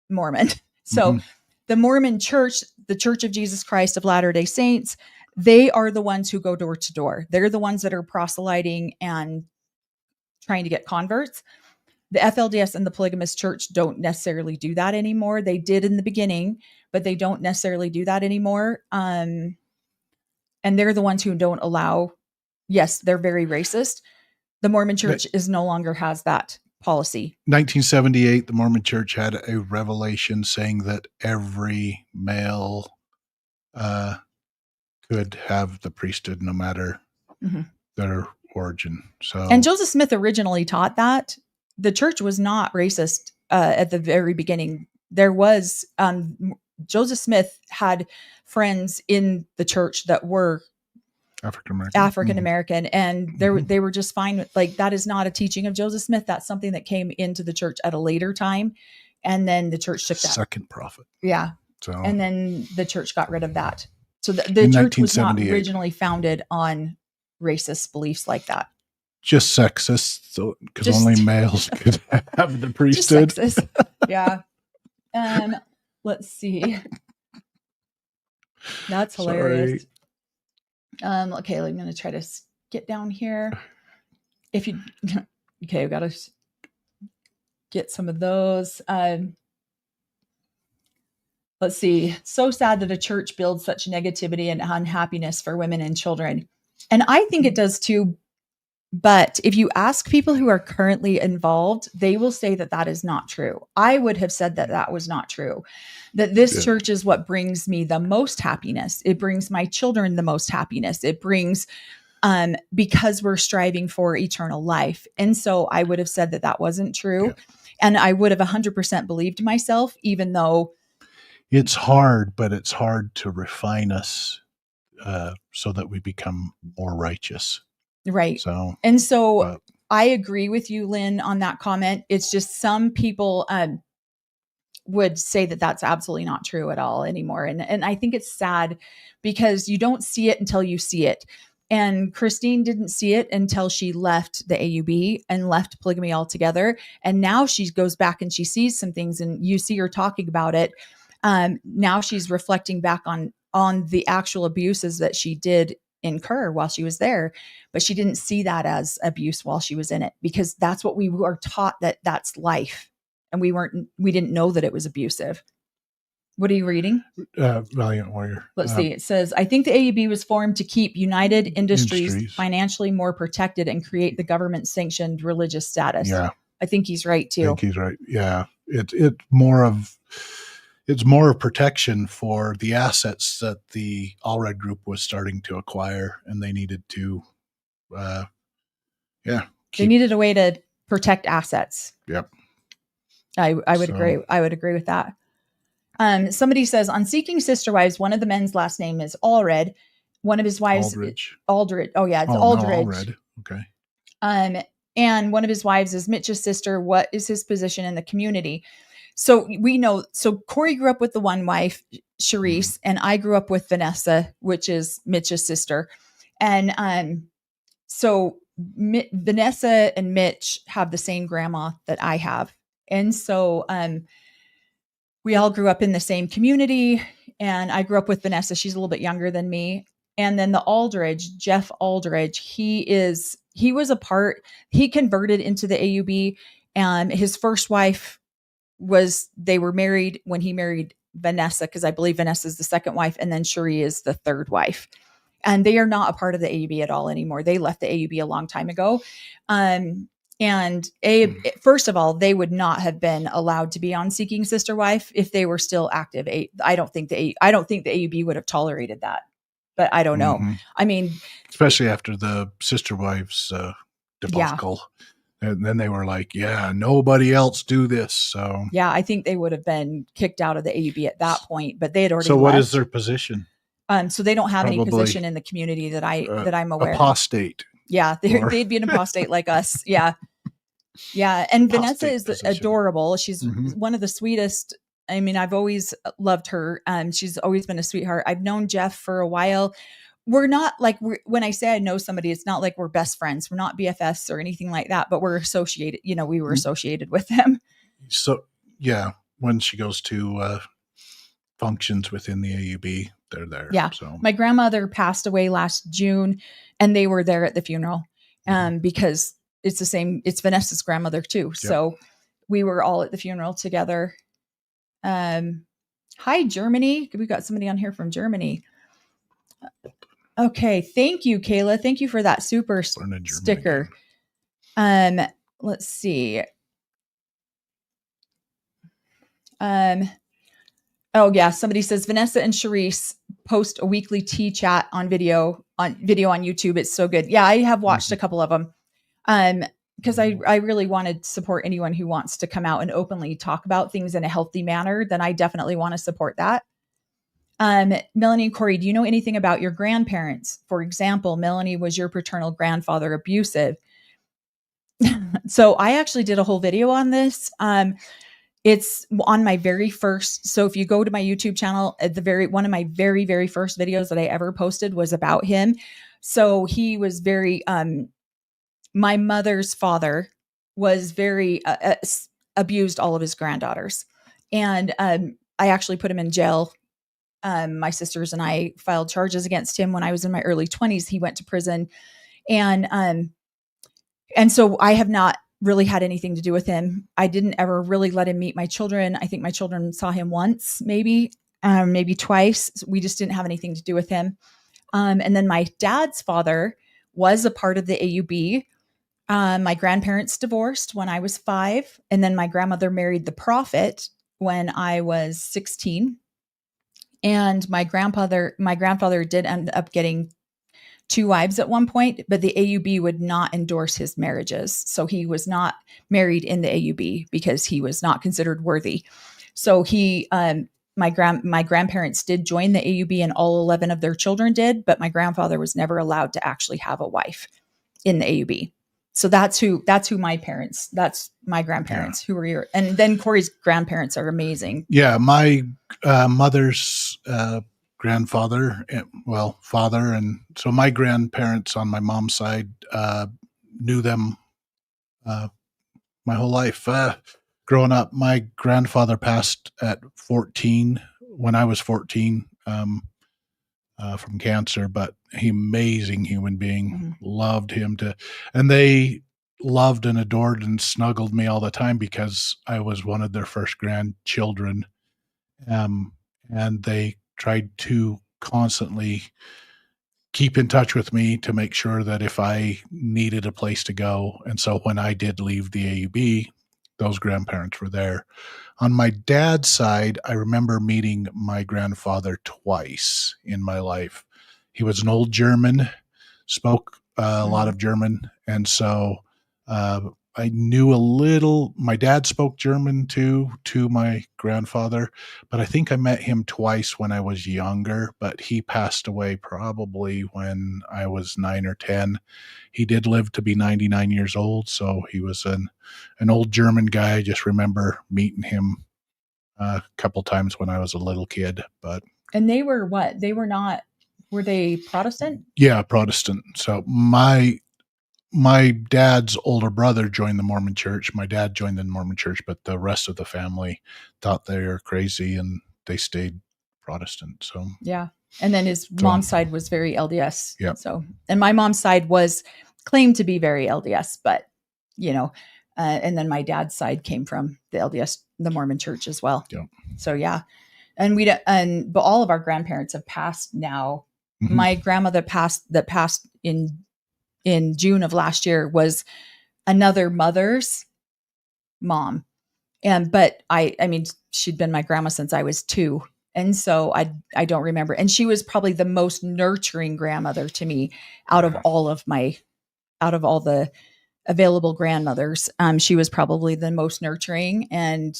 Mormon. So the Mormon church, the Church of Jesus Christ of Latter-day Saints, they are the ones who go door to door. They're the ones that are proselyting and trying to get converts. The FLDS and the polygamist church don't necessarily do that anymore. They did in the beginning, but they don't necessarily do that anymore. And they're the ones who don't allow. Yes, they're very racist. The Mormon church no longer has that policy. 1978, the Mormon church had a revelation saying that every male could have the priesthood no matter their origin. And Joseph Smith originally taught that. The church was not racist at the very beginning. There was Joseph Smith had friends in the church that were African American, and they were just fine with, like, that is not a teaching of Joseph Smith. That's something that came into the church at a later time, and then the church took that second prophet. Yeah, so and then the church got rid of that. So the church was not originally founded on racist beliefs like that. Just sexist, so because only males could have the priesthood. Just sexist. Yeah. Let's see. That's hilarious. Sorry. Okay, I'm going to try to get down here. Okay, I've got to get some of those. Let's see. So sad that a church builds such negativity and unhappiness for women and children. And I think it does too. But if you ask people who are currently involved, they will say that that is not true. I would have said that that was not true. That this church is what brings me the most happiness. It brings my children the most happiness. It brings, because we're striving for eternal life. And so I would have said that that wasn't true. Yeah. And I would have 100% believed myself, even though. It's hard, but it's hard to refine us so that we become more righteous. Right. So I agree with you, Lynn, on that comment. It's just some people would say that that's absolutely not true at all anymore. And I think it's sad because you don't see it until you see it. And Christine didn't see it until she left the AUB and left polygamy altogether. And now she goes back and she sees some things, and you see her talking about it. Now she's reflecting back on the actual abuses that she did incur while she was there, but she didn't see that as abuse while she was in it, because that's what we were taught, that that's life. And we didn't know that it was abusive. What are you reading? Valiant Warrior. Let's see. It says, I think the AUB was formed to keep United Industries financially more protected and create the government sanctioned religious status. Yeah. I think he's right too. I think he's right. Yeah. It's more of, it's more protection for the assets that the Allred Group was starting to acquire, and they needed to, they needed a way to protect assets. Yep. I would agree. I would agree with that. Somebody says, on Seeking Sister Wives, one of the men's last name is Allred. One of his wives, Aldridge. Oh yeah, it's Aldridge. No, Allred. Okay. And one of his wives is Mitch's sister. What is his position in the community? So we know, so Cory grew up with the one wife, Charisse, and I grew up with Vanessa, which is Mitch's sister. And so Vanessa and Mitch have the same grandma that I have. And so we all grew up in the same community, and I grew up with Vanessa. She's a little bit younger than me. And then the Aldridge, Jeff Aldridge, he converted into the AUB, and his first wife they were married when he married Vanessa, because I believe Vanessa is the second wife, and then Cherie is the third wife. And they are not a part of the AUB at all anymore. They left the AUB a long time ago. And first of all, they would not have been allowed to be on Seeking Sister Wife if they were still active. I don't think the AUB would have tolerated that, but I don't know. I mean, especially after the Sister Wives debacle. Yeah. And then they were like, yeah, nobody else do this. So yeah, I think they would have been kicked out of the AUB at that point, but they had already So what left. Is their position? So they don't have any position in the community that I'm aware apostate. Yeah, they'd be an apostate like us. Yeah. Yeah. And Vanessa is adorable. She's one of the sweetest. I mean, I've always loved her. She's always been a sweetheart. I've known Jeff for a while. We're not like, when I say I know somebody, it's not like we're best friends. We're not BFFs or anything like that, but we're associated. We were associated with them. So yeah, when she goes to functions within the AUB, they're there. Yeah. So my grandmother passed away last June, and they were there at the funeral because it's Vanessa's grandmother too. Yep. So we were all at the funeral together. Hi, Germany. We got somebody on here from Germany. Okay. Thank you, Kayla. Thank you for that super sticker. Let's see. Oh yeah. Somebody says Vanessa and Charisse post a weekly tea chat on video on YouTube. It's so good. Yeah. I have watched a couple of them. Because I really wanted to support anyone who wants to come out and openly talk about things in a healthy manner. Then I definitely want to support that. Melanie and Cory, do you know anything about your grandparents? For example, Melanie, was your paternal grandfather abusive? So I actually did a whole video on this. It's on my very first. So if you go to my YouTube channel, one of my very, very first videos that I ever posted was about him. So he was very, my mother's father was very, abused all of his granddaughters. And, I actually put him in jail. My sisters and I filed charges against him when I was in my early 20s. He went to prison, and so I have not really had anything to do with him. I didn't ever really let him meet my children. I think my children saw him once, maybe twice. We just didn't have anything to do with him. And then my dad's father was a part of the AUB. My grandparents divorced when I was 5. And then my grandmother married the prophet when I was 16. And my grandfather did end up getting 2 wives at one point, but the AUB would not endorse his marriages. So he was not married in the AUB because he was not considered worthy. So my grandparents did join the AUB, and all 11 of their children did, but my grandfather was never allowed to actually have a wife in the AUB. So that's who my grandparents who were here. And then Cory's grandparents are amazing. Yeah. My mother's grandfather, father. And so my grandparents on my mom's side knew them my whole life. Growing up, my grandfather passed at 14 when I was 14 from cancer, but amazing human being. Loved him and they loved and adored and snuggled me all the time because I was one of their first grandchildren. And they tried to constantly keep in touch with me to make sure that if I needed a place to go. And so when I did leave the AUB, those grandparents were there. On my dad's side, I remember meeting my grandfather twice in my life. He was an old German, spoke a lot of German, and so I knew a little. My dad spoke German too, to my grandfather, but I think I met him twice when I was younger, but he passed away probably when I was 9 or 10. He did live to be 99 years old, so he was an old German guy. I just remember meeting him a couple times when I was a little kid. But And they were what? They were not. Were they Protestant? yeah, Protestant. So my dad's older brother joined the Mormon Church. My dad joined the Mormon Church, but the rest of the family thought they were crazy and they stayed Protestant. So yeah. And then his mom's side was very LDS. Yeah. So, and my mom's side was claimed to be very LDS, but and then my dad's side came from the LDS, the Mormon Church as well. Yeah. So yeah, and but all of our grandparents have passed now. Mm-hmm. My grandmother passed in June of last year was another mother's mom. But I mean, she'd been my grandma since I was 2. And so I don't remember. And she was probably the most nurturing grandmother to me out of all the available grandmothers. She was probably the most nurturing and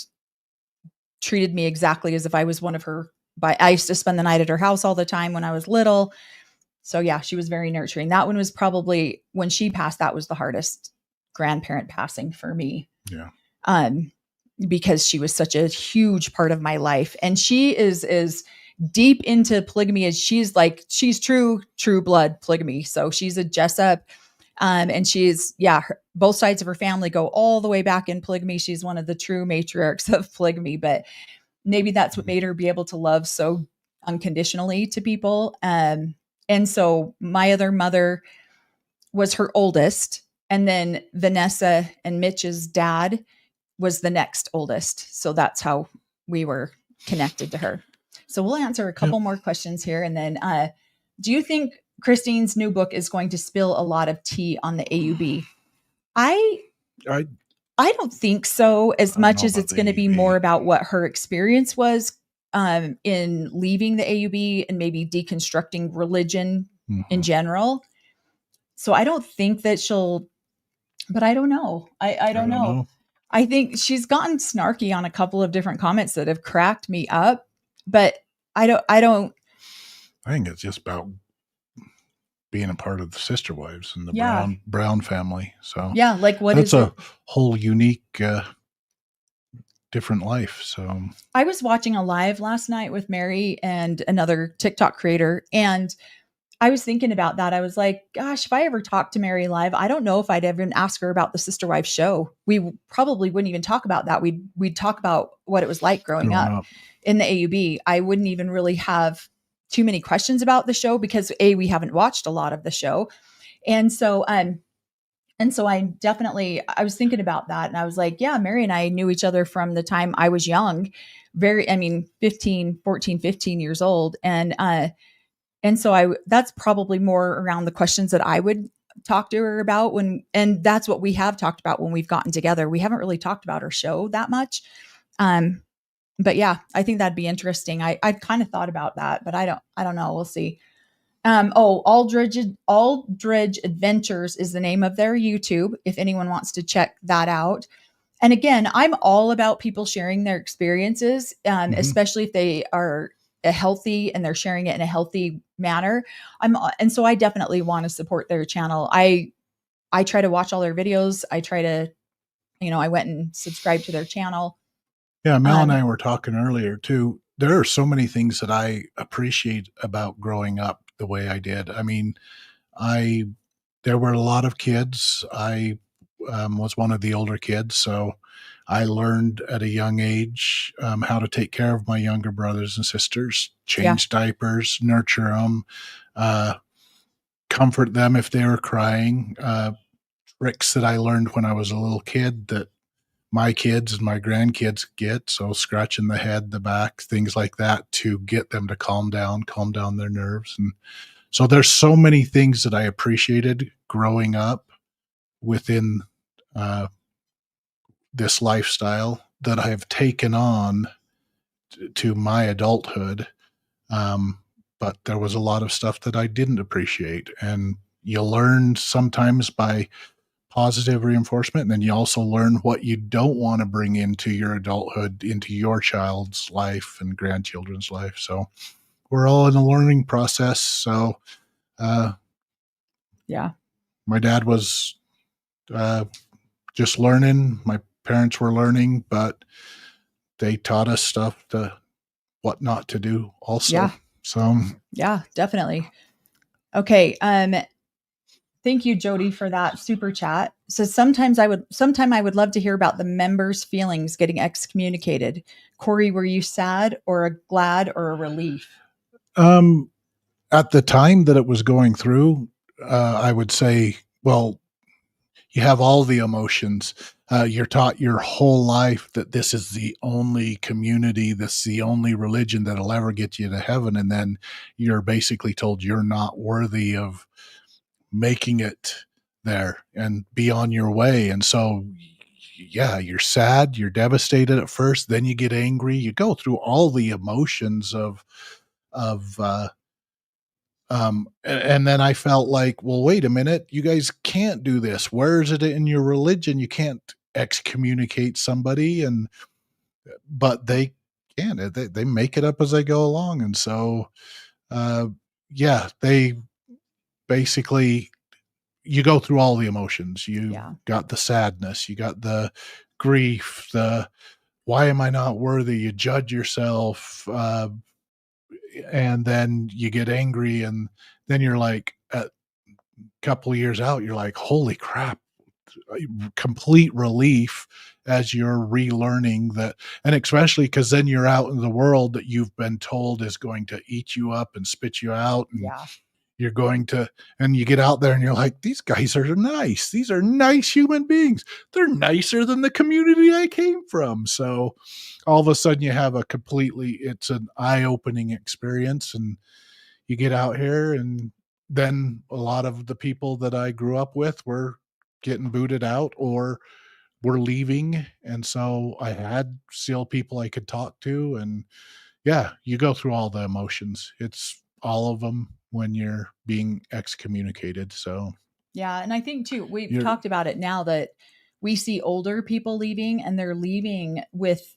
treated me exactly as if I was one of her. I used to spend the night at her house all the time when I was little. So yeah, she was very nurturing. That one was probably, when she passed, that was the hardest grandparent passing for me. Yeah. Because she was such a huge part of my life. And she is deep into polygamy as she's true blood polygamy. So she's a Jessup. And she's, both sides of her family go all the way back in polygamy. She's one of the true matriarchs of polygamy, but maybe that's what made her be able to love so unconditionally to people. And so my other mother was her oldest. And then Vanessa and Mitch's dad was the next oldest. So that's how we were connected to her. So we'll answer a couple more questions here. And then do you think Christine's new book is going to spill a lot of tea on the AUB? I don't think so, as much as it's going to be more about what her experience was in leaving the AUB and maybe deconstructing religion in general. So I don't think that she'll, but I don't know. I don't know. I think she's gotten snarky on a couple of different comments that have cracked me up, but I think it's just about being a part of the Sister Wives and the Brown family. So yeah, like that's a whole unique, different life. So I was watching a live last night with Mary and another TikTok creator, and I was thinking about that. I was like, gosh, if I ever talked to Mary live, I don't know if I'd ever ask her about the Sister Wives show. We probably wouldn't even talk about that. We'd talk about what it was like growing up in the AUB. I wouldn't even really have too many questions about the show because we haven't watched a lot of the show. And so I was thinking about that, and I was like, yeah, Mary and I knew each other from the time I was young, 14, 15 years old. And so that's probably more around the questions that I would talk to her about and that's what we have talked about when we've gotten together. We haven't really talked about her show that much. But yeah, I think that'd be interesting. I've kind of thought about that, but I don't know. We'll see. Aldridge Adventures is the name of their YouTube, if anyone wants to check that out. And again, I'm all about people sharing their experiences, especially if they are healthy and they're sharing it in a healthy manner. And so I definitely want to support their channel. I try to watch all their videos. I try to, I went and subscribed to their channel. Yeah. Mel and I were talking earlier too. There are so many things that I appreciate about growing up the way I did. I mean, there were a lot of kids. I was one of the older kids. So I learned at a young age how to take care of my younger brothers and sisters, change diapers, nurture them, comfort them if they were crying. Tricks that I learned when I was a little kid that my kids and my grandkids get. So scratching the head, the back, things like that to get them to calm down their nerves. And so there's so many things that I appreciated growing up within this lifestyle that I've taken on to my adulthood. But there was a lot of stuff that I didn't appreciate. And you learn sometimes by positive reinforcement, and then you also learn what you don't want to bring into your adulthood, into your child's life and grandchildren's life. So we're all in a learning process. So, Yeah. my dad was just learning. My parents were learning, but they taught us stuff to what not to do also. Yeah. So yeah, definitely. Okay. Thank you, Jody, for that super chat. So sometime I would love to hear about the members' feelings getting excommunicated. Cory, were you sad or glad or a relief? At the time that it was going through, I would say, well, you have all the emotions. You're taught your whole life that this is the only community, this is the only religion that'll ever get you to heaven. And then you're basically told you're not worthy of making it there and be on your way. And so, yeah, you're sad, you're devastated at first, then you get angry, you go through all the emotions of and then I felt like, well, wait a minute, you guys can't do this. Where is it in your religion? You can't excommunicate somebody, but they can. They make it up as they go along, and so, yeah, they basically, you go through all the emotions. You got the sadness, you got the grief, the why am I not worthy? You judge yourself, and then you get angry, and then you're like, a couple of years out, you're like, holy crap, complete relief as you're relearning that. And especially because then you're out in the world that you've been told is going to eat you up and spit you out, and you're going to, and you get out there and you're like, these guys are nice, these are nice human beings, they're nicer than the community I came from. So all of a sudden you have it's an eye-opening experience, and you get out here, and then a lot of the people that I grew up with were getting booted out or were leaving. And so I had still people I could talk to. And yeah, you go through all the emotions. It's all of them when you're being excommunicated. So yeah. And I think too, we've talked about it now that we see older people leaving, and they're leaving with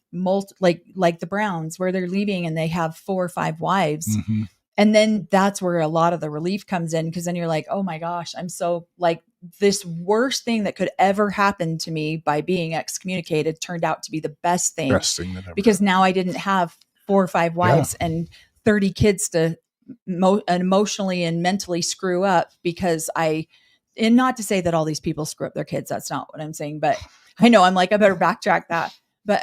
like the Browns, where they're leaving and they have 4 or 5 wives. Mm-hmm. And then that's where a lot of the relief comes in, because then you're like, oh my gosh, I'm so like, this worst thing that could ever happen to me by being excommunicated turned out to be the best thing that ever because now I didn't have 4 or 5 wives and 30 kids to emotionally and mentally screw up because and not to say that all these people screw up their kids. That's not what I'm saying, but I know I'm like, I better backtrack that. But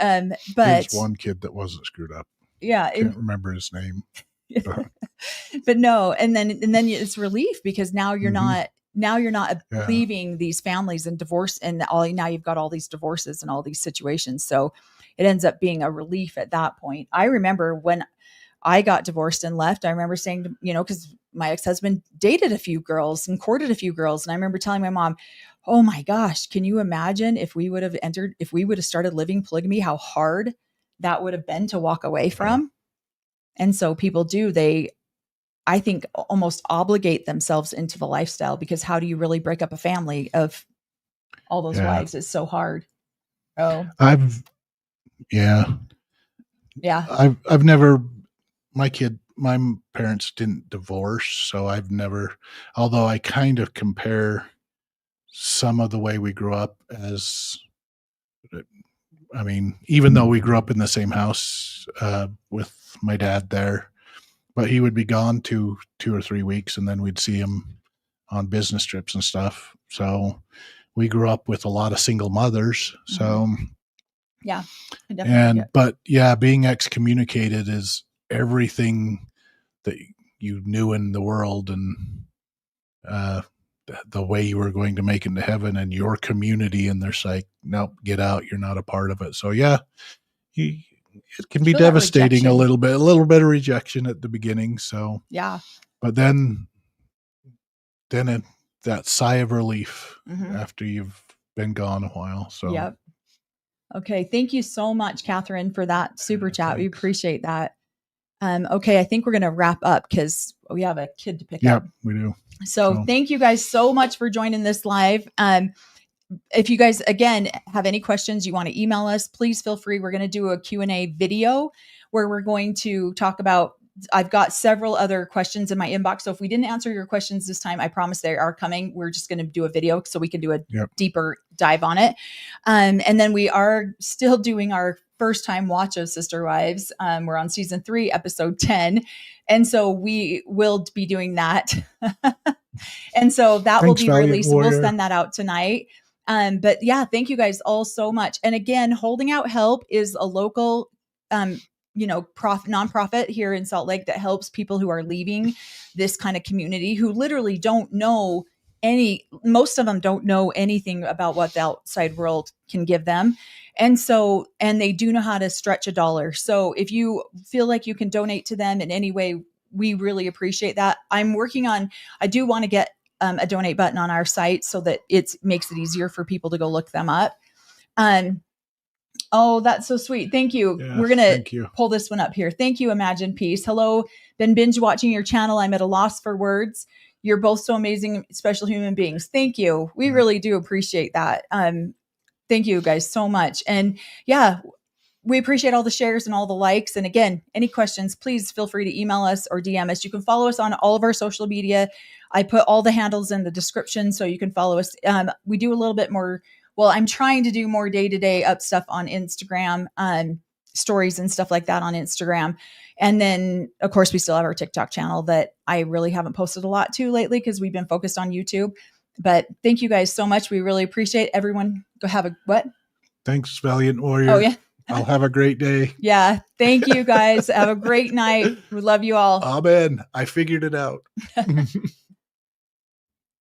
there's one kid that wasn't screwed up. Yeah. I can't remember his name. But no, and then it's relief because now you're not leaving these families and divorce, and now you've got all these divorces and all these situations. So it ends up being a relief at that point. I remember when I got divorced and left, I remember saying, because my ex-husband dated a few girls and courted a few girls. And I remember telling my mom, oh my gosh, can you imagine if we would have started living polygamy, how hard that would have been to walk away from? And so people I think, almost obligate themselves into the lifestyle, because how do you really break up a family of all those wives? It's so hard. Oh, I've never, my parents didn't divorce. So I've never, although I kind of compare some of the way we grew up even though we grew up in the same house, with my dad there, but he would be gone 2 or 3 weeks, and then we'd see him on business trips and stuff. So we grew up with a lot of single mothers. So being excommunicated is everything that you knew in the world, and the way you were going to make it into heaven and your community, and there's like, nope, get out, you're not a part of it. So it can be devastating, a little bit of rejection at the beginning. So but then that sigh of relief after you've been gone a while. So Okay. Thank you so much, Catherine, for that super chat. We Thanks. appreciate that. Okay. I think we're going to wrap up because we have a kid to pick up. Yep, we do. So thank you guys so much for joining this live. If you guys, again, have any questions, you want to email us, please feel free. We're going to do a Q&A video where we're going to talk about, I've got several other questions in my inbox. So if we didn't answer your questions this time, I promise they are coming. We're just going to do a video so we can do a deeper dive on it. And then we are still doing our first time watch of Sister Wives. We're on season 3, episode 10. And so we will be doing that. And so that will be released. We'll send that out tonight. But yeah, thank you guys all so much. And again, Holding Out Help is a local, nonprofit here in Salt Lake that helps people who are leaving this kind of community who literally don't know most of them don't know anything about what the outside world can give them. And they do know how to stretch $1. So if you feel like you can donate to them in any way, we really appreciate that. I do want to get a donate button on our site so that it makes it easier for people to go look them up. Oh, that's so sweet. Thank you. Yeah, we're going to pull this one up here. Thank you, Imagine Peace. Hello, been binge watching your channel. I'm at a loss for words. You're both so amazing, special human beings. Thank you. We really do appreciate that. Thank you guys so much. And yeah, we appreciate all the shares and all the likes. And again, any questions, please feel free to email us or DM us. You can follow us on all of our social media. I put all the handles in the description so you can follow us. We do a little bit more. Well, I'm trying to do more day-to-day up stuff on Instagram, stories and stuff like that on Instagram. And then, of course, we still have our TikTok channel that I really haven't posted a lot to lately because we've been focused on YouTube. But thank you guys so much. We really appreciate everyone. Go have a what? Thanks, Valiant Warrior. Oh, yeah. I'll have a great day. Yeah. Thank you guys. Have a great night. We love you all. Amen. I figured it out.